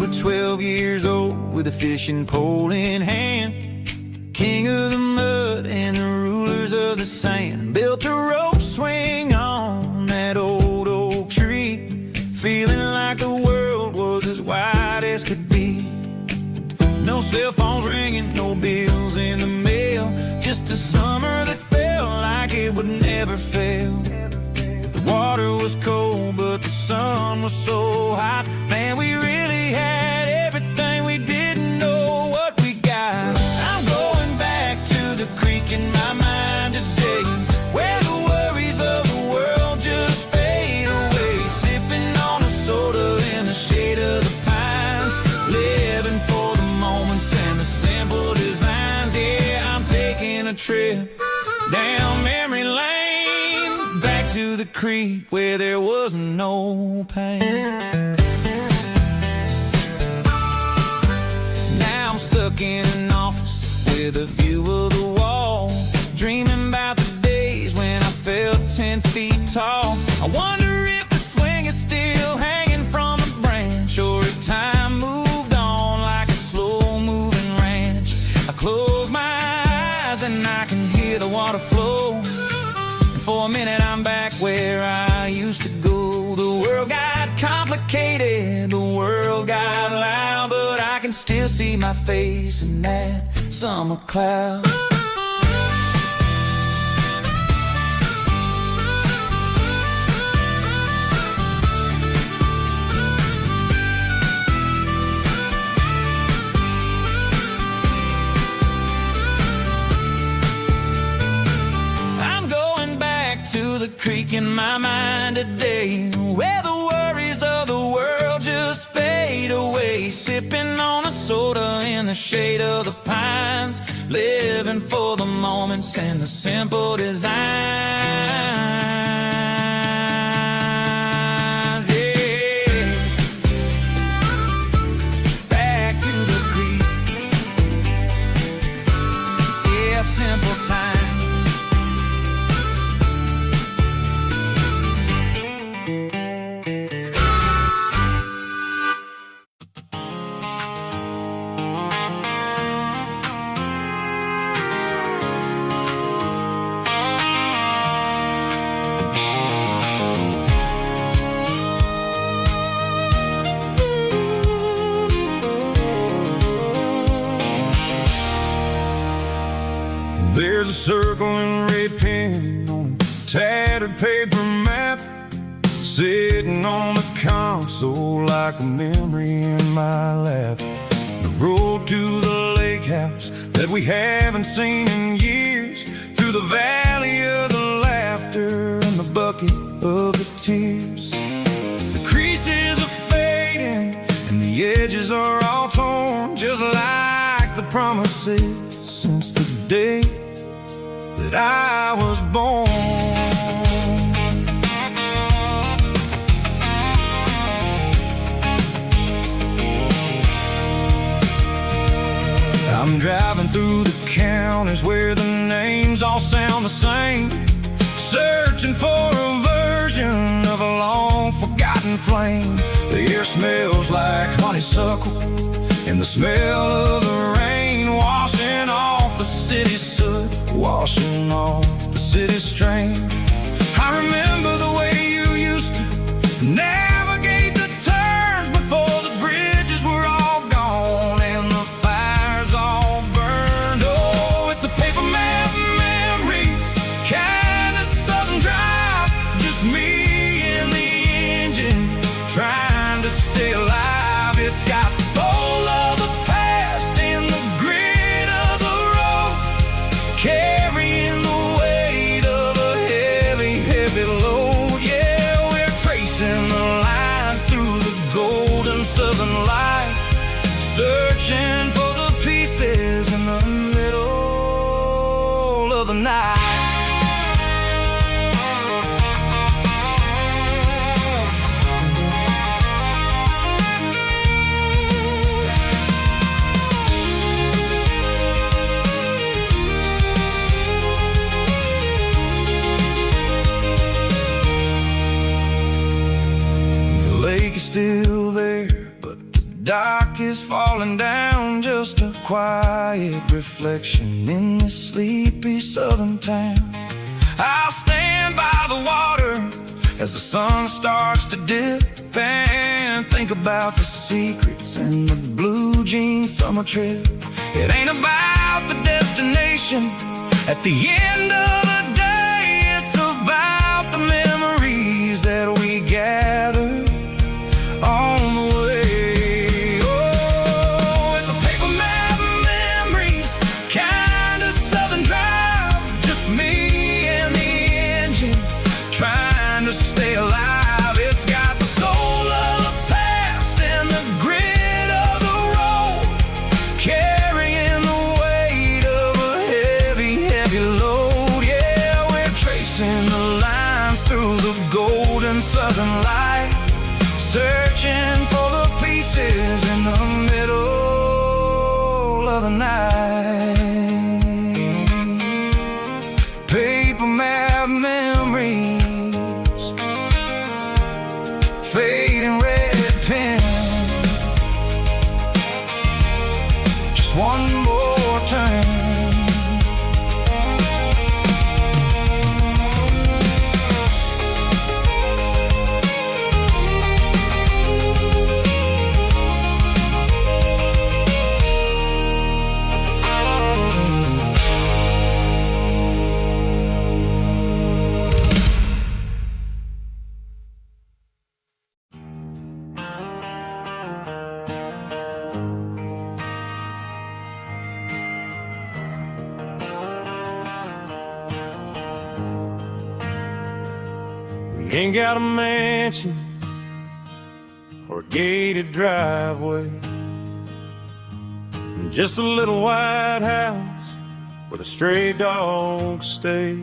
but 12 years old with a fishing pole in hand. King of the mud and the rulers of the sand built a rope swing on that old oak tree, feeling like the world was as wide as could be. No cell phones ringing, no bills in the mail, just a summer that felt like it would never fail. The water was cold, but the sun was so hot. Man, we really had everything, we didn't know what we got. I'm going back to the creek in my mind today, where the worries of the world just fade away. Sipping on a soda in the shade of the pines, living for the moments and the simple designs. Yeah, I'm taking a trip down memory lane, back to the creek where there was no pain. Now I'm stuck in an office with a view of the wall, dreaming about the days when I felt 10 feet tall. I wonder if the swing is still hanging from a branch, or if time moved on like a slow-moving ranch. I close my eyes and I can hear the water flow, and for a minute I'm back where I used to go. The world got complicated, the world got loud, but I can still see my face in that summer cloud. To the creek in my mind today, where the worries of the world just fade away. Sipping on a soda in the shade of the pines, living for the moments and the simple designs. Yeah, back to the creek. Yeah, simple times. There's a circle and red pen on a tattered paper map, sitting on the console like a memory in my lap. The road to the lake house that we haven't seen in years, through the valley of the laughter and the bucket of the tears. The creases are fading and the edges are all torn, just like the promises since the day that I was born. I'm driving through the counties where the names all sound the same, searching for a version of a long forgotten flame. The air smells like honeysuckle and the smell of the rain, washing off the city's soot, washing off the city's strain. I remember the way you used to navigate the turns before the bridges were all gone and the fires all burned. Oh, it's a paper map memories, kind of southern drive, just me and the engine trying to stay alive. It's got the soul of the past and the grit of the road, carrying the weight of a heavy, heavy load. Yeah, we're tracing the lines through the golden southern light, searching for the pieces in the middle of the night. Still there, but the dock is falling down, just a quiet reflection in this sleepy southern town. I'll stand by the water as the sun starts to dip and think about the secrets and the blue jean summer trip. It ain't about the destination at the end of the day, it's about the memories that we gather on the way. Oh, it's a paper map of memories, kind of southern drive, just me and the engine trying to stay alive. It's got the soul of the past and the grit of the road, carrying the weight of a heavy, heavy load. Yeah, we're tracing the lines through the golden southern light, searching for the pieces in the middle of the night. Paper map memories, fading red pen, just one more turn. We ain't got a mansion or a gated driveway, just a little white house where the stray dogs stay.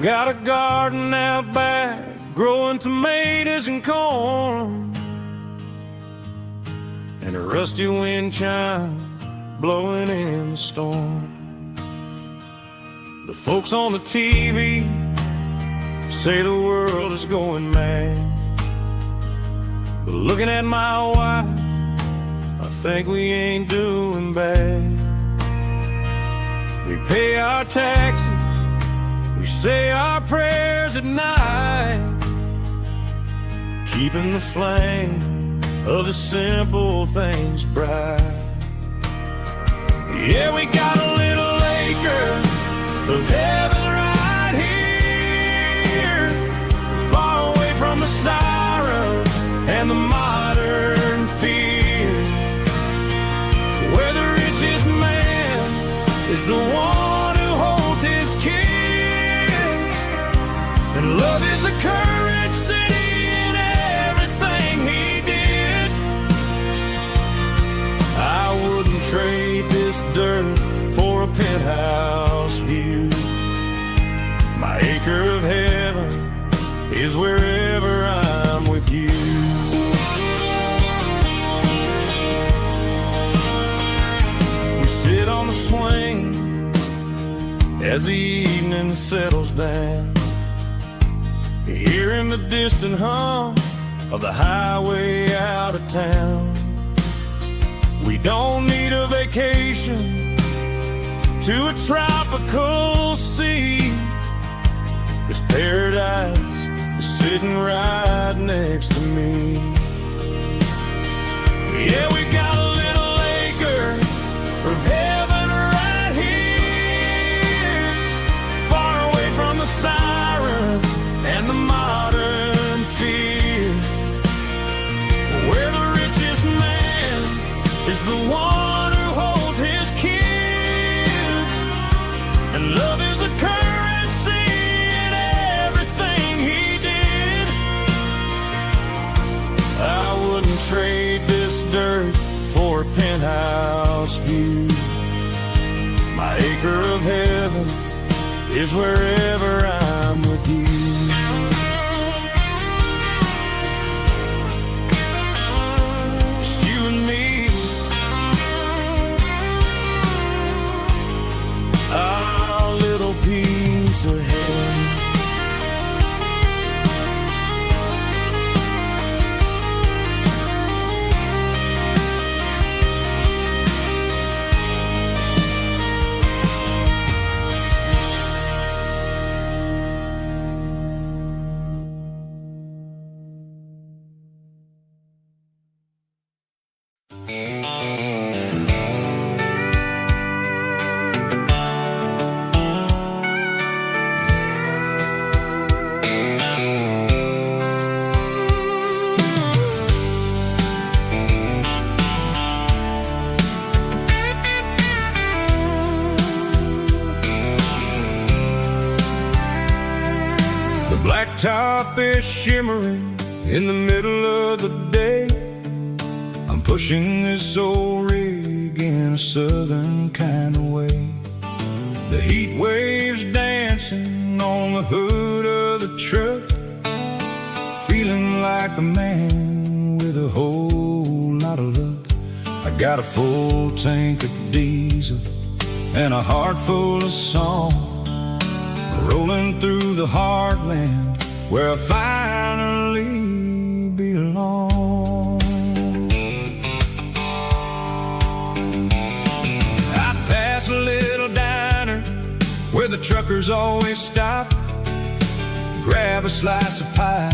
Got a garden out back, growing tomatoes and corn, and a rusty wind chime blowing in the storm. The folks on the TV say the world is going mad, but looking at my wife, I think we ain't doing bad. We pay our taxes, we say our prayers at night, keeping the flame of the simple things bright. Yeah, we got a little acre of heaven right here, far away from the sirens and the modern fear, where the richest man is the one who holds his kids, and love is a currency in everything he did. I wouldn't trade this dirt for a penthouse view. My acre of heaven is wherever I'm with you. We sit on the swing as the evening settles down, hearing the distant hum of the highway out of town. We don't need a vacation to a tropical sea, 'cause paradise is sitting right next to me. Yeah, we got a little acre of heaven right here, far away from the sirens and the modern fear, where the richest man is the one who holds his kids, and love is a currency in everything he did. I wouldn't trade this dirt for a penthouse view. My acre of heaven is wherever I'm with you. Just you and me, our little piece of heaven. top is shimmering in the middle of the day. I'm pushing this old rig in a southern kind of way. The heat waves dancing on the hood of the truck, feeling like a man with a whole lot of luck. I got a full tank of diesel and a heart full of song, rolling through the heartland where I finally belong. I pass a little diner where the truckers always stop, grab a slice of pie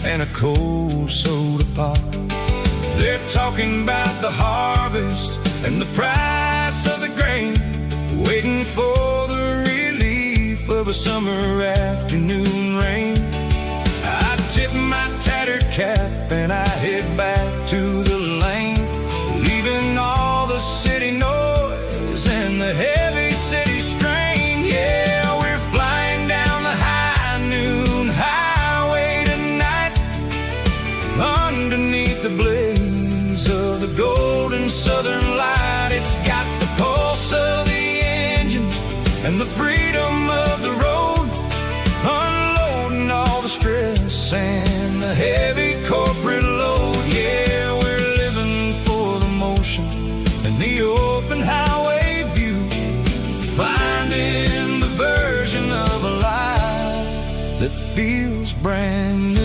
and a cold soda pop. They're talking about the harvest and the price of the grain, waiting for the relief of a summer afternoon rain. I tip my tattered cap and I head back to the lane, leaving all the city noise and the heavy city strain. Yeah, we're flying down the high noon highway tonight, underneath the blaze of the golden southern light. It's got the pulse of the engine and the freedom of the road, unloading all the stress and the heavy corporate load. Yeah, we're living for the motion and the open highway view, finding the version of a life that feels brand new.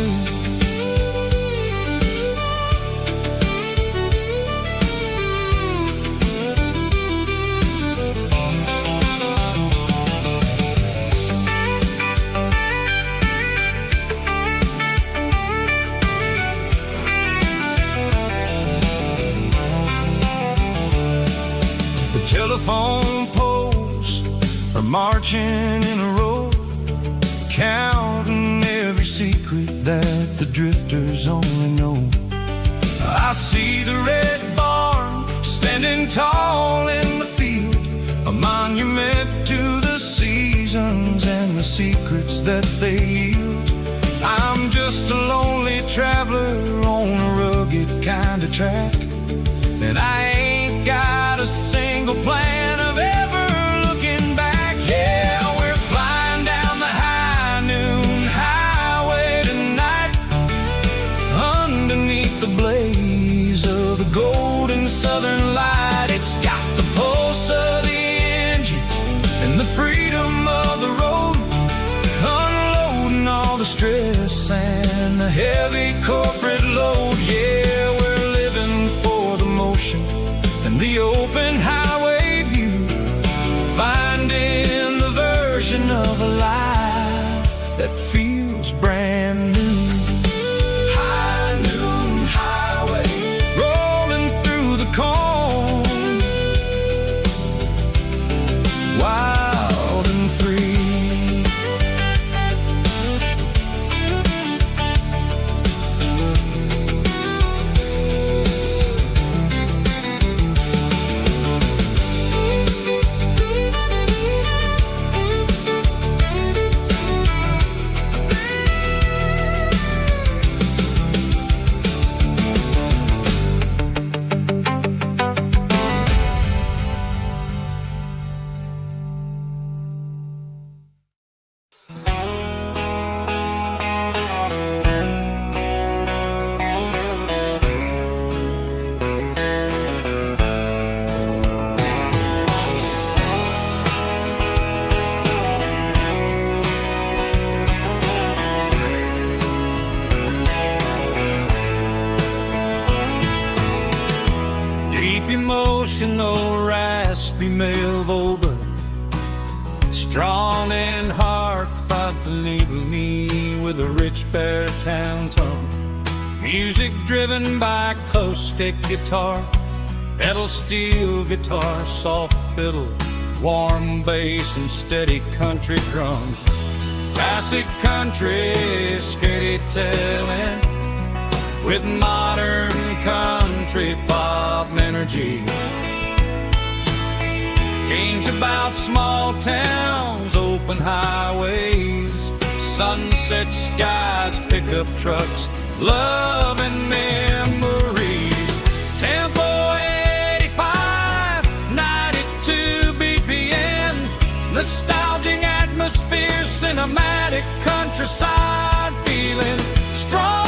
Telephone poles are marching in a row, counting every secret that the drifters only know. I see the red barn standing tall in the field, a monument to the seasons and the secrets that they yield. I'm just a lonely traveler on a rugged kind of track, and I ain't got a single plan of ever looking back. Yeah, we're flying down the high noon highway tonight, underneath the blaze of the golden southern light. It's got the pulse of the engine and the freedom of the road, unloading all the stress and the heavy corporate load. Yeah, we're living for the motion and the open highway view, finding the version of a life that feels brand new. High noon highway, rolling through the corn, wild and free. Emotional, raspy male vocal, strong and heartfelt, enable me with a rich baritone tone. Music driven by acoustic guitar, pedal steel guitar, soft fiddle, warm bass and steady country drums. Classic country storytelling with modern country pop energy. Kings about small towns, open highways, sunset skies, pickup trucks, love and memories. Tempo 85, 92 BPM, nostalgic atmosphere, cinematic countryside feeling strong.